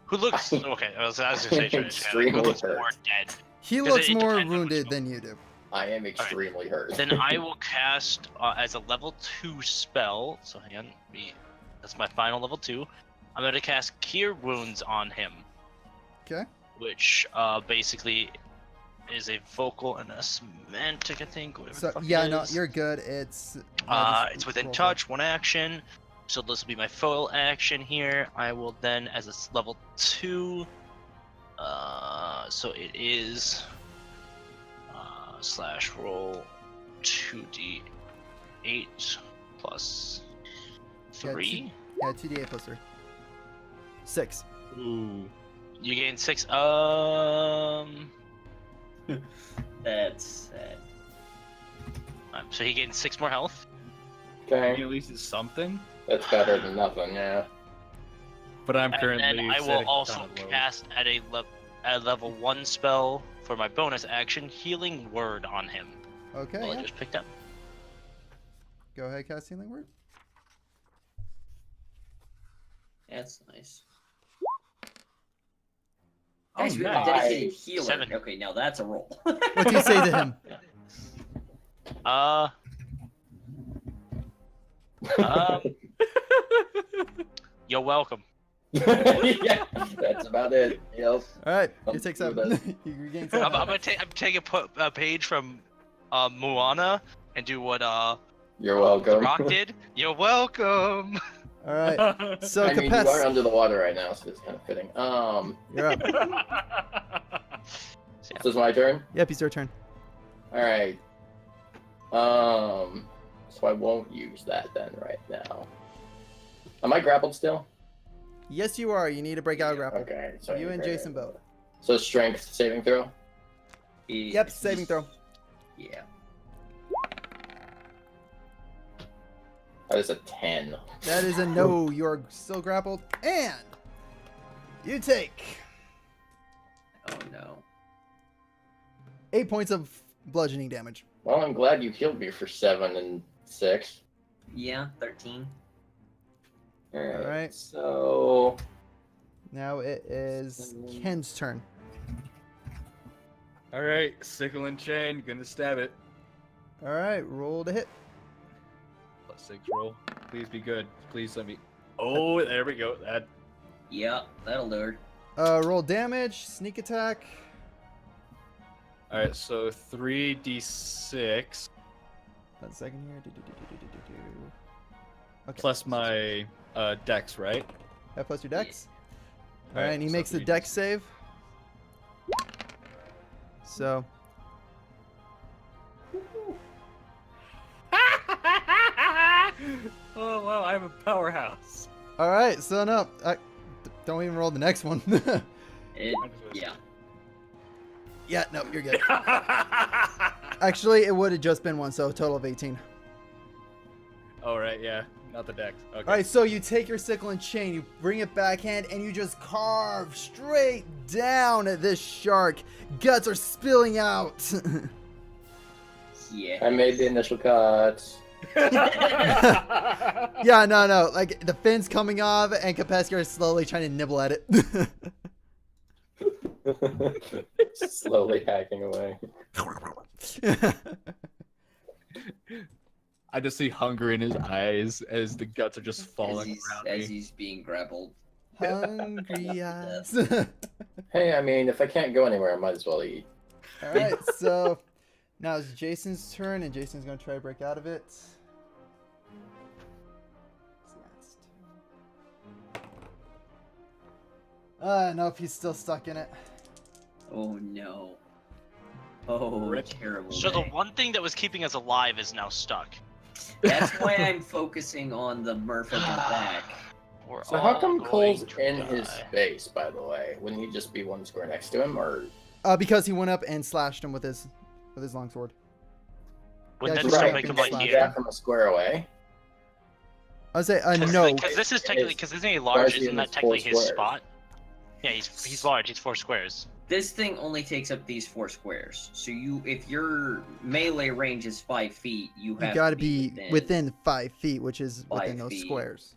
Who looks okay? I was gonna say who Extremely looks hurt. more dead? He 'Cause looks it more depends on wounded which than you do. I am extremely hurt. Then I will cast as a level 2 spell. So hang on, that's my final level 2. I'm gonna cast Cure Wounds on him. Okay. Which basically is a vocal and a semantic, I think. Whatever So the fuck yeah, it no, is. you're good. It's It's within touch, 1 action. So this will be my full action here. I will then, as a level 2, so it is slash roll 2d8 plus 3. Yeah, 2d8 plus 3. 6. Ooh. You gain 6. That's sad. So he gains 6 more health. Okay, At least it's something. that's better than nothing. Yeah. But I'm And currently. then I will sitting also kinda low. cast at a level 1 spell for my bonus action, Healing Word on him. Okay. Well, I Yeah. just picked up. Go ahead, cast healing word. That's nice. Oh, Guys, we have a nice. dedicated healer. 7. Okay, now that's a roll. What do you say to him? You're welcome. Yeah, that's about it. Yep. All right, you I'm take cool 7. with You regain I'm 7. gonna take. I'm taking a page from Moana and do what You're The welcome. Rock did. You're welcome. All right. So I mean, you are Capes, under the water right now, so it's kind of fitting. you're up. So it's my turn. Yep, it's your turn. All right. So I won't use that then right now. Am I grappled still? Yes, you are. You need to break out a grapple. Okay. So You and Jason both. So strength saving throw. Yep, saving throw. Yeah. That is a 10. That is a no. You're still grappled, and you take Oh no. 8 points of bludgeoning damage. Well, I'm glad you healed me for 7 and 6. Yeah, 13. Alright. So Now it is Ken's turn. All right, sickle and chain, gonna stab it. All right, roll to hit. +6 roll. Please be good. Please let me. Oh, there we go. That. Yeah, that'll do her. Roll damage, sneak attack. All right, so 3d6 1 second here. Okay. plus my dex, right? That plus your dex. All Alright, right, and he so makes the 3d6. dex save. So Oh wow, I'm a powerhouse. all right, so no, don't even roll the next one. Yeah. Yeah, no, you're good. Actually, it would have just been one, so a total of 18. All right, yeah, not the dex. Okay. All right, so you take your sickle and chain, you bring it backhand, and you just carve straight down at this shark. Guts are spilling out. Yeah. I made the initial cuts. Yeah, no. Like, the fin's coming off, and Capeska is slowly trying to nibble at it. Slowly hacking away. I just see hunger in his eyes as the guts are just falling around As me. he's being grappled. Hungry eyes. Hey, I mean, if I can't go anywhere, I might as well eat. All right, so now it's Jason's turn, and Jason's going to try to break out of it. Nope, he's still stuck in it. Oh no. Oh, Rip. terrible. So the day. one thing that was keeping us alive is now stuck. That's why I'm focusing on the merfolk in the back. We're So how all come going Cole's to in his die. space, by the way? Wouldn't he just be one square next to him, or? Because he went up and slashed him with his longsword. Wouldn't Yeah, that just still right, make you him can like slash Is here? that from a square away? I would say no. Because this is technically, It's- because isn't he why large? is he in Isn't that his technically 4 his squares? spot? Yeah, he's large. He's 4 squares. This thing only takes up these 4 squares. So if your melee range is 5 feet, you have You got to to be within 5 feet, which is within 5 those feet. squares.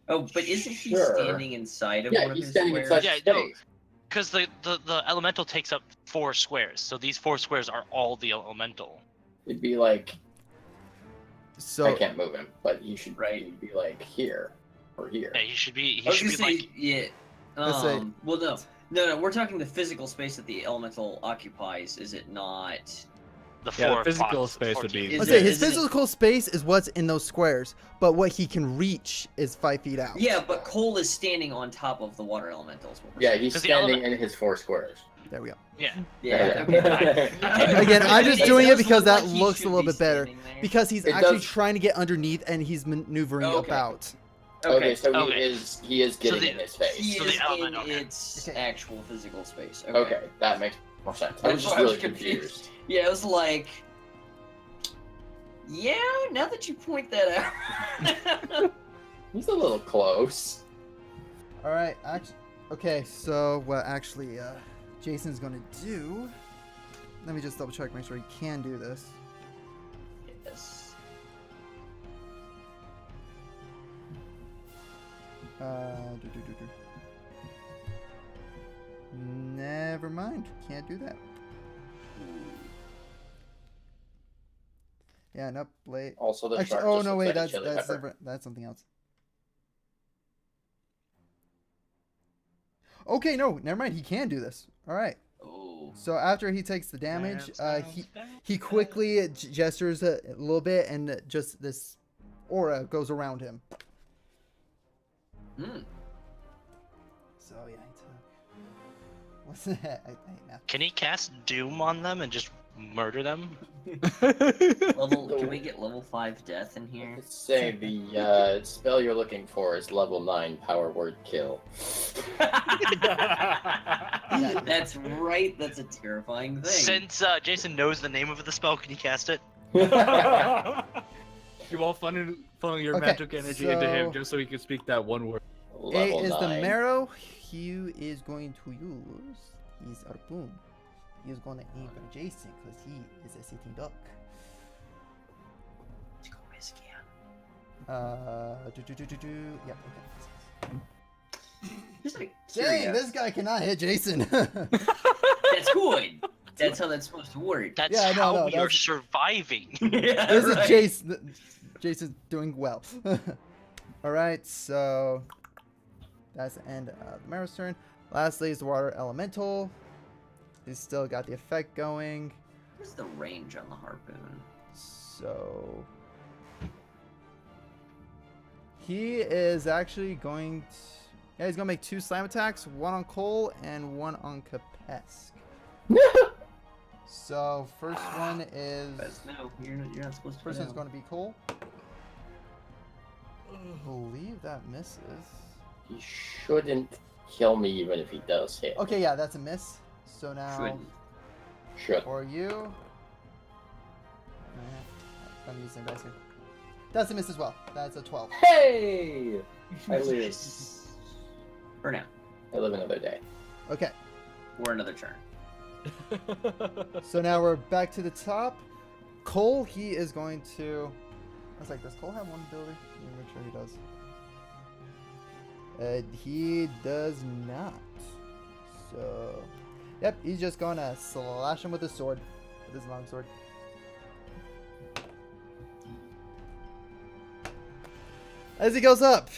Oh, but isn't he Sure. standing inside of Yeah, one of he's his standing squares? inside Yeah, the no. space. Because the elemental takes up 4 squares, so these 4 squares are all the elemental. It'd be like, I So can't move him, but he should Right. he'd be like here or here. Yeah, he should be. I He was should gonna be say, like yeah. Let's say- Well, no. We're talking the physical space that the elemental occupies. Is it not? the Yeah, 4 physical spots, space would 14. be- Is let's it- say his isn't it- physical space is what's in those squares, but what he can reach is 5 feet out. Yeah, but Cole is standing on top of the water elementals. What we're Yeah, saying. he's 'Cause the standing in his 4 squares. There we go. Yeah. Yeah. Okay. Again, I'm just It doing it does because look that like he looks a should little be bit better. standing there. Because he's It actually does- trying to get underneath and he's maneuvering Okay. about. Okay, so Okay. he is getting the- in his face. He So is the element, in okay. its Okay. actual physical space. Okay, that makes more sense. I That's was just why I was really confused. Yeah, it was like. Yeah, now that you point that out. He's a little close. All right. Okay. So what actually Jason's gonna do? Let me just double check, make sure he can do this. Yes. Never mind. Can't do that. Yeah. Nope. Late. Also, the Actually, shark oh just no, looks wait. like a That's chili pepper. different. That's something else. Okay. No. Never mind. He can do this. All right. Oh. So after he takes the damage, he quickly gestures a little bit, and just this aura goes around him. Hmm. So yeah, I took. What's that? I hate math. Can he cast Doom on them and just murder them? Can we get level 5 death in here? Let's say the spell you're looking for is level 9 power word kill. That's right. That's a terrifying thing. Since Jason knows the name of the spell, can you cast it? You all funneling your Okay, magic energy into him so- just so he can speak that one word. A Level is the 9. marrow. He is going to use his harpoon. He is going to aim for Jason because he is a sitting duck. Let's go risky. Yep. Okay. Just like Dang, curious. this guy cannot hit Jason. That's good. That's how that's supposed to work. That's Yeah, no, how no, we are that's- surviving. Yeah, This is right. Jason. Jason's doing well. All right, so that's the end of the Marrow's turn. Lastly is the water elemental. He's still got the effect going. What's the range on the harpoon? So he is actually going to, yeah, he's gonna make 2 slam attacks, one on Cole and one on Kapesk. So first one is No, you're not supposed to. first know. one's going to be Cole. I believe that misses. He shouldn't kill me even if he does hit. Okay, yeah, that's a miss. So now Shouldn't. Should. for you, I'm using dice here. That's a miss as well. That's a 12. Hey! I live. For now, I live another day. Okay, or another turn. so now we're back to the top. Cole, he is going to. I was like, does Cole have one ability? Let me make sure he does. He does not. So, yep, he's just gonna slash him with his sword, with his long sword. As he goes up,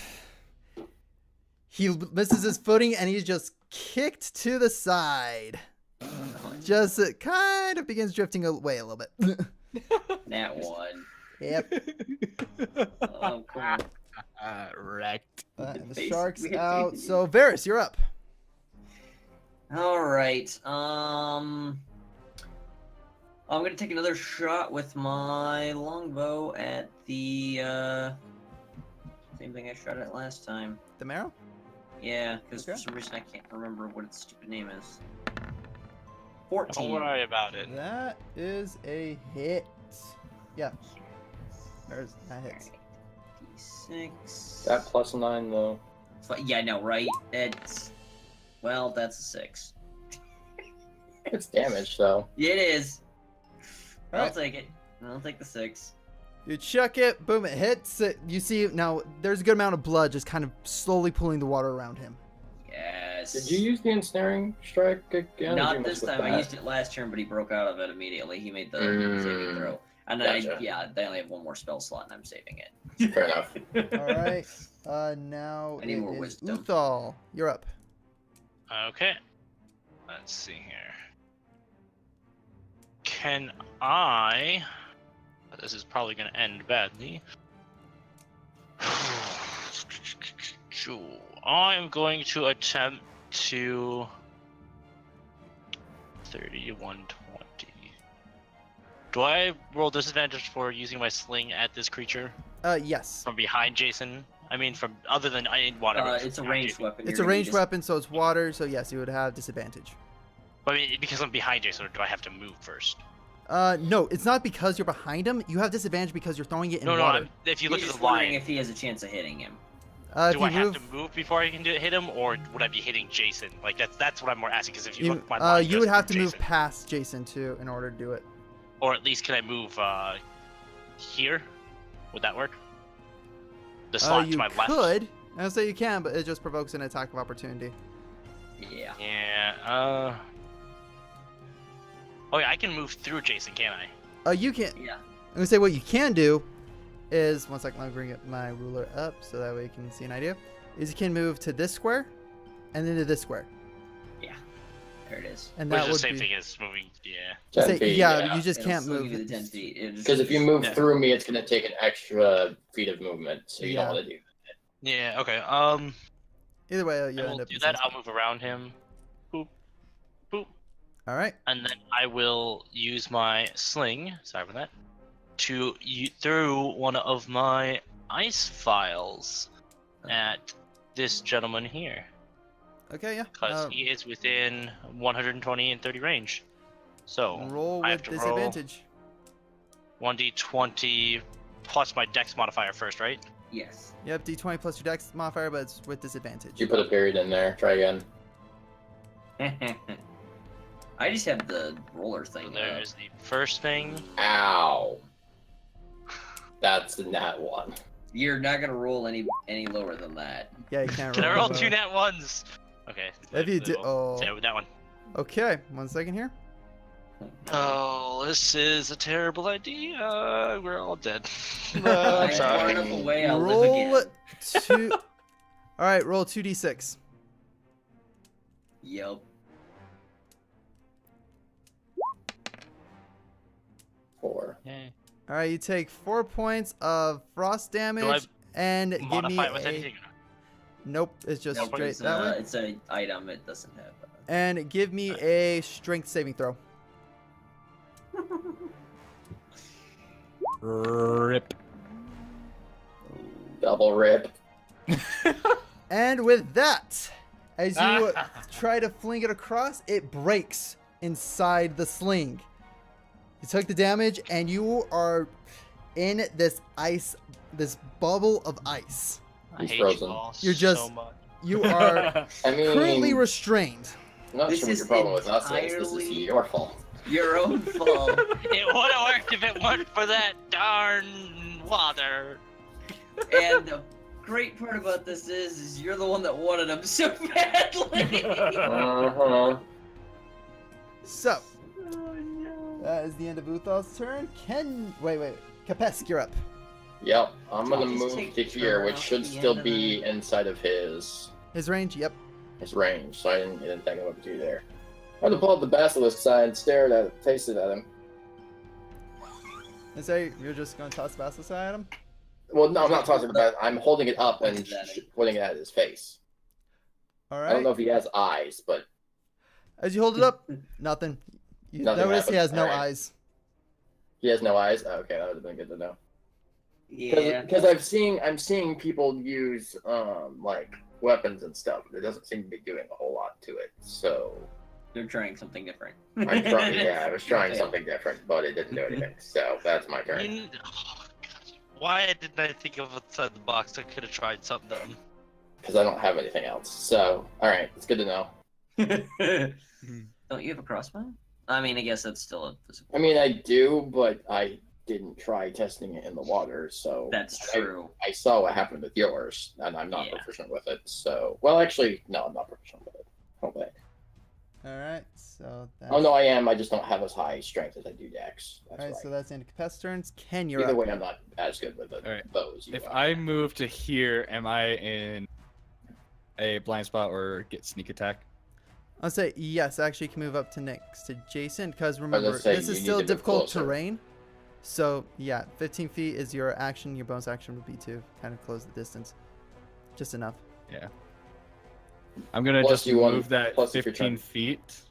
he misses his footing and he's just kicked to the side. Just kind of begins drifting away a little bit. That one. Yep. Oh, cool. Wrecked. And the Face- shark's we had out. faith in So Varys, you're up. All right. I'm gonna take another shot with my longbow at the same thing I shot at last time. The marrow? Yeah, because Okay. for some reason I can't remember what its stupid name is. Don't 14. worry about it. That is a hit. Yeah. That hits. D6. That plus 9 though. Yeah, I know, right? That's a 6. It's damage though. Yeah, it is. I'll Alright. take it. I'll take the 6. You chuck it, boom, it hits. You see now there's a good amount of blood just kind of slowly pulling the water around him. Yes. Did you use the ensnaring strike again? or did you Not mess this with time. I that? used it last turn, but he broke out of it immediately. He made the Mm. saving throw. And Gotcha. they only have one more spell slot, and I'm saving it. Fair enough. Alright. Now I need it more is wisdom. Uthal. You're up. Okay. Let's see here. Can I? This is probably going to end badly. I'm going to attempt to 3120. Do I roll disadvantage for using my sling at this creature Yes. from behind Jason? I mean, from other than whatever. It's a ranged weapon. It's You're a gonna ranged just- weapon, so it's water, so yes, you would have disadvantage. But I mean, because I'm behind Jason, or do I have to move first? No, it's not because you're behind him. You have disadvantage because you're throwing it in No, water. if you He's look at just the wondering line, if he has a chance of hitting him. If do you I have move, to move before I can hit him, or would I be hitting Jason? Like that's what I'm more asking. Because if you you, look at my line, you would just have to move Jason. past Jason too in order to do it. Or at least can I move here? Would that work? The slot You to my left. could. I would say you can, but it just provokes an attack of opportunity. Yeah. Yeah. Oh yeah, I can move through Jason, can't I? You can. Yeah. I'm gonna say what you can do is 1 second. Let me bring my ruler up so that way you can see an idea. Is you can move to this square, and then to this square, There it is. and Which that is the would same be. thing as moving. Yeah. 10 Say, feet, yeah, you just It'll can't still move. give you the 10 feet. Because if you move Yeah. through me, it's going to take an extra feet of movement, so you Yeah. don't want to do Yeah. Okay. Either way, I you will end up. do in that. the I'll same move around him. Boop. Boop. spot. All right. And then I will use my sling. Sorry for that. To through one of my ice files at this gentleman here, Okay. Yeah. because he is within 120 and 30 range. So roll I have with to roll disadvantage. 1d20 plus my dex modifier first, right? Yes. Yep. D20 plus your dex modifier, but it's with disadvantage. You put a period in there. Try again. I just have the roller So thing. there's the first thing. Ow. That's the nat 1. You're not gonna roll any lower than that. Yeah, you can't Can I roll. roll lower. 2 nat 1s? Okay. If you do, oh. Yeah, with that one. Okay. 1 second here. Oh, this is a terrible idea. We're all dead. I'm I'm far sorry. enough away. I'll roll live again. 2. All right. Roll 2d6. Yep. 4. Yay. All right. You take 4 points of frost damage and give me Modify it with a. anything. Nope. It's just Nope, straight it's, that way. it's an item. It doesn't have. And give me a strength saving throw. Rip. Double rip. And with that, as you try to fling it across, it breaks inside the sling. You took the damage, and you are in this ice, this bubble of ice. I He's hate frozen. you all You're so just- much. You are I mean, currently restrained. I'm not This sure what is your problem with us is. This is entirely- your fault. Your own fault. It would have worked if it weren't for that darn water. And the great part about this is you're the one that wanted him so badly. Uh-huh. So, that is the end of Uthal's turn. Wait. Kapesk, you're up. Yep. I'm gonna Just move take to the here, turn which off should the still end of be inside of his His range, yep. range. So I didn't think of what to do there. I had to pull up the basilisk side, stared at it, tasted at him. And say you're just going to toss the basilisk at him? Well, no, I'm not tossing it back. I'm holding it up and Pointing at him. putting it at his face. All I don't know right. if he has eyes, but As you hold it up, nothing. You Nothing notice he happens. has no Alright. eyes. he has no eyes. Oh, okay, that would have been good to know. Yeah. Because I'm seeing people use like weapons and stuff. It doesn't seem to be doing a whole lot to it. So They're trying something different. I was trying Okay. something different, but it didn't do anything. So that's my turn. Oh, God. Why didn't I think of outside the box? I could have tried something. Because I don't have anything else. So all right, it's good to know. Don't you have a crossbow? I mean, I guess that's still a physical. I mean, I do, but I didn't try testing it in the water. So That's true. I saw what happened with yours, and I'm not Yeah. proficient with it. So, well, actually, no, I'm not proficient with it. Okay. All right. So that's, Oh no, I am. I just don't have as high strength as I do Dex. That's All right. right. So that's the end of Kapesk's turns. Ken, you're Either up. way, I'm not as good with it. Alright. Those. You If are. I move to here, am I in a blind spot or get sneak attack? I'll say yes. Actually, you can move up to next to Jason because remember say, this you is need still to move difficult closer. terrain. So yeah, 15 feet is your action. Your bonus action would be to kind of close the distance, just enough. Yeah. I'm gonna Plus just you want- move that plus if you're 15 trying- feet,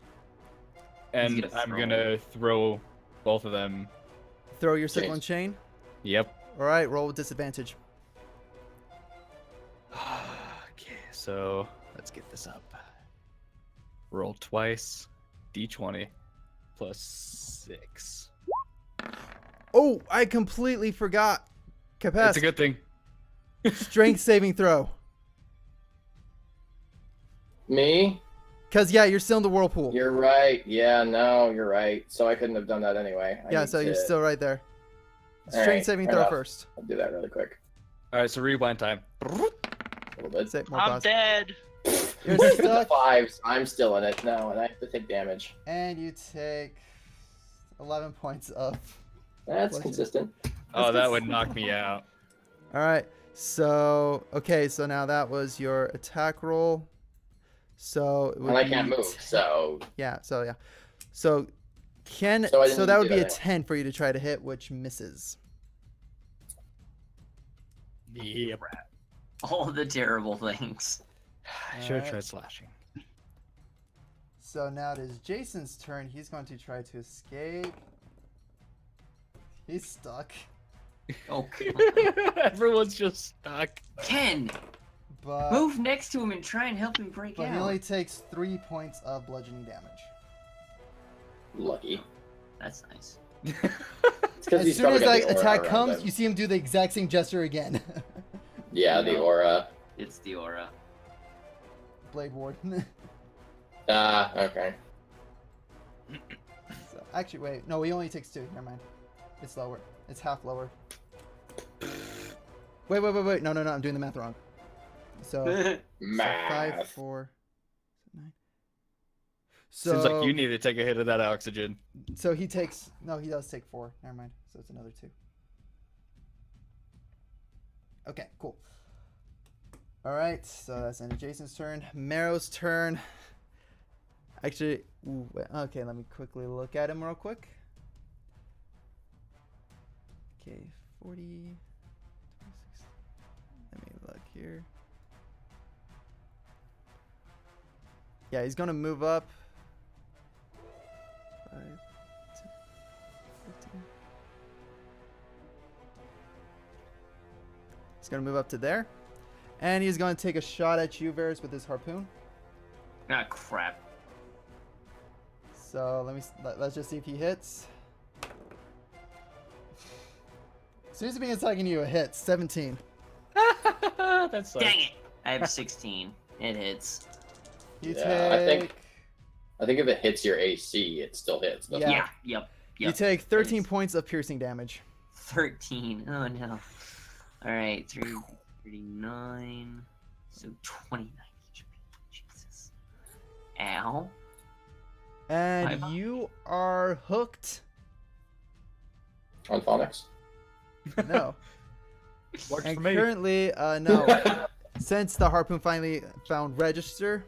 and gonna I'm throw gonna throw both of them. Throw your sickle and chain. Yep. All right. Roll with disadvantage. Okay, so let's get this up. Roll twice, d20 plus 6. Oh, I completely forgot. It's Kapesk, a good thing. strength saving throw. Me? Cause yeah, you're still in the whirlpool. You're right. Yeah, no, you're right. So I couldn't have done that anyway. I Yeah, need so you're to- still right there. All Strength right, saving fair throw enough. first. I'll do that really quick. All right, so rewind time. A little bit. Say more I'm pause. dead. You're The stuck, fives. I'm still in it now, and I have to take damage. and you take 11 points of. That's Bless you. consistent. Oh, that would knock me out. All right. So okay, so now that was your attack roll. So it would And I be can't move, so Yeah. So yeah. So Ken. So I So, didn't that do would be that a anyway. 10 for you to try to hit, which misses. Yep. All the terrible things. I should have tried slashing. So now it is Jason's turn. He's going to try to escape. He's stuck. Oh, Everyone's just stuck. Ken, But, move next to him and try and help him break but out. he only takes 3 points of bludgeoning damage. Lucky. That's nice. It's 'cause As he's soon probably as got like the aura attack around comes, him. you see him do the exact same gesture again. Yeah, the aura. It's the aura. Blade Warden. Ah, okay. So, actually, wait. No, he only takes 2. Never mind. It's lower. It's half lower. Wait. No. I'm doing the math wrong. So, so Math. 5, 4, 9. Seems like you need to take a hit of that oxygen. So he takes. No, he does take 4. Never mind. So it's another 2. Okay, cool. All right. So that's end of Jason's turn. Marrow's turn. Actually, ooh, wait, okay. Let me quickly look at him real quick. Okay, 40, 26. Let me look here. Yeah, he's gonna move up. 5, 10, 15. He's gonna move up to there, and he's gonna take a shot at you, Varys, with his harpoon. Ah, crap. So let's just see if he hits. Seems to be attacking you. A hit, 17. That's Dang it! I have 16. It hits. You Yeah, I take. think if it hits your AC, it still hits. doesn't Yeah. it? Yep. You take 13 Nice. points of piercing damage. 13. Oh no. Alright, 39. So 29 HP. Jesus. Ow. And Hi. you are hooked. On phonics. No. Works And for me. currently, no. Since the harpoon finally found register,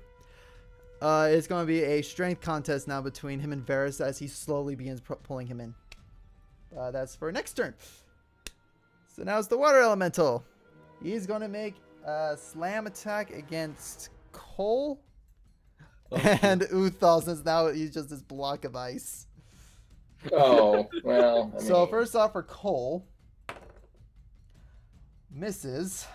it's going to be a strength contest now between him and Varys as he slowly begins pulling him in. That's for next turn. So now it's the water elemental. He's going to make a slam attack against Cole. And Uthal, since now he's just this block of ice. Oh, well. I So mean, first off for Cole, misses.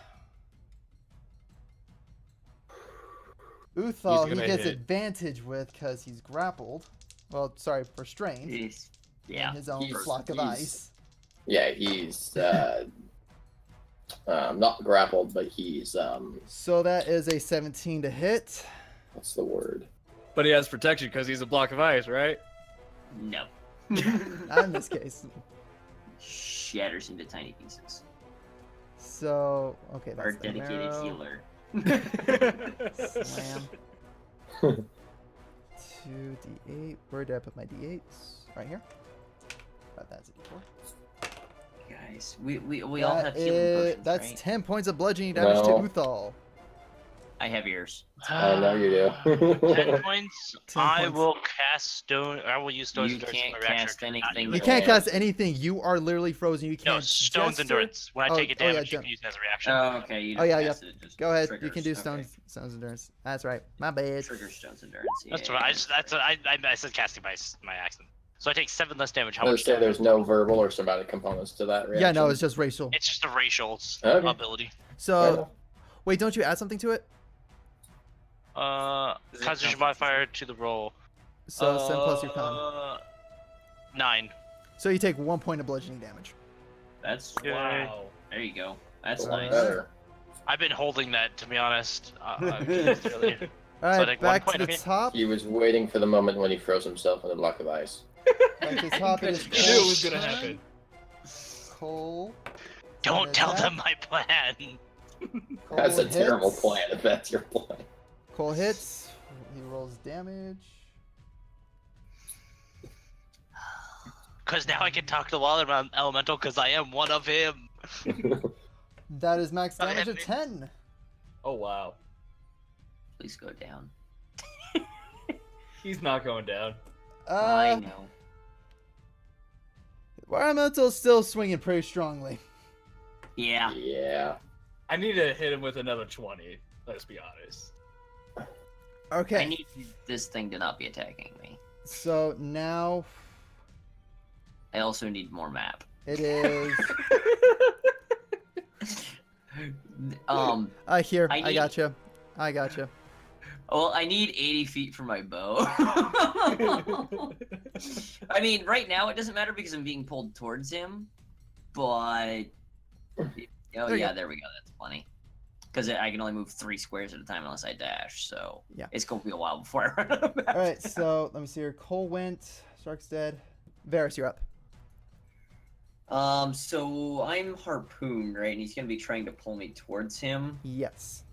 Uthal he gonna gets hit. advantage with because he's grappled. Well, sorry, for strained. Jeez. Yeah. In his own He's- block of he's- ice. yeah, he's not grappled, but he's So that is a 17 to hit. what's the word? But he has protection because he's a block of ice, right? No. Not in this case. Shatters into tiny pieces. So, okay, Our that's the dedicated marrow. healer. Slam. 2d8. Where did I put my d8s? Right here. That's a d4. Guys, we all have That healing is- potions, That's right? 10 points of bludgeoning damage No. to Uthal. I have yours. I know you do. 10 points. 10 I points. will cast stone. I will use stone's You endurance can't as my reaction. cast to not anything use You it. can't Yeah. cast anything. You are literally frozen. You can't. No, stone's gesture. endurance. When I Oh, take a oh, yeah, damage, you jump. can use it as a reaction. Oh, okay. You Oh, don't yeah, cast it, it just Go ahead. You triggers. can do Okay. stone's endurance. That's right. My bad. Trigger stone's endurance. That's yeah. what I just. I said casting by my accident. So I take 7 less damage. How I much? understand damage? there's no verbal or somatic components to that reaction. Yeah, no, it's just racial. It's just a racial Okay. ability. Fair So, enough. wait, don't you add something to it? Is it Constitution constitution? modifier to the roll. So 7 plus your con. 9. So you take 1 point of bludgeoning damage. That's Yay. Wow. there you go. That's A lot nice. better. I've been holding that, to be honest. Really. All So I right, take 1 back to point, the okay. top. He was waiting for the moment when he froze himself in a block of ice. Back to the top. It is You knew it was gonna happen. Cole. Don't tell attack. them my plan. Cole That's a hits. terrible plan if that's your plan. Cole hits. He rolls damage. Because now I can talk to Water Elemental because I am one of him. That is max damage of hit 10. Oh wow. Please go down. He's not going down. I know. Environmental's still swinging pretty strongly. Yeah. Yeah. I need to hit him with another 20. Let's be honest. Okay. I need this thing to not be attacking me. So now I also need more map. it is. Here. I I gotcha. I gotcha. Well, I need 80 feet for my bow. I mean, right now it doesn't matter because I'm being pulled towards him, but oh There you yeah, go. there we go. That's plenty. Because I can only move 3 squares at a time unless I dash, so Yeah. it's gonna be a while before I run out of map. All right. So let me see here. Cole went. Shark's dead. Varys, you're up. So I'm harpooned, right? And he's gonna be trying to pull me towards him. Yes.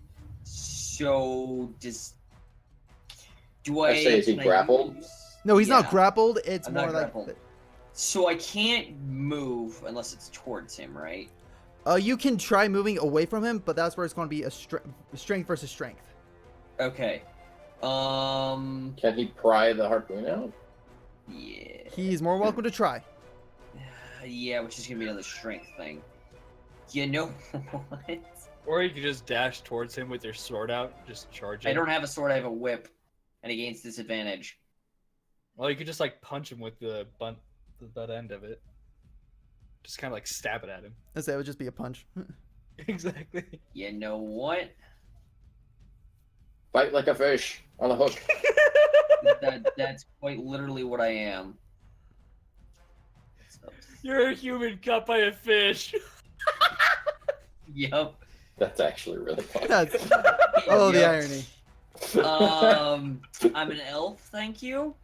So do I I say, is he can I grappled? use- No, he's not Yeah. grappled. It's I'm more not like. grappled. So I can't move unless it's towards him, right? You can try moving away from him, but that's where it's going to be a strength versus strength. Okay. Can he pry the harpoon out? Yeah. He's more welcome to try. Yeah, which is gonna be another strength thing. You know what? Or you could just dash towards him with your sword out, just charge him. I don't have a sword. I have a whip, and it gains disadvantage. Well, you could just like punch him with the butt end of it. Just kind of like stab it at him. I say it would just be a punch. Exactly. You know what? Bite like a fish on a hook. That's quite literally what I am. So, You're a human caught by a fish. yep. That's actually really funny. That's, oh, the Yep. irony. I'm an elf. Thank you.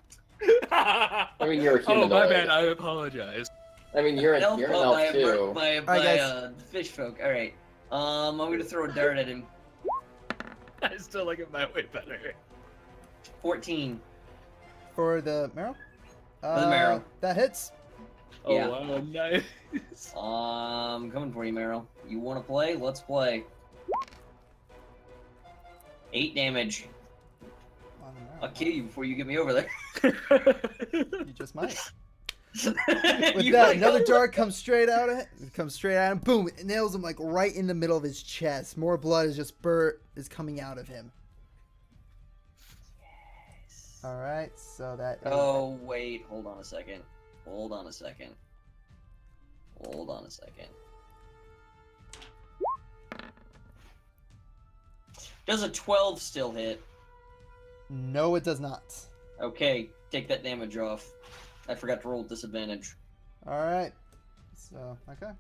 I mean, you're a Oh, humanoid. my bad. I apologize. I mean, you're an Elf elf by too. guys. fish folk. All right. I'm gonna throw a dart at him. I still like it my way better. 14. For the marrow? the marrow. That hits. Oh, Yeah. wow, nice. Coming for you, Meryl. You want to play? Let's play. 8 damage. On the marrow. I'll kill you before you get me over there. You just might. With You that, might another go- dart comes straight out at him. Boom! It nails him like right in the middle of his chest. More blood is just is coming out of him. All right, so that. Is, Oh wait, hold on a second. Hold on a second. Hold on a second. Does a 12 still hit? No, it does not. Okay, take that damage off. I forgot to roll disadvantage. All right. So okay.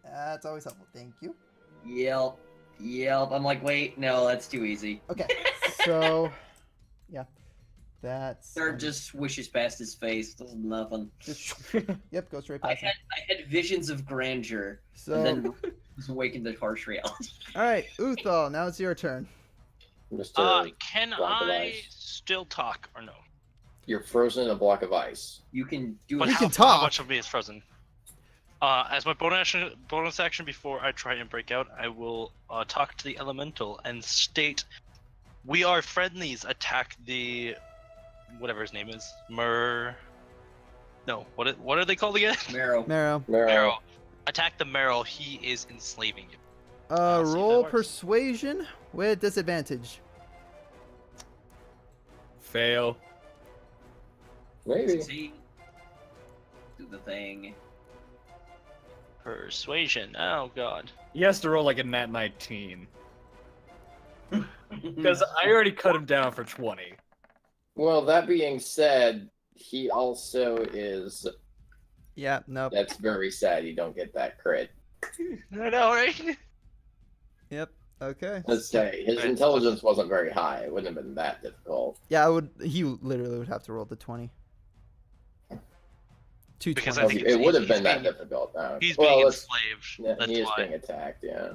That's always helpful. Thank you. Yep. Yep. I'm like, wait, no, that's too easy. Okay. So, yeah, that's. Third just swishes past his face. Does nothing. Just, yep, go straight I past him. had visions of grandeur, So, and then was awakened to harsh reality. all right, Uthal, now it's your turn. Mr. Can block of I ice. still talk or no? You're frozen in a block of ice. You can do But You it. can how talk. much of me is frozen? As my bonus action before I try and break out, I will talk to the elemental and state, "We are friendlies. Attack the whatever his name is. No, what are they called again? Marrow. Marrow. Merrill. Attack the Merrill. He is enslaving you." I'll see if that Roll works. persuasion with disadvantage. Fail. Maybe. See? Do the thing. Persuasion. Oh god. He has to roll like a nat 19. Because I already cut him down for 20. Well, that being said, he also is. Yeah, nope. That's very sad. You don't get that crit. I know, right? Yep. Okay. Let's say his Right. intelligence wasn't very high. It wouldn't have been that difficult. Yeah, I would. He literally would have to roll the 20. Two Because I 20s. think it would have he's been that being- difficult. He's well, being let's- enslaved. yeah, That's he is why. being attacked. Yeah.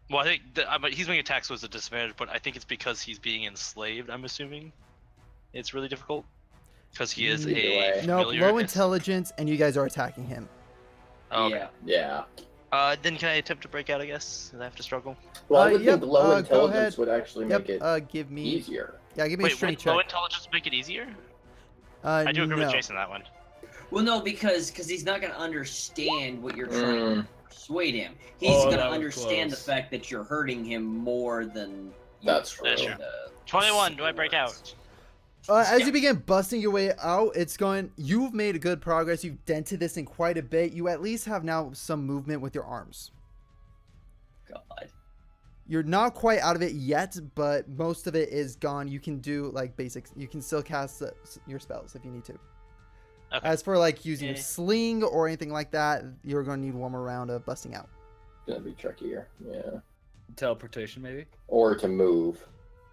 Well, I think but he's being attacked, so it's a disadvantage. But I think it's because he's being enslaved. I'm assuming it's really difficult because he is Either way. a Nope. familiar. Low intelligence, and you guys are attacking him. Oh, okay. Yeah. Yeah. Then can I attempt to break out? I guess. Do I have to struggle? Well, I would yep, think low go intelligence ahead. would actually Yep. make it Give me. easier. Yeah, give me a Wait, strength would low check. intelligence make it easier? I do agree no. with Jason on that one. Well, no, because he's not gonna understand what you're trying to Mm. persuade him. He's Oh, that gonna was understand close. the fact that you're hurting him more than That's true. That's true. 21. Do I break out? As Yeah. you begin busting your way out, it's going. You've made good progress. You've dented this in quite a bit. You at least have now some movement with your arms. God. You're not quite out of it yet, but most of it is gone. You can do like basics. You can still cast your spells if you need to. Okay. As for like using a Yeah. sling or anything like that, you're going to need one more round of busting out. Gonna be trickier. Yeah. Teleportation, maybe. Or to move.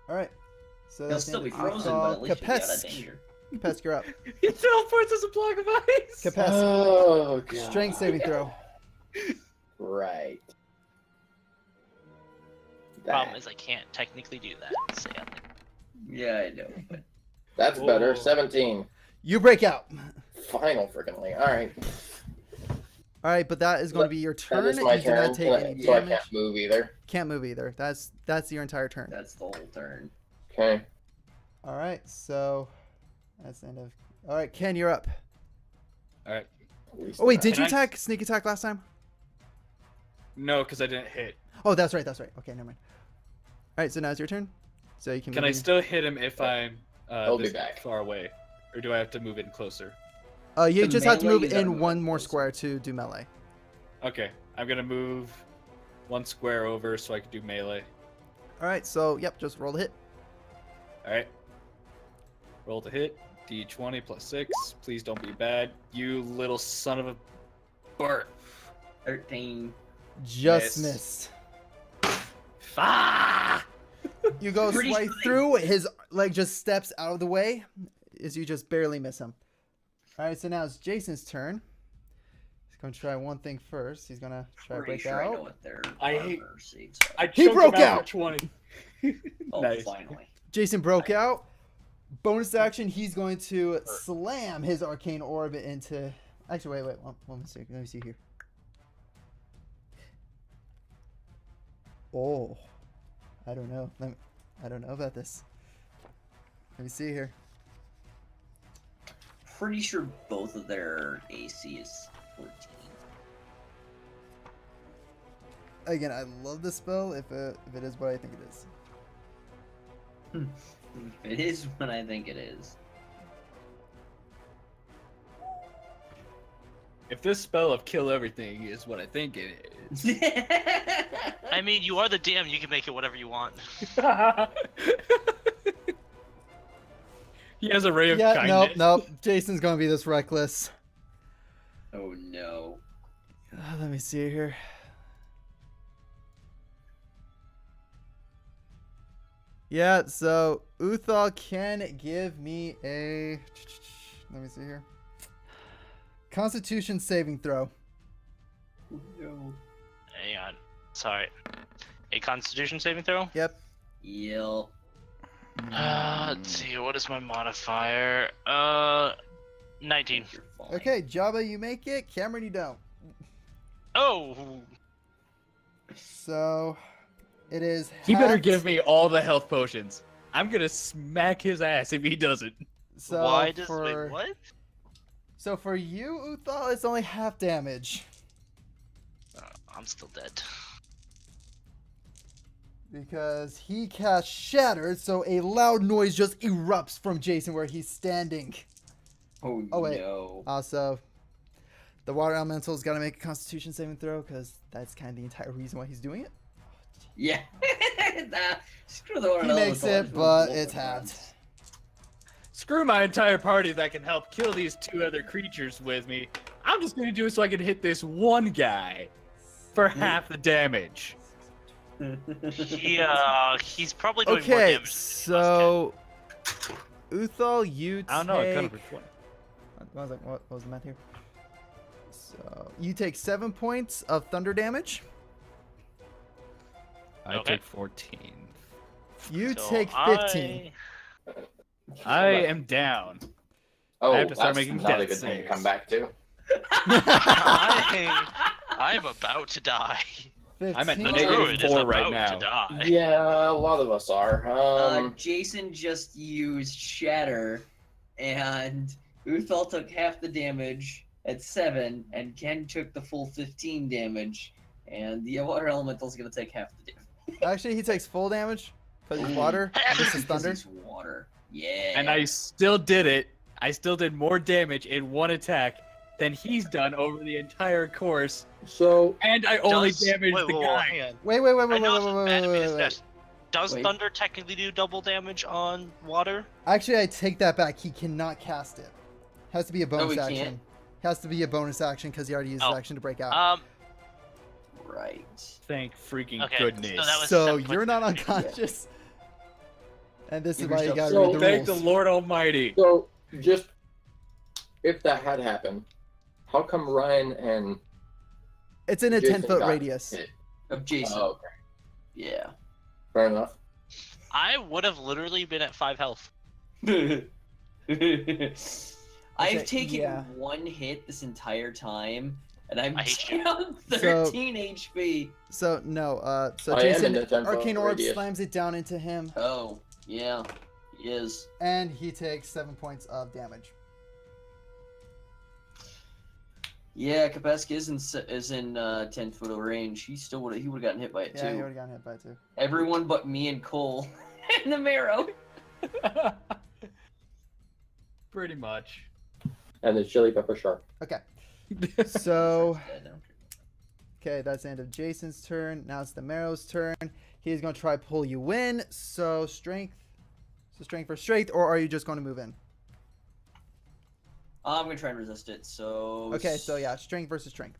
All right. So He'll that's still be it. frozen, but at least you'll be out of Kapesk. danger. Kapesk, you're up. He teleports as a block of ice. Kapesk, Oh, God. strength saving throw. Right. Problem is I can't technically do that. Sadly. Yeah, I know, but That's better. Whoa. 17. You break out. Final freaking. All right. All right, but that is going to be your turn. That is my You do not turn. take any So I damage. can't move either. Can't move either. That's your entire turn. that's the whole turn. Okay. All right, so that's the end of. All right, Ken, you're up. All right. At least Oh wait, that- did you Can I- attack sneak attack last time? No, because I didn't hit. Oh, that's right. That's right. Okay, never mind. All right, so now it's your turn. So you can. Can move I in. still hit him if I'm I'll be this back. far away, or do I have to move in closer? You The just have to melee, move you gotta in move one in more closer. square to do melee. Okay, I'm gonna move one square over so I can do melee. All right, so yep, just roll the hit. All right. Roll to hit. D20 plus 6. Please don't be bad. You little son of a Bart. 13. Just Miss. missed. Ah! You go Pretty right sure they- through. His leg just steps out of the way, as you just barely miss him. All right, so now it's Jason's turn. He's going to try one thing first. He's going to try to Pretty break sure I know out. what their I hate- armor seats are. I He choked broke him out! For 20. Oh, Nice. finally. Jason broke out. Bonus action, he's going to slam his arcane orb into. Actually, wait. One second. Let me see here. Oh, I don't know. I don't know about this. Let me see here. Pretty sure both of their AC is 14. Again, I love this spell. If it is what I think it is. It is what I think it is. If this spell of kill everything is what I think it is. I mean, you are the DM. You can make it whatever you want. He has a ray of Yeah, kindness. nope. Jason's gonna be this reckless. Oh no. Let me see here. Yeah, so Uthal can give me a. Let me see here. Constitution saving throw. No. Hang on. Sorry. A Constitution saving throw? Yep. Yep. Let's see. What is my modifier? 19. You're fine. Okay, Jabba, you make it. Cameron, you don't. Oh! So, it is. He better halved. give me all the health potions. I'm gonna smack his ass if he doesn't. So Why does. for, Wait, what? So for you, Uthal, it's only half damage. I'm still dead. Because he cast Shattered, so a loud noise just erupts from Jason where he's standing. Oh, Oh, wait. no. Also, the water elemental's got to make a Constitution saving throw because that's kind of the entire reason why he's doing it. Yeah. Nah, screw the one. He makes it, but it's halved. Screw my entire party that can help kill these two other creatures with me. I'm just gonna do it so I can hit this one guy for half the damage. He's probably doing more Okay, damage. so Uthal, you take. I don't know. I cut him for 20. What was the math here? So you take 7 points of thunder damage. I Okay. take 14. You So take 15. I am down. Oh, I have to start that's making not a death good thing to saves. come back to. I'm about to die. 15. I'm at The Negative druid is 4 about right now. to die. Yeah, a lot of us are. Jason just used Shatter, and Uthal took half the damage at 7, and Ken took the full 15 damage, and the water elemental's gonna take half the damage. Actually, he takes full damage Because it's water. And this is thunder. Because it's water. Yeah. And I still did it. I still did more damage in one attack than he's done over the entire course. So And I only Does- damaged wait, the whoa, guy. hang on. Wait. I know this is bad of me to Wait. suggest. Does Wait. thunder technically do double damage on water? Actually, I take that back. He cannot cast it. Has to be a bonus he action. can't? Has to be a bonus action because he already used his Oh. action to break out. Right. Thank freaking Okay, goodness. so that was So 7 you're points not of damage. unconscious. And this is Give why you yourself gotta some- read the Thank rules. the Lord Almighty. So, just if that had happened, how come Ryan and It's in a Jason 10-foot got radius. hit? Of Jason. Oh, okay. Yeah. Fair enough. I would have literally been at 5 health. I've Okay, taken yeah. one hit this entire time, and I'm I hate you. down 13 HP. So no, so I am Jason, in the 10-foot Arcane Orb radius. slams it down into him, Oh, yeah. He is. and he takes 7 points of damage. Yeah, Kapesk is in 10 foot of range. He would have gotten hit by it Yeah, he too. would have gotten hit by it too. Everyone but me and Cole and the Marrow. Pretty much. And the chili pepper shark. Okay, so okay, that's the end of Jason's turn. Now it's the Marrow's turn. He's gonna try pull you in. So strength for strength, or are you just going to move in? I'm gonna try and resist it. So Okay, so yeah, strength versus strength.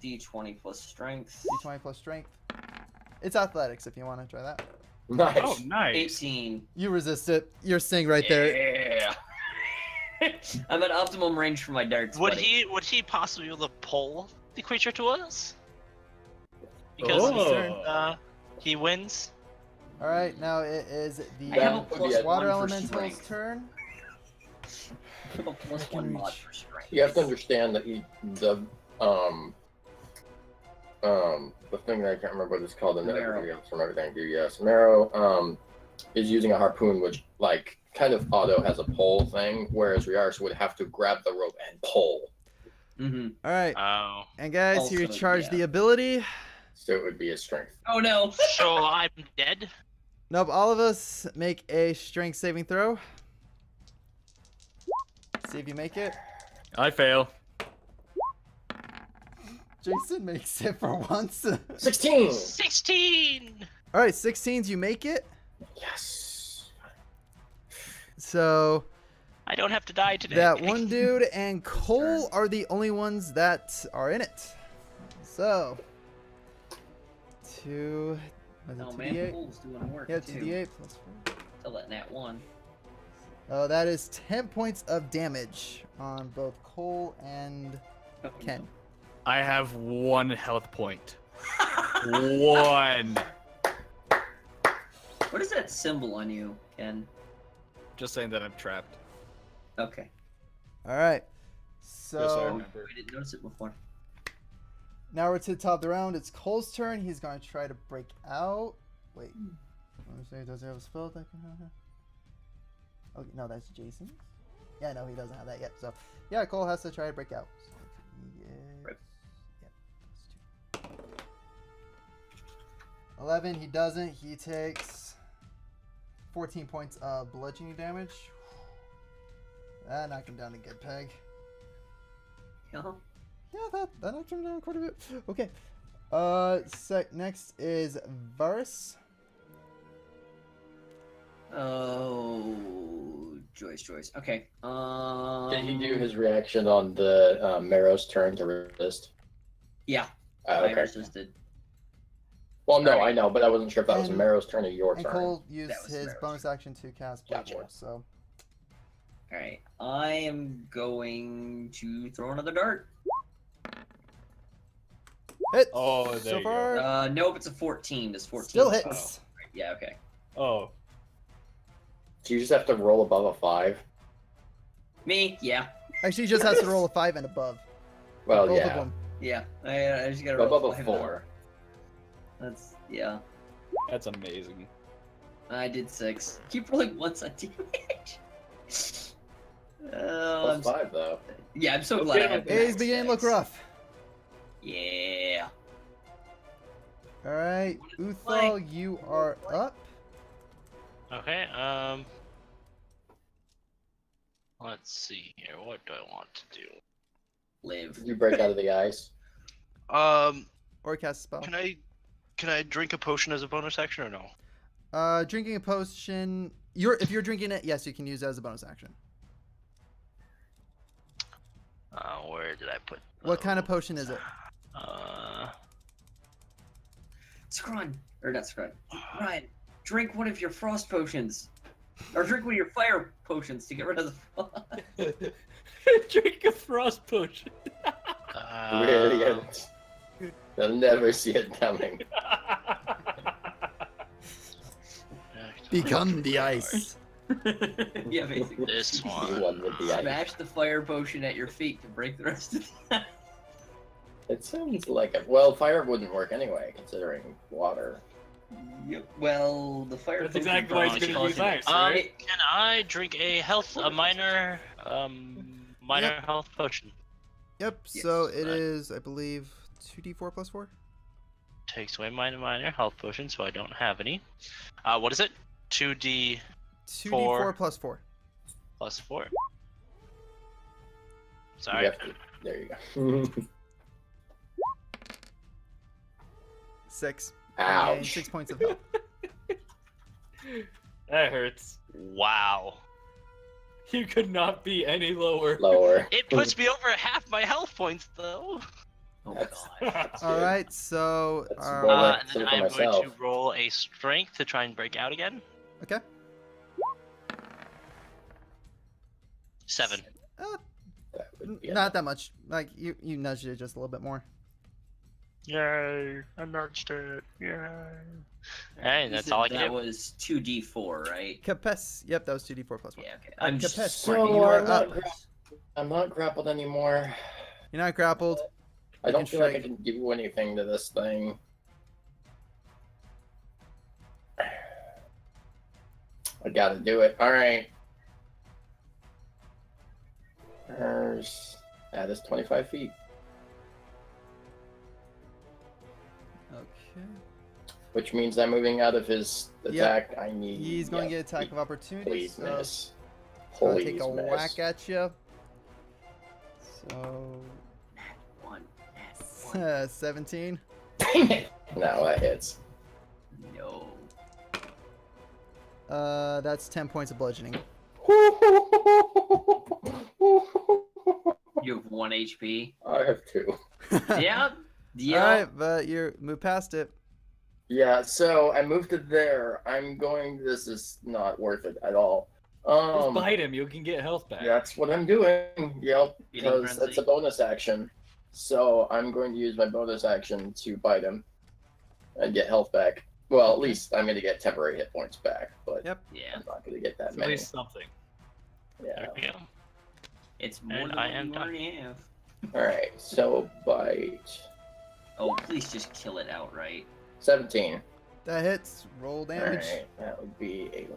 D20 plus strength. D20 plus strength. It's athletics if you want to try that. Nice. Oh, nice. 18. You resist it. You're staying right there. Yeah. I'm at optimum range for my darts. Would buddy. he possibly be able to pull the creature to us? Because Oh. he wins. All right, now it is I have a the would be plus a water one for elemental's strength. turn. I have a plus can one mod reach. for strength. You have to understand that the thing that I can't remember what it's called, and then Marrow. everybody else from everything do. Yes, Marrow is using a harpoon, which like kind of auto has a pull thing, whereas Riaris would have to grab the rope and pull. Mm-hmm. All right, Oh. and guys, Also, he recharged yeah. the ability. So it would be a strength. Oh no! So I'm dead. Nope, all of us make a strength saving throw. See if you make it. I fail. Jason makes it for once. 16. 16. All right, 16s, you make it. Yes. So I don't have to die today. that one dude and Cole are the only ones that are in it. So 2. Was it Oh man, 2d8? Cole's doing work Yeah, too. 2d8 plus 4. Till that nat 1. Oh, that is 10 points of damage on both Cole and Ken. I have 1 health point. 1. What is that symbol on you, Ken? Just saying that I'm trapped. Okay. All right. Yes, I So remember. I didn't notice it before. now we're to the top of the round. It's Cole's turn. He's going to try to break out. Wait. Let me say, does he have a spell that can... Okay, no, that's Jason's. Yeah, no, he doesn't have that yet. So, yeah, Cole has to try to break out. So, yes. Right. Yep. Plus 2. 11, he doesn't. He takes 14 points of bludgeoning damage. That knocked him down a good peg. Uh-huh. Yeah, that knocked him down quite a bit. Okay. Next is Varus. Oh, Joyce. Okay. Did he do his reaction on the Marrow's turn to resist? Yeah, Ah, I okay. resisted. Well, no, Alright. I know, but I wasn't sure if that was And- Marrow's turn or your And turn. Cole used That was his Varus. bonus action to cast Blade Gotcha. Ward, so. Alright, I am going to throw another dart. Hit! Oh, there so you go. far, Nope, it's a 14. Does 14 still count? hits. Yeah, okay. Oh. Do you just have to roll above a 5? Me? Yeah. Actually, he just has to roll a 5 and above. Well, Both of yeah. them. Yeah. I just gotta roll Above a 5 4. That's, yeah. That's amazing. I did 6. Keep rolling once on damage. Plus 5, though. Yeah, I'm so glad I have It's max beginning to look six. rough. Yeah. Alright, What is the Uthal, you are up. Okay. Let's see here. What do I want to do? Live. Did you break out of the ice? Or cast a spell. Can I drink a potion as a bonus action or no? Drinking a potion. If you're drinking it, yes, you can use it as a bonus action. Where did I put? What kind of potion is it? Scrun, or not Scrun. Ryan, drink one of your frost potions, or drink one of your fire potions to get rid of the frost. Drink a frost potion. Brilliant. They'll never see it coming. Become the ice. Yeah, basically. This You one. won with the ice. Smash the fire potion at your feet to break the rest of the It sounds like a well, fire wouldn't work anyway, considering water. Yep. Well, the fire. That's potion exactly why it's probably gonna use causes- ice, right? Can I drink a minor Yep. health potion? Yep. Yes, So it right. is, I believe, 2d4 plus 4. Takes away my minor health potion, so I don't have any. What is it? 2d 2d4 plus 4. plus 4. You Sorry. have to- there you go. 6. Ouch. And 6 points of health. That hurts. Wow. You could not be any lower. Lower. It puts me over half my health points, though. Oh That's- god. That's All good. right. So. That's our- well, And then so for I'm going to myself. roll a strength to try and break out again. Okay. 7. That would be Not that much. Like you nudged it just a little bit more. Yay! I nudged it. Yay! Hey, that's all I can That do. was 2d4, right? Capes. Yep, that was 2d4 plus 1. Yeah. Okay. I'm just Capes. smart. So You are I'm not up. I'm not grappled anymore. You're not grappled. I You don't can feel like I shrink. can do anything to this thing. I gotta do it. Alright. That is 25 feet. Okay. Which means I'm moving out of his Yep. attack. I need. He's going to yeah, get attack of opportunity. Please so miss. gonna Please take a miss. whack at you. So. One. One. 17. Dang it! No, that hits. No. That's 10 points of bludgeoning. You have 1 HP. I have 2. Yeah. Yeah. All right, but you move past it. Yeah, so I moved it there. I'm going. This is not worth it at all. Just bite him. You can get health back. That's what I'm doing. Yep, Feeding because frenzy. it's a bonus action. So I'm going to use my bonus action to bite him and get health back. Well, at least I'm going to get temporary hit points back, but Yep. Yeah. I'm not going to get that At many. least something. Yeah. There we go. It's more And than I what am you done. already have. All right. So bite Oh, please just kill it outright. 17. That hits. Roll All damage. right. That would be 8.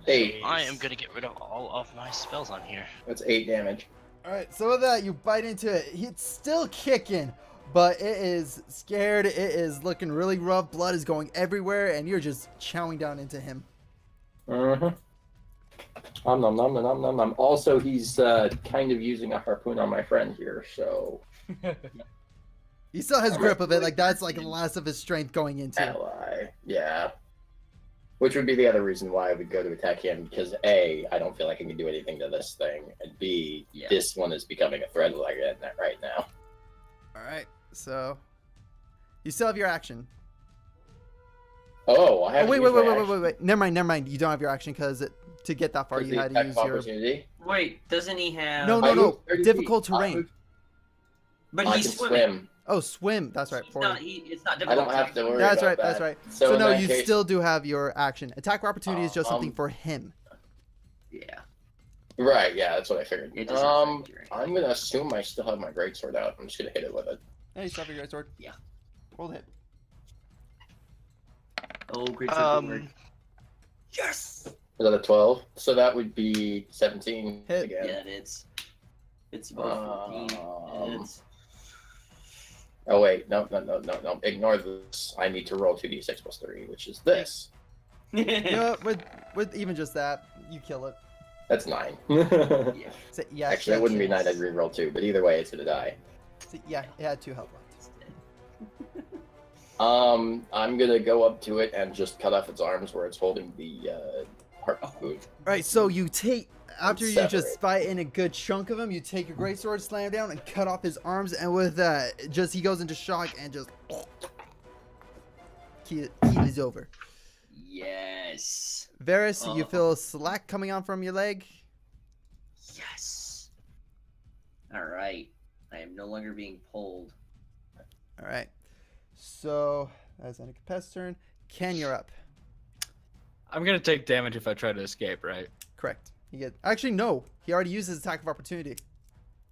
Eight. I am gonna get rid of all of my spells on here. That's 8 damage. All right, so with that, you bite into it. It's still kicking, but it is scared. It is looking really rough. Blood is going everywhere, and you're just chowing down into him. Mm-hmm. Nom nom nom nom nom nom. Also, he's kind of using a harpoon on my friend here, so He still has grip of it. Like that's like the last of his strength going into. ally. Yeah. Which would be the other reason why I would go to attack him, because A, I don't feel like I can do anything to this thing, and B, Yeah. this one is becoming a threat like that right now. All right, so you still have your action. Oh, I Oh have. wait. Never mind. You don't have your action because to get that far, you had to use your. opportunity. Wait, doesn't he have? No. I moved 30 Difficult feet. I terrain. moved- But I he's can swimming. swim. Oh, swim. That's right. It's Forward. not, it's not I difficult. don't have to worry That's about right. that. That's right. So, So in no, that you case, still do have your action. Attack of opportunity is just something Um, for him. Yeah. Right, yeah, that's what I figured. It doesn't affect you or I'm gonna assume I still have my greatsword out. I'm just gonna hit it with it. Hey, you still have your great sword. Yeah. Roll the hit. Oh, great. Yes. Is that a 12? So that would be 17 Hit. again. Yeah, it's about 14. Um, It's Oh wait, no. Ignore this. I need to roll 2d6 plus 3, which is this. You know what, with even just that, you kill it. That's 9. Yeah. So, yeah, Actually, it wouldn't be 9. I'd kills. re-roll 2, but either way, it's gonna die. So, yeah, it had 2 health left. I'm gonna go up to it and just cut off its arms where it's holding the heart food. Alright, so you take, after you Separate. just fight in a good chunk of him, you take your greatsword, slam down, and cut off his arms, and with that, just he goes into shock and just he is over. Yes. Varys, you Uh-huh. feel slack coming on from your leg. Yes. All right. I am no longer being pulled. Alright. So that's Annika Pest's turn. Ken, you're up. I'm gonna take damage if I try to escape, right? Correct. You get actually no. He already used his attack of opportunity.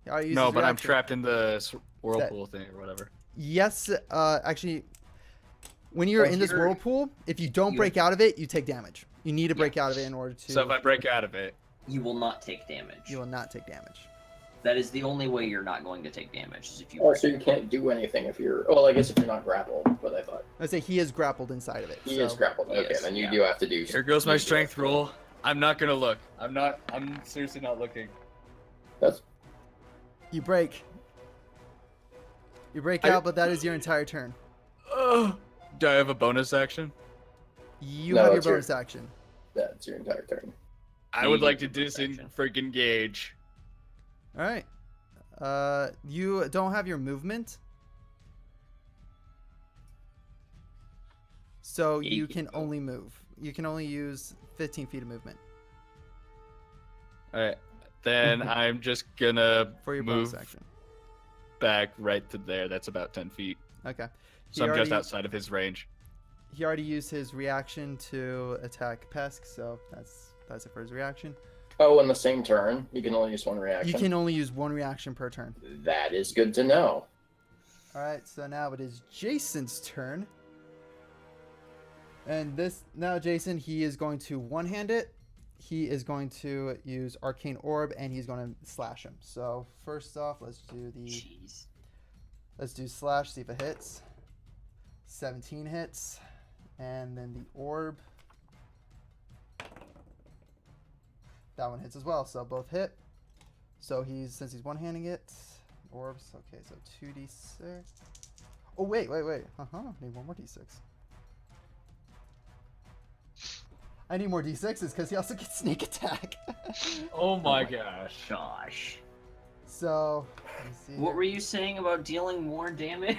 He already used No, his but I'm reaction. trapped in the whirlpool thing or whatever. Yes, actually, when you're Oh, in this you're- whirlpool, if you don't you- break out of it, you take damage. You need to break out of it in order to. So if I break out of it, You will not take damage. You will not take damage. That is the only way you're not going to take damage, is if you Oh, break so you can't do anything if you're. Well, I guess if you're not grappled, but I thought I say he is grappled inside of it. he so- is grappled. Okay, Yes, then you yeah. do have to do. here goes my you do strength have to- roll. I'm not gonna look. I'm seriously not looking. That's You break. You break I- out, but that is your entire turn. Do I have a bonus action? You No, have your it's your- bonus action. that's your entire turn. I would You like to get bonus action. disengage. All right. You don't have your movement, so Yeah, you you can can move. only move. You can only use 15 feet of movement All right, then I'm just gonna for your move bonus action. back right to there. That's about 10 feet. Okay. So I'm just outside of his range. He already used his reaction to attack Pesk, so that's it for his reaction. Oh, in the same turn, you can only use one reaction. You can only use one reaction per turn. That is good to know. All right, so now it is Jason's turn. And now Jason, he is going to one-hand it. He is going to use Arcane Orb, and he's going to slash him. So first off, let's do slash, see if it hits. 17 hits, and then the orb. That one hits as well, so both hit. So since he's one-handing it, orbs. Okay, so 2d6. Oh wait. Need one more d6. I need more d6s because he also gets sneak attack. Oh my gosh. Gosh. So let me see. What here. were you saying about dealing more damage?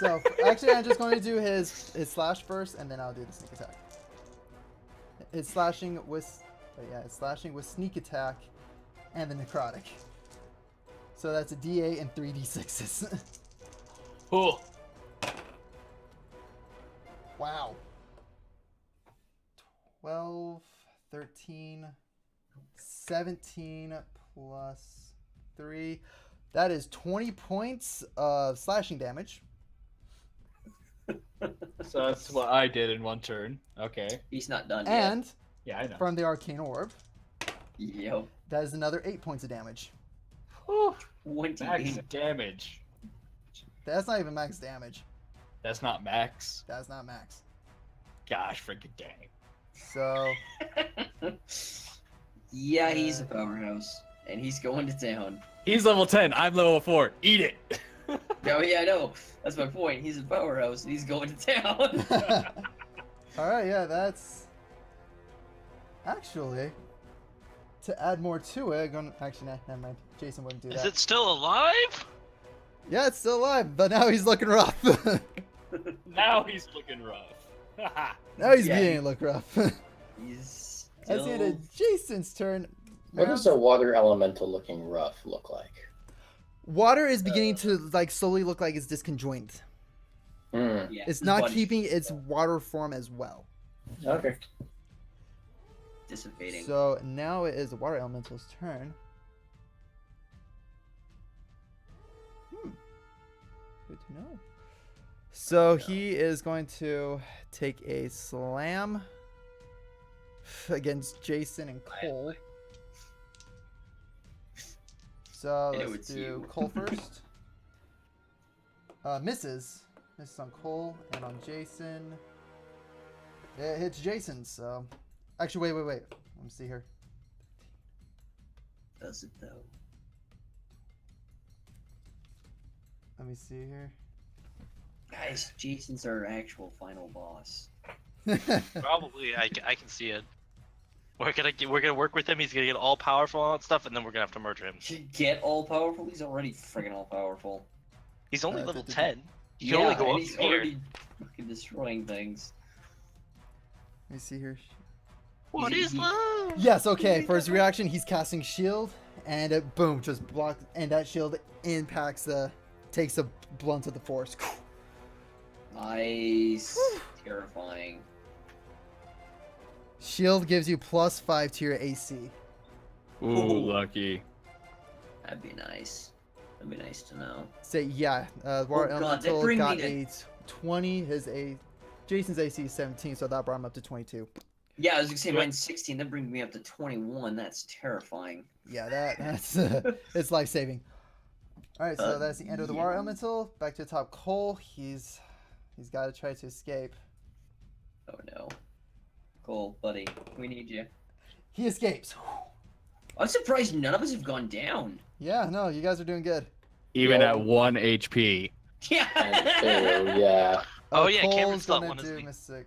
So actually, I'm just going to do his slash first, and then I'll do the sneak attack. It's slashing with, it's slashing with sneak attack, and the necrotic. So that's a D8 and 3 d6s. Oh, Wow. 12, 13, 17 plus 3. That is 20 points of slashing damage. so that's what I did in one turn. Okay. He's not done And Yeah, I know. from the Arcane Orb, yet. Yep. that is another 8 points of damage. Whew, 20 max damage. That's not even max damage. That's not max. That's not max. Gosh, freaking dang. So, Yeah, he's a powerhouse. And he's going to town. He's level 10. I'm level 4. Eat it. Oh, yeah, I know. That's my point. He's a powerhouse and he's going to town. alright, yeah, that's... Actually, to add more to it, actually, nah, never mind. Jason wouldn't do Is that. it still alive? Yeah, it's still alive, but now he's looking rough. Now he's looking rough. Now he's Yeah, beginning to look rough. He's That's the end still... of Jason's turn. What does a water elemental looking rough look like? Water is beginning to like slowly look like it's disconjoined. Hmm. Yeah, It's his not body's keeping its water form as well. Okay. dissipating. So now it is the water elemental's turn. Good to know. So he is going to take a slam against Jason and Cole. So I know let's it's do you. Cole first. Misses. Misses on Cole and on Jason. It hits Jason, so... Actually, wait. Let me see here. Does it though? Let me see here. Guys, Jason's our actual final boss. Probably, I can see it. We're gonna work with him. He's gonna get all powerful and all that stuff, and then we're gonna have to murder him. Get all powerful? He's already friggin' all powerful. He's only Uh, level d- d- 10. You can only go and up he's from here. already fucking destroying things. Let me see here. What is love? Yes, okay. For his reaction, he's casting shield, and it, boom, just blocked, and that shield impacts takes a blunt of the force. Nice. Terrifying. Shield gives you +5 to your AC. Ooh, lucky. That'd be nice. That'd be nice to know. Say yeah. Water Oh, God, that Elemental bring got me a 20. Jason's AC is 17, so that brought him up to 22. Yeah, I was gonna say mine's 16. That brings me up to 21. That's terrifying. Yeah, that's it's life saving. All right, so that's the end of the Water yeah. Elemental. Back to the top. Cole, he's got to try to escape. Oh no. Cole, buddy, we need you. He escapes. I'm surprised none of us have gone down. Yeah, no, you guys are doing good. Even Yeah. at 1 HP. Yeah. And two, yeah. Oh, yeah, Cameron's Cole's got gonna one, do isn't he? Mystic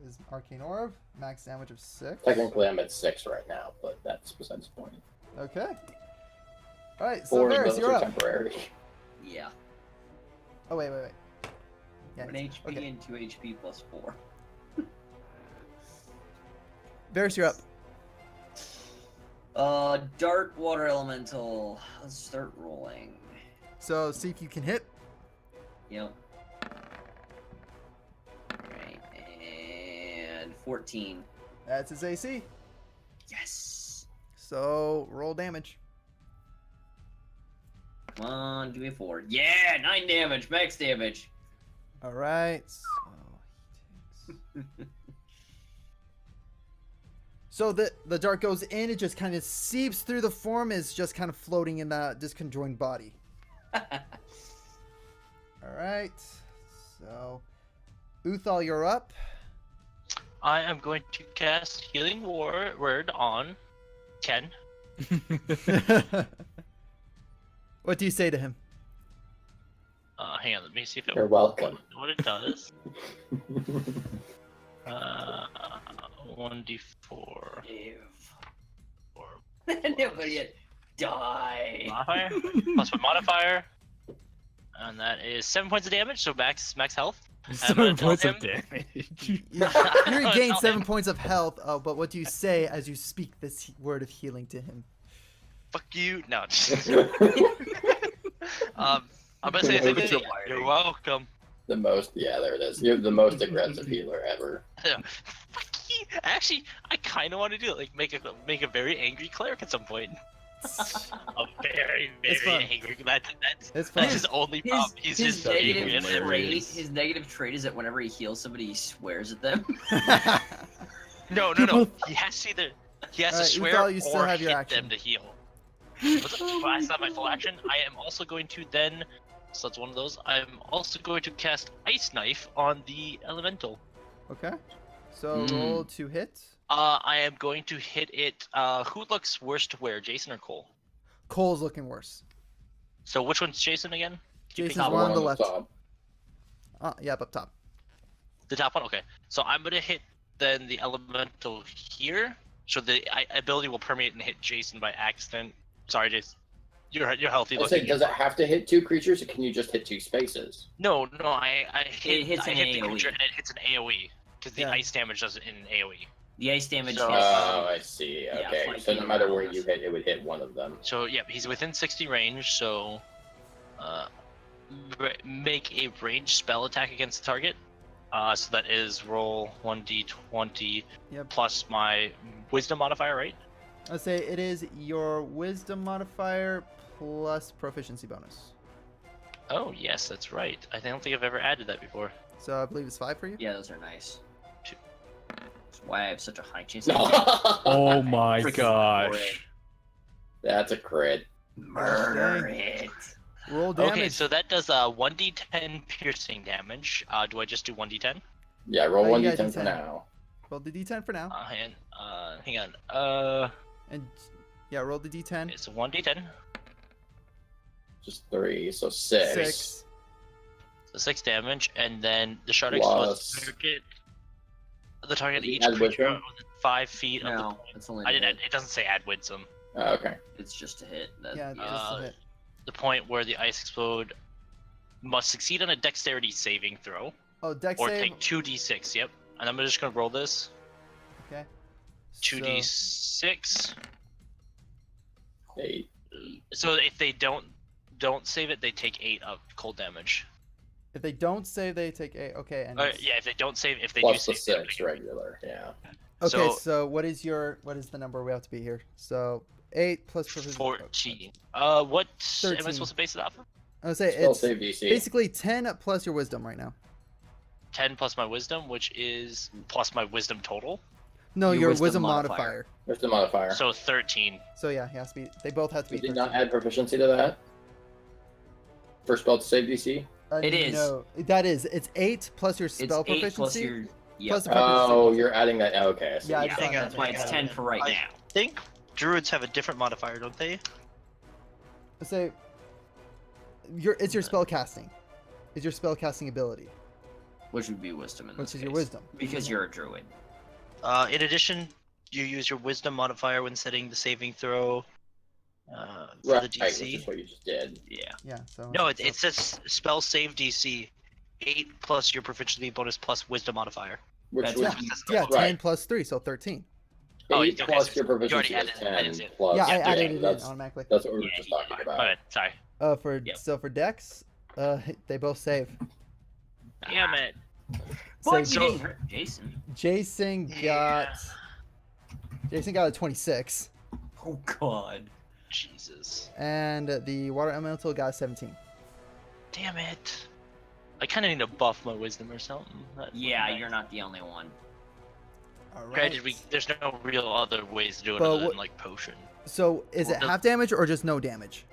is Arcane Orb, max damage of 6. Technically, I'm at 6 right now, but that's besides the point. Okay. All right, so 4 of Varys, those you're are up. temporary. Yeah. Oh wait. Yeah. 1 HP Okay. and 2 HP plus 4. Varys, you're up. Dark Water Elemental. Let's start rolling. So see if you can hit. Yep. Alright, and 14. That's his AC. Yes! So roll damage. Come on, give me a 4. Yeah! 9 damage, max damage! All right. So he takes. So the dart goes in. It just kind of seeps through the form. Is just kind of floating in that disconjoined body. All right. So, Uthal, you're up. I am going to cast Healing Word on Ken. What do you say to him? Hang on, let me see if it You're welcome. what it does. 1d4. Nobody yet. Die! Modifier? Plus one modifier. And that is 7 points of damage, so max health. I'm gonna 7 tell points of him- damage. You regain Tell 7 him, points of health. But what do you say as you speak this word of healing to him? Fuck you. No. I'm gonna say Over something. to You're welcome. The most, yeah, there it is. You're the most aggressive healer ever. Fuck you. Actually, I kind of want to do it. Like make a very angry cleric at some point. A very It's fun. angry. That's It's fun. that's his only problem. He's his just angry negative and trait. hilarious. His negative trait is that whenever he heals somebody, he swears at them. No. He has to either Alright, swear Uthal, you still or have your hit action. them to heal. That's not my full action. I am also going to then. So that's one of those. I'm also going to cast Ice Knife on the Elemental. Okay. So roll to hit. I am going to hit it. Who looks worse to wear, Jason or Cole? Cole's looking worse. So which one's Jason again? Jason's top one on the on left. top. Yep, up top. The top one. Okay. So I'm gonna hit then the Elemental here. So the ability will permeate and hit Jason by accident. Sorry, Jason. You're healthy. I say, does it have to hit 2 creatures, or can you just hit 2 spaces? No. I hit. It hits I an hit the AoE. creature and it hits an AoE because the Yeah. ice damage does it in an AoE. The ice damage So- hits. Oh, I see. Yeah, Okay, flanking so no matter where around you us. hit, it would hit one of them. So yeah, he's within 60 range. So, make a ranged spell attack against the target. So that is roll 1d20 Yep. plus my wisdom modifier, right? I'll say it is your wisdom modifier plus proficiency bonus. Oh yes, that's right. I don't think I've ever added that before. So I believe it's 5 for you. Yeah, those are nice. Two. That's why I have such a high chance. Oh my Freaking gosh. That's a crit. Murder it. Roll damage. Okay, so that does 1d10 piercing damage. Do I just do 1d10? Yeah, roll you got 1d10 for D10. now. Roll the D10 for now. Hang on. And yeah, roll the D10. It's 1d10. Just 3, so 6. 6. So 6 damage, and then the shard Plus- explodes the target Does he each add creature wisdom? within 5 feet of the No, point. it's only. I a didn't. hit. It doesn't say add wisdom. Oh, okay. It's just a hit. That, Yeah, just a hit. The point where the ice explode must succeed on a dexterity saving throw, Oh, dex or save. take 2d6. Yep. And I'm just gonna roll this. Okay. 2d6. 8. So if they don't save it, they take 8 of cold damage. If they don't save, they take 8. Okay. And it's- Yeah, if they don't save, if they Plus do the save, they'll 6 take it. regular, yeah. Okay. so- So what is the number we have to be here? So 8 plus 14. What am I 13. supposed to base it off of? I would say Spell it's save DC. basically 10 plus your wisdom right now. 10 plus my wisdom, which is plus my wisdom total. No, Your your wisdom wisdom modifier. modifier. There's the modifier. So 13. So yeah, he has to be. They both have to be. Did not 13. add proficiency to that? For spell save DC? It is. No, that is. It's 8 plus your It's spell 8 proficiency. plus your. Yep. plus the Oh, proficiency. you're adding that. Oh, okay, I see. Yeah, I Yeah, just thought that's that. why it's 10 for right I now. think druids have a different modifier, don't they? Let's say it's your spell casting. It's your spell casting ability, Which would be wisdom in which this is your case. wisdom. Because you're a druid. In addition, you use your wisdom modifier when setting the saving throw for Right, the which DC. is what you just did. Yeah. Yeah. So No, it says spell save DC 8 plus your proficiency bonus plus wisdom modifier. Which That's would what be yeah, right. 10 plus 3, so 13. Oh, 8 okay, plus so your you already proficiency is added it 10 in. plus. Yeah, I yeah, added it in that's, automatically. that's what we were Yeah, just you talking did. about. Alright, sorry. For Yep. so for Dex, they both save. Damn it. But So you didn't hurt Jason. Jason got a 26, Oh god. Jesus. and the water elemental got a 17. Damn it. I kind of need to buff my wisdom or something. That would Yeah, be nice. you're not the only one. All right. Granted, there's no real other ways to do it But other what- than like potion. So is it Well, half damage or just no damage?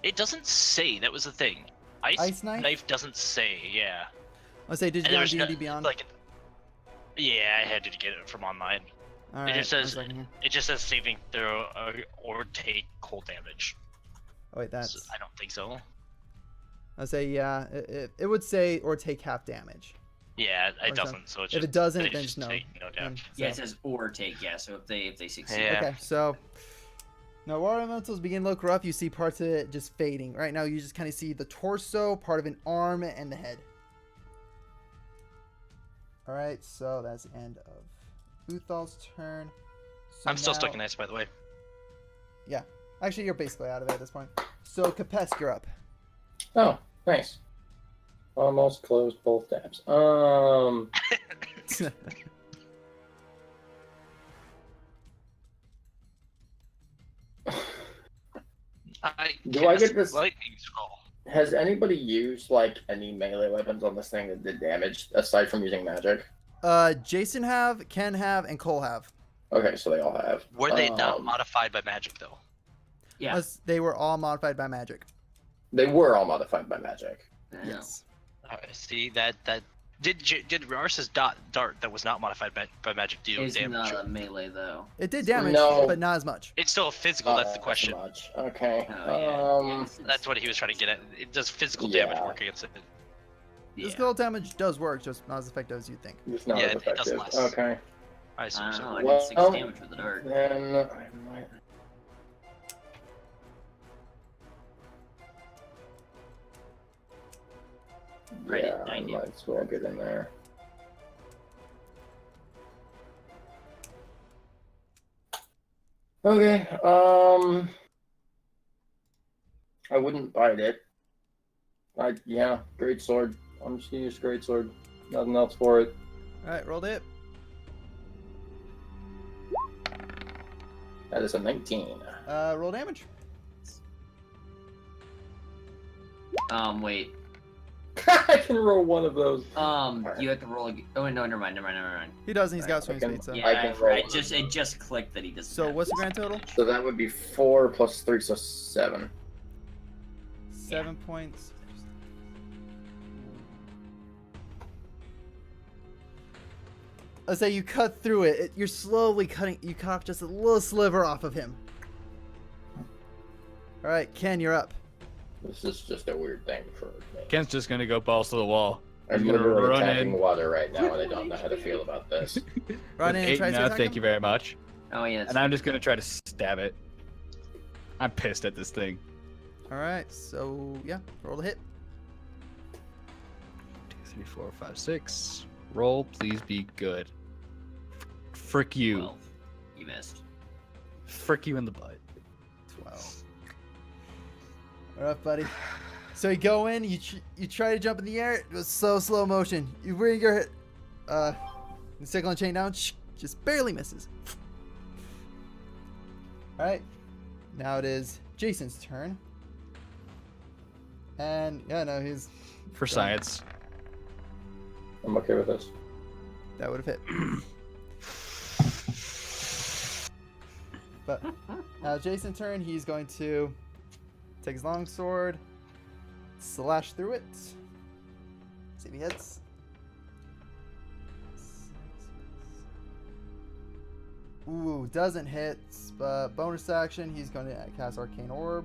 It doesn't say. That was the thing. Ice knife? doesn't say. Yeah. I'll say, did you And go on there's D&D no- Beyond? Like, yeah, I had to get it from online. All it right, just says- one second here. It just says saving throw or take cold damage. Oh wait, So that's. I don't think so. I'll say yeah. It would say or take half damage. Yeah, Or it doesn't. So it's If just, it doesn't, they then just just no. take no And damage. Yeah, it so- says or take, yeah, so if they succeed. Yeah. Okay, so now water elementals begin to look rough. You see parts of it just fading. Right now, you just kind of see the torso, part of an arm, and the head. All right, so that's the end of Uthal's turn. So I'm still now- stuck in ice, by the way. Actually, you're basically out of it at this point. So Capesk, you're up. Oh, nice. Almost closed both tabs. Do I get this- lightning scroll? Has anybody used like any melee weapons on this thing that did damage aside from using magic? Jason Ken have, and Cole have. Okay, so they all have. Were they not Um, modified by magic though? Yeah. Unless they were all modified by magic. They were all modified by magic. Yeah. Yes. See that did Rars's dart that was not modified by magic do It's damage? not a melee though. It did damage, No. but not as much. It's still physical. That's the Not question. so much. Okay. Oh, yeah. That's what he was trying to get at. It does physical Yeah. damage work against it. Yeah. Physical damage does work, just not as effective as you think. It's not Yeah, as it does effective. less. Okay. I I assume don't so. know, I Well, did 6 damage with the dart. Then I might. Right Yeah, at I 90. might as well get in there. Okay. I wouldn't bite it. Yeah, great sword. I'm just gonna use great sword. Nothing else for it. All right, rolled it. That is a 19. Roll damage. Wait. I can roll one of those. You have to roll. Oh no, never mind. He doesn't. He's got Alright, swing I can- speed. So. Yeah, I can roll. it just clicked that he doesn't. So have what's the it. grand total? So that would be 4 plus 3, so 7. 7 points. Let's say you cut through it. You're slowly cutting. You cut off just a little sliver off of him. All right, Ken, you're up. This is just a weird thing for me. Ken's just gonna go balls to the wall. I'm He's gonna literally run attacking in. water right now, and I don't know how to feel about this. Run in and try to attack Thank him? you very much. Oh yeah. And I'm just gonna try to stab it. I'm pissed at this thing. All right, so yeah, roll the hit. 2, 3, 4, 5, 6. Roll, please be good. Frick you. 12. You missed. Frick you in the butt. 12. All right, buddy. So you go in, you try to jump in the air. It was so slow motion. You bring your sickle and chain down, just barely misses. All right, now it is Jason's turn. And yeah, no, he's For science. I'm okay with this. that would have hit. But now Jason's turn. He's going to take his long sword, slash through it. See if he hits. Ooh, doesn't hit. But bonus action, he's going to cast Arcane Orb.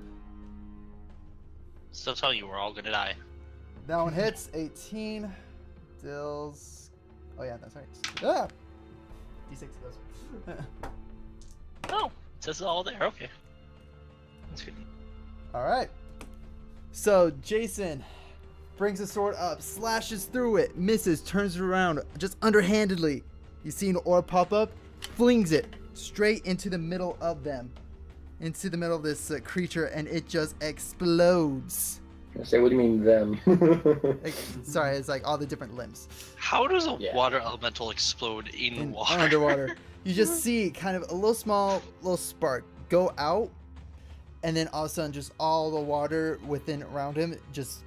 Still tell you we're all gonna die. That one hits. 18. Deals. Oh yeah, that's right. Ah! D6 goes. Oh, it says it all there. Okay. That's good. All right. So Jason brings the sword up, slashes through it, misses, turns it around, just underhandedly. You see an orb pop up, flings it straight into the middle of them, into the middle of this creature, and it just explodes. I say, what do you mean them? Sorry, it's like all the different limbs How does a Yeah. water elemental explode in water? underwater. You just see kind of a little spark go out, and then all of a sudden, just all the water within around him just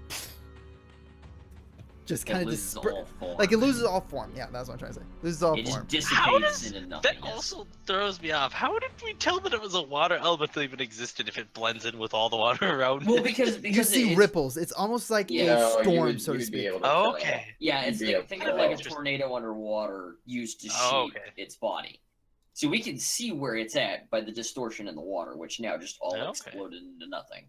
kind of loses all form. like it loses all form. Yeah, that's what I'm trying to say. Loses all It form. just How dissipates does into that nothingness. also throws me off? How did we tell that it was a water elemental even existed if it blends in with all the water around? Well, it? because You see it's- ripples. It's almost like Yeah. a No, you storm, would- so to you'd be speak. able to Oh, tell. okay. Yeah, it's You'd be able think to of like a tell. tornado underwater used to shape Oh, okay. its body. So we can see where it's at by the distortion in the water, which now just all Okay. exploded into nothing.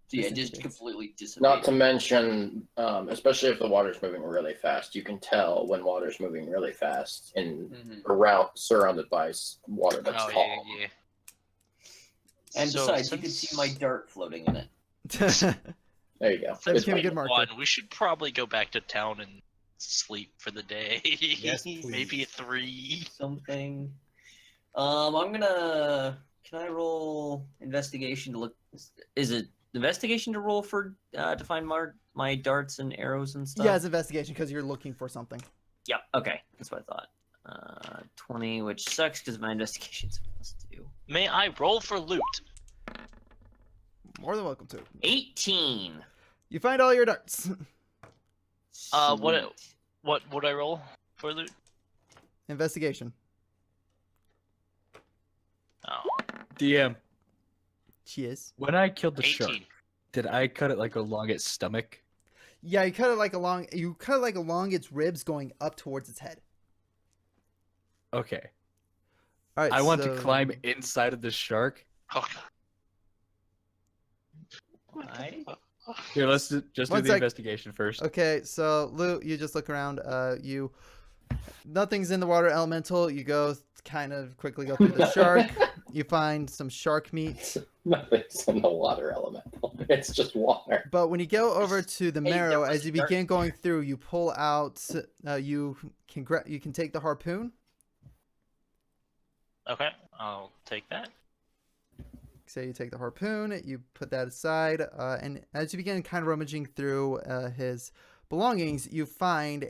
So yeah, it just Dissipates. completely dissipates. Not to mention, especially if the water's moving really fast, you can tell when water's moving really fast in Mhm. around surrounded by water that's Oh, calm. yeah. And So, besides, you can since- see my dart floating in it. There you go. That It's became a fine. good marker. One, we should probably go back to town and sleep for the day. Yes, please. Maybe 3. Something. I'm gonna. Can I roll investigation to look? Is it investigation to roll for to find my darts and arrows and stuff? Yeah, it's investigation because you're looking for something. Yep. Okay, that's what I thought. 20, which sucks because my investigation's +2. May I roll for loot? More than welcome to. 18. You find all your darts. What Sweet. What would I roll for loot? Investigation. Oh, DM. Cheers. When I killed the 18. shark, did I cut it like along its stomach? Yeah, you cut it like along its ribs, going up towards its head. Okay. All right. I want to so- climb inside of the shark. Oh, Right. Here, let's just do One the sec. investigation first. Okay, so Lou, you just look around. Nothing's in the water elemental. You go kind of quickly go through the shark. You find some shark meat. Nothing's in the water elemental. It's just water. But when you go over to the Hey, there marrow, was as you shark begin going through, you pull out. You can take the harpoon. okay. I'll take that. So you take the harpoon, you put that aside, and as you begin kind of rummaging through his belongings, you find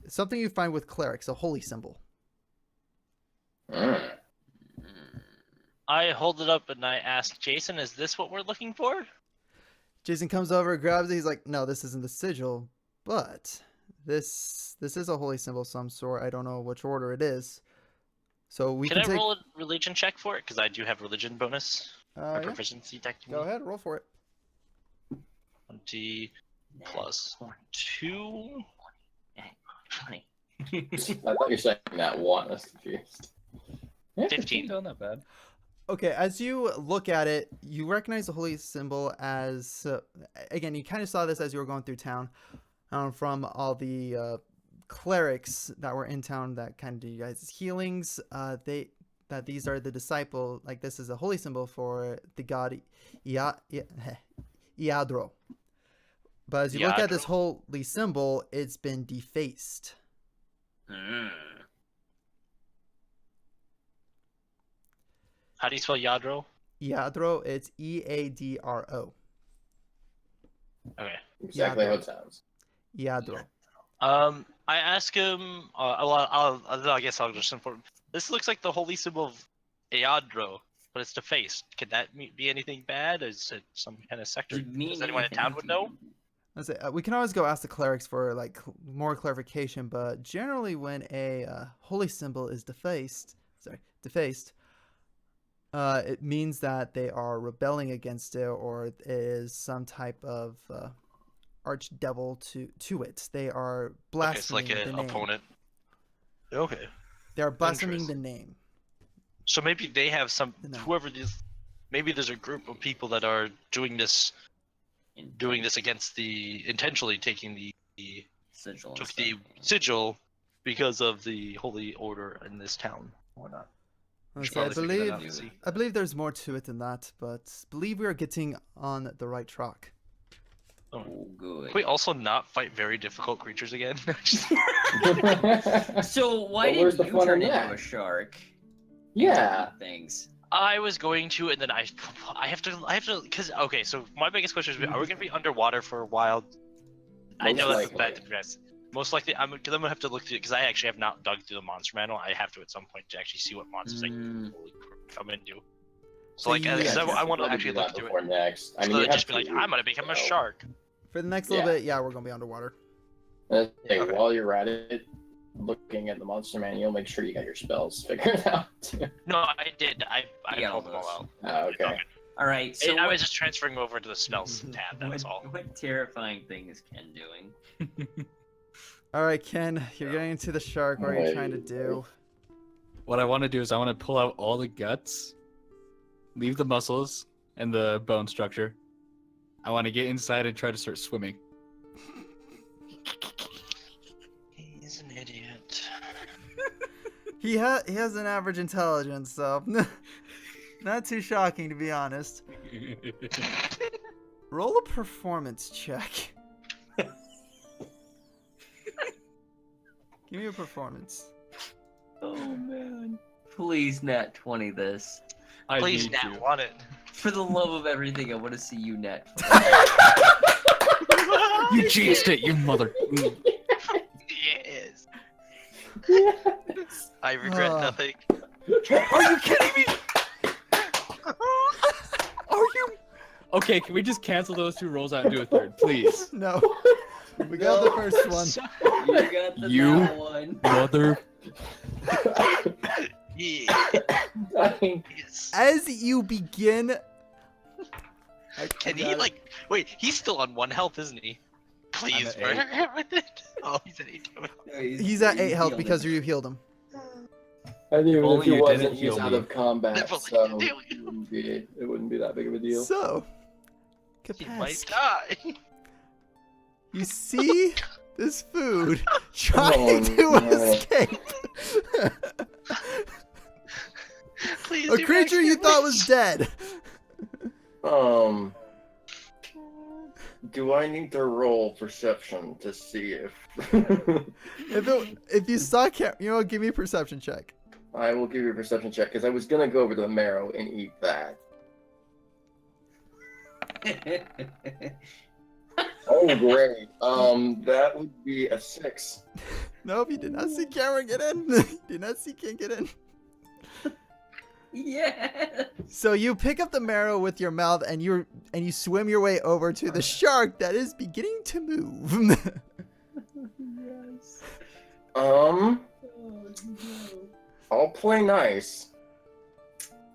something you find with clerics, a holy symbol. Mm. I hold it up and I ask Jason, "Is this what we're looking for?" Jason comes over, grabs it. He's like, "No, this isn't the sigil, but this is a holy symbol of some sort. I don't know which order it is. So we Can can I take." roll a religion check for it? Because I do have religion bonus. My Yeah. proficiency technically. Go ahead, roll for it. 20 plus 2. 20. I thought you were saying that one. I was confused. Yeah, 15. Still not bad. Okay, as you look at it, you recognize the holy symbol as again. You kind of saw this as you were going through town, from all the clerics that were in town that kind of do you guys' healings. These are the disciple. Like this is a holy symbol for the god Iadro. But as you look at this holy symbol, it's been defaced. How do you spell Yadro? Iadro, it's Eadro. Okay. Exactly how it sounds. Iadro. I ask him. I guess I'll just inform. This looks like the holy symbol of Eadro, but it's defaced. Could that be anything bad? Is it some kind of sector? Does anyone in town would know? Let's say, we can always go ask the clerics for like more clarification, but generally when a holy symbol is defaced, it means that they are rebelling against it, or it is some type of archdevil to it. They are blaspheming Okay, it's like the an name. opponent. Okay. They are blaspheming the name. So maybe they have some. No. Whoever this, maybe there's a group of people that are doing this against intentionally taking the Sigil. took the sigil because of the holy order in this town or not. Let's Should see, probably figure that out and see. I believe there's more to it than that, but believe we are getting on the right track. Oh, good. Can we also not fight very difficult creatures again? So why Well, where's did the you fun turn in into that? a shark? Yeah. Things. I was going to, and then I have to, because okay. So my biggest question is, are we going to be underwater for a while? I Most know that's likely. bad to guess. Most likely, because I'm gonna have to look through, because I actually have not dug through the monster manual. I have to at some point to actually see what monsters I can come into. So like, you- because Yeah, I want to Probably actually do that look through before it. next. I So mean, you they'd have just be like, to, I'm gonna become a so- shark. For the next little Yeah. bit, yeah, we're gonna be underwater. Hey, Okay. while you're at it, looking at the monster manual, make sure you got your spells figured out. No, I did. I Yeah, pulled them all those. out. Okay. All right. So I what, was just transferring over to the spells tab. That was all. what terrifying thing is Ken doing? All right, Ken, you're getting into the shark. What are you trying to do? What I want to do is I want to pull out all the guts, leave the muscles and the bone structure. I want to get inside and try to start swimming. He's an idiot. He has an average intelligence, so not too shocking to be honest. Roll a performance check. Give me a performance. Oh man! Please, Nat 20 this. I Please, need Nat, to. want it. For the love of everything, I want to see you, Nat. You jinxed it, you mother. Yes. Yes. I regret Ah. nothing. Are you kidding me? Are you? Okay, can we just cancel those two rolls out and do a third, please? No, we got the first one. You got the You- Nat one. Mother. Yeah. Dying. Yes. As you begin, Can he like? Wait, he's still on 1 health, isn't he? Please at murder him with it. Oh, he's at 8. No, He's at 8 health healed because him. you healed him. And even only if he you wasn't, didn't he's heal out me. of combat, If only so you didn't it wouldn't be that big of a deal. So, He might Kapesk, die. you see this food trying Oh, to no. escape. Please A do creature you actually thought wait. was dead. Do I need to roll perception to see if If you saw give me a perception check. I will give you a perception check because I was gonna go over to the marrow and eat that. Oh great. That would be a 6. Nope, you did not see Cameron get in. You did not see King get in. Yes. So you pick up the marrow with your mouth and you swim your way over to the shark that is beginning to move. Yes. I'll play nice.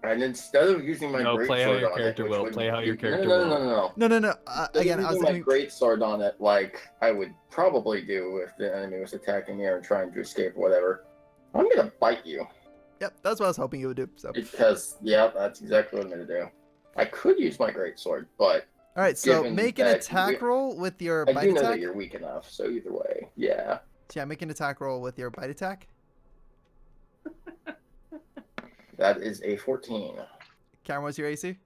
And instead of using my No, great play how sword your on character it, will. which Play how your would character no, will. no, no, no, no. No, no, no. Instead Again, of I was using my thinking. great sword on it, like I would probably do if the enemy was attacking me or trying to escape or whatever. I'm gonna bite you. Yep, that's what I was hoping you would do. So, Because, yeah, that's exactly what I'm gonna do. I could use my great sword, but all right. So given make an that attack roll with your I bite do know attack. that you're weak enough, so either way, yeah. Yeah, make an attack roll with your bite attack. That is a 14. Cameron, what's your AC?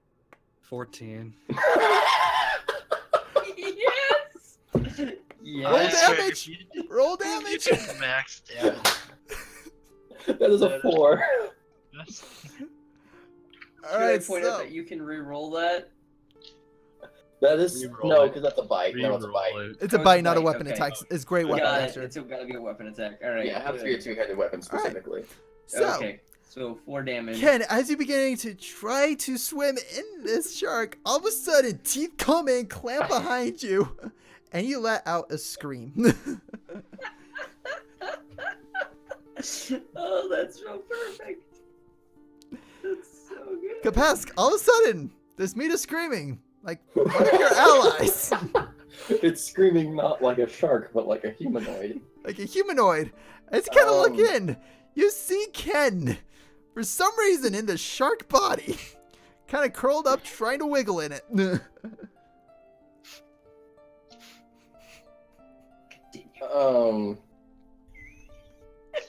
14. Yes. Roll Yes. damage! Roll damage! Max damage. That is a 4. All Should I right, point out so that you can re-roll that? That is Reroll no, it. because that's a bite. No, it's a bite. Reroll it. it's a Oh, bite, not a bite, weapon okay. attack. It's great weapon Got it. extra. It's gotta be a weapon attack. All right. Yeah, it has to be a good. two-headed weapon All right. specifically. So, Okay. So 4 damage. Ken, as you're beginning to try to swim in this shark, all of a sudden teeth come in, clamp behind you, and you let out a scream. Oh, that's so perfect. That's so good. Kapesk, all of a sudden, this meat is screaming like one of your allies, It's screaming not like a shark, but like a humanoid. like a humanoid. As you kind of look Um. in, you see Ken, for some reason, in the shark body, kind of curled up, trying to wiggle in it.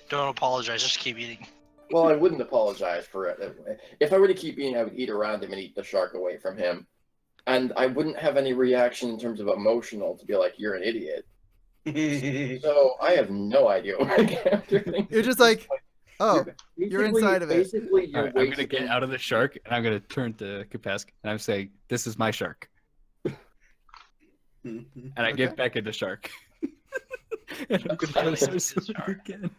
Don't apologize. Just keep eating. Well, I wouldn't apologize for it. If I were to keep eating, I would eat around him and eat the shark away from him. And I wouldn't have any reaction in terms of emotional to be like, you're an idiot. So I have no idea what my character thinks. You're just like, oh, you're Basically- inside of it. Basically, you're Alright, I'm gonna wasting- get out of the shark and I'm gonna turn to Kapesk and I'm saying, "This is my shark," and I Okay. get back into shark. And I'm gonna try to start swimming Shark. again.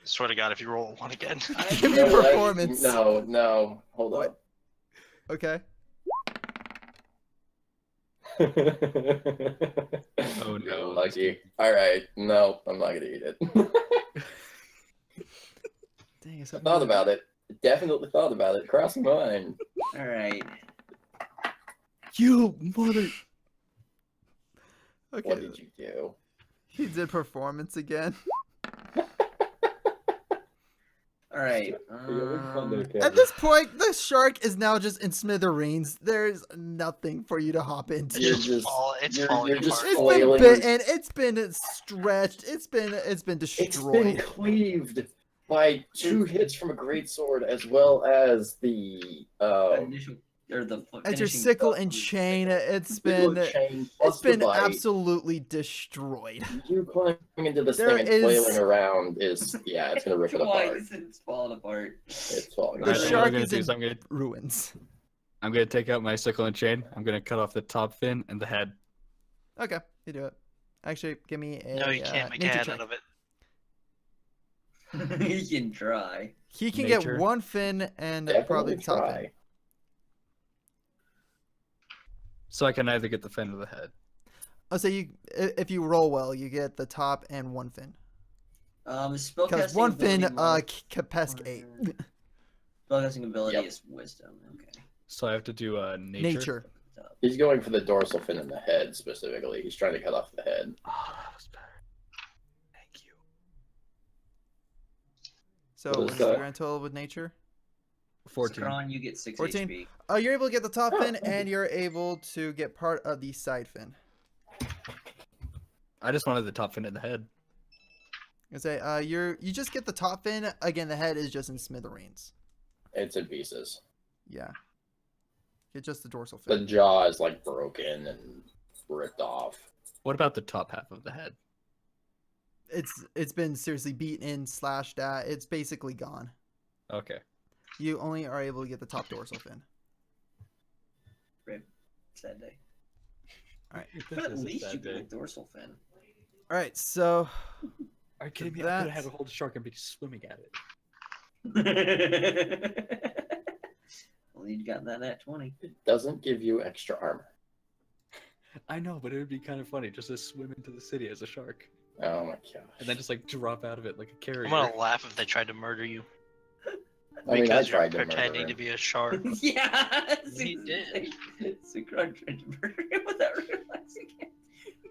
Swear to God, if you roll one again. Give me no, performance. No, hold What? up. Okay. Oh no! Lucky. Alright, no, I'm not gonna eat it. Dang, it's Thought about it. Definitely thought about it. Crossed my mind. All right. You mother! Okay. What did you do? He did performance again. All right. At this point, the shark is now just in smithereens. There's nothing for you to hop into. You're It's just- it's you're falling just apart. It's been flailing. bitten. It's been stretched. It's been It's been destroyed. cleaved by 2 hits from a greatsword as well as the Initial or the It's your finishing sickle stuff and from the chain. sickle. It's been chain it's plus the been bite. absolutely destroyed. You climbing into this There thing and is- flailing around is it's gonna rip it apart. Twice, it's falling apart. It's falling The Alright, apart. so what shark I'm gonna is do in is ruins. I'm gonna take out my sickle and chain. I'm gonna cut off the top fin and the head. Okay, you do it. Actually, give me a No, you can't make a nature head check. out of it. You can try. He can Nature. get 1 fin and probably Definitely the top fin. try. So I can either get the fin or the head. Oh, so if you roll well, you get the top and 1 fin. Spellcasting Because 1 fin, ability Kapesk 8. spellcasting ability Yep. is wisdom. Okay. So I have to do nature. Nature. He's going for the dorsal fin in the head specifically. He's trying to cut off the head. Oh, that was better. Thank you. So What what's is the that? grand total with nature? 14. Scrawn, you get 6 14? HP. You're able to get the top fin, and you're able to get part of the side fin. I just wanted the top fin and the head. I say, you just get the top fin. Again, the head is just in smithereens. It's in pieces. Yeah. Get just the dorsal The fin. jaw is like broken and ripped off. What about the top half of the head? It's been seriously beaten in, slashed at. It's basically gone. Okay. You only are able to get the top dorsal fin. Sad day. All right. But at least you get a dorsal fin. All right. So Are you kidding me? I That's- could have had a hold shark and be swimming at it. Well, you got that at 20. It doesn't give you extra armor. I know, but it would be kind of funny just to swim into the city as a shark Oh my gosh. and then just like drop out of it like a carrier. I'm gonna laugh if they tried to murder you. I mean, I Because you're tried to murder pretending him. to be a shark. Yeah, He did. Sukron tried to murder him without realizing it.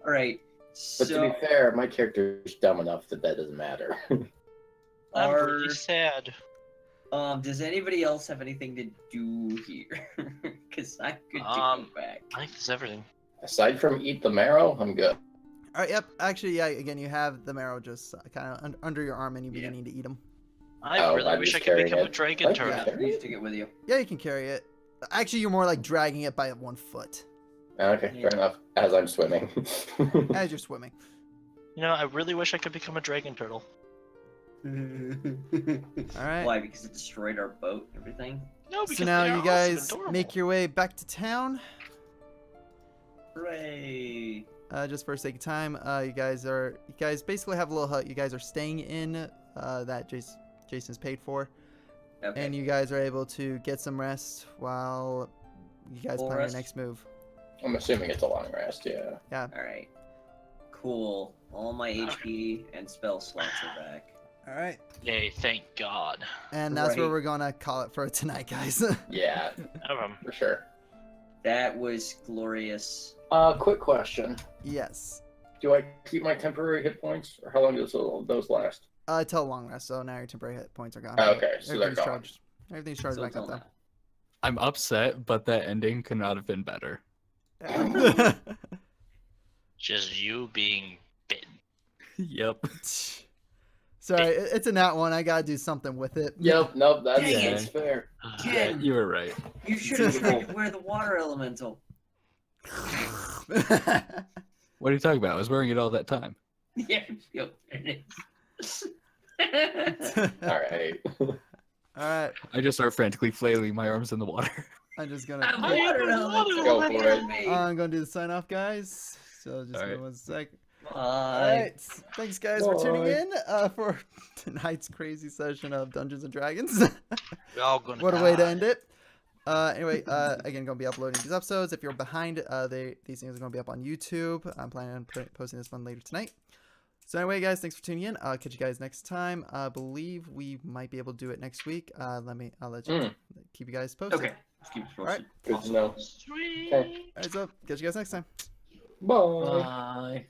All right. But So to be fair, my character's dumb enough that doesn't matter. I'm are really sad. does anybody else have anything to do here? Because I'm good to go back. I think that's everything. Aside from eat the marrow, I'm good. All right. Yep. Actually, yeah. Again, you have the marrow just kind of under your arm, and you're beginning to eat them. I Oh, really I'm wish I just could become a carrying it. dragon Like, turtle. Yeah, carry you it? take it with you. Yeah, you can carry it. Actually, you're more like dragging it by 1 foot Okay, Yeah. fair enough. As I'm swimming. as you're swimming. You know, I really wish I could become a dragon turtle. All right. Why? Because it destroyed our boat and everything? No, because So now they are you awesome guys and adorable. make your way back to town. Hooray! Just for sake of time, you guys basically have a little hut. You guys are staying in that Jason's paid for, Okay. and you guys are able to get some rest while you guys Full plan rest? your next move. I'm assuming it's a long rest, yeah. Alright. Cool. All my HP and spell slots are back. All right, Yay, thank God. and that's where Right. we're gonna call it for tonight, guys. Yeah, for sure. That was glorious. Quick question. Yes. Do I keep my temporary hit points, or how long does those last? Till long rest. So now your temporary hit points are gone. Okay, so they're Everything's gone. charged. Everything's charged So back it's all up now. I'm upset, but that ending could not have been better. though. Just you being bitten. Yep. Sorry, it's a nat one. I gotta do something with it. Yep, nope, that's, Dang it. that's fair. Yeah, Jen, you were right. you should have tried to wear the water elemental. What are you talking about? I was wearing it all that time. Yeah, yep, there it is. Alright. Alright, I just start frantically flailing my arms in the water. I'm just I'm gonna. water elemental. Go for it. Me. I'm gonna do the sign off, guys. So just give me Alright. 1 sec. Bye. Alright, thanks guys for tuning Bye. in for tonight's crazy session of Dungeons and Dragons. We're all gonna What a way to die. end it. Anyway, again, gonna be uploading these episodes. If you're behind, these things are gonna be up on YouTube. I'm planning on posting this one later tonight. So anyway, guys, thanks for tuning in. I'll catch you guys next time. I believe we might be able to do it next week. I'll let you keep you guys posted. Okay. Let's keep it Alright. posted. Good to know. Sweet. Okay. Alright, so catch you guys next time. Bye. Bye.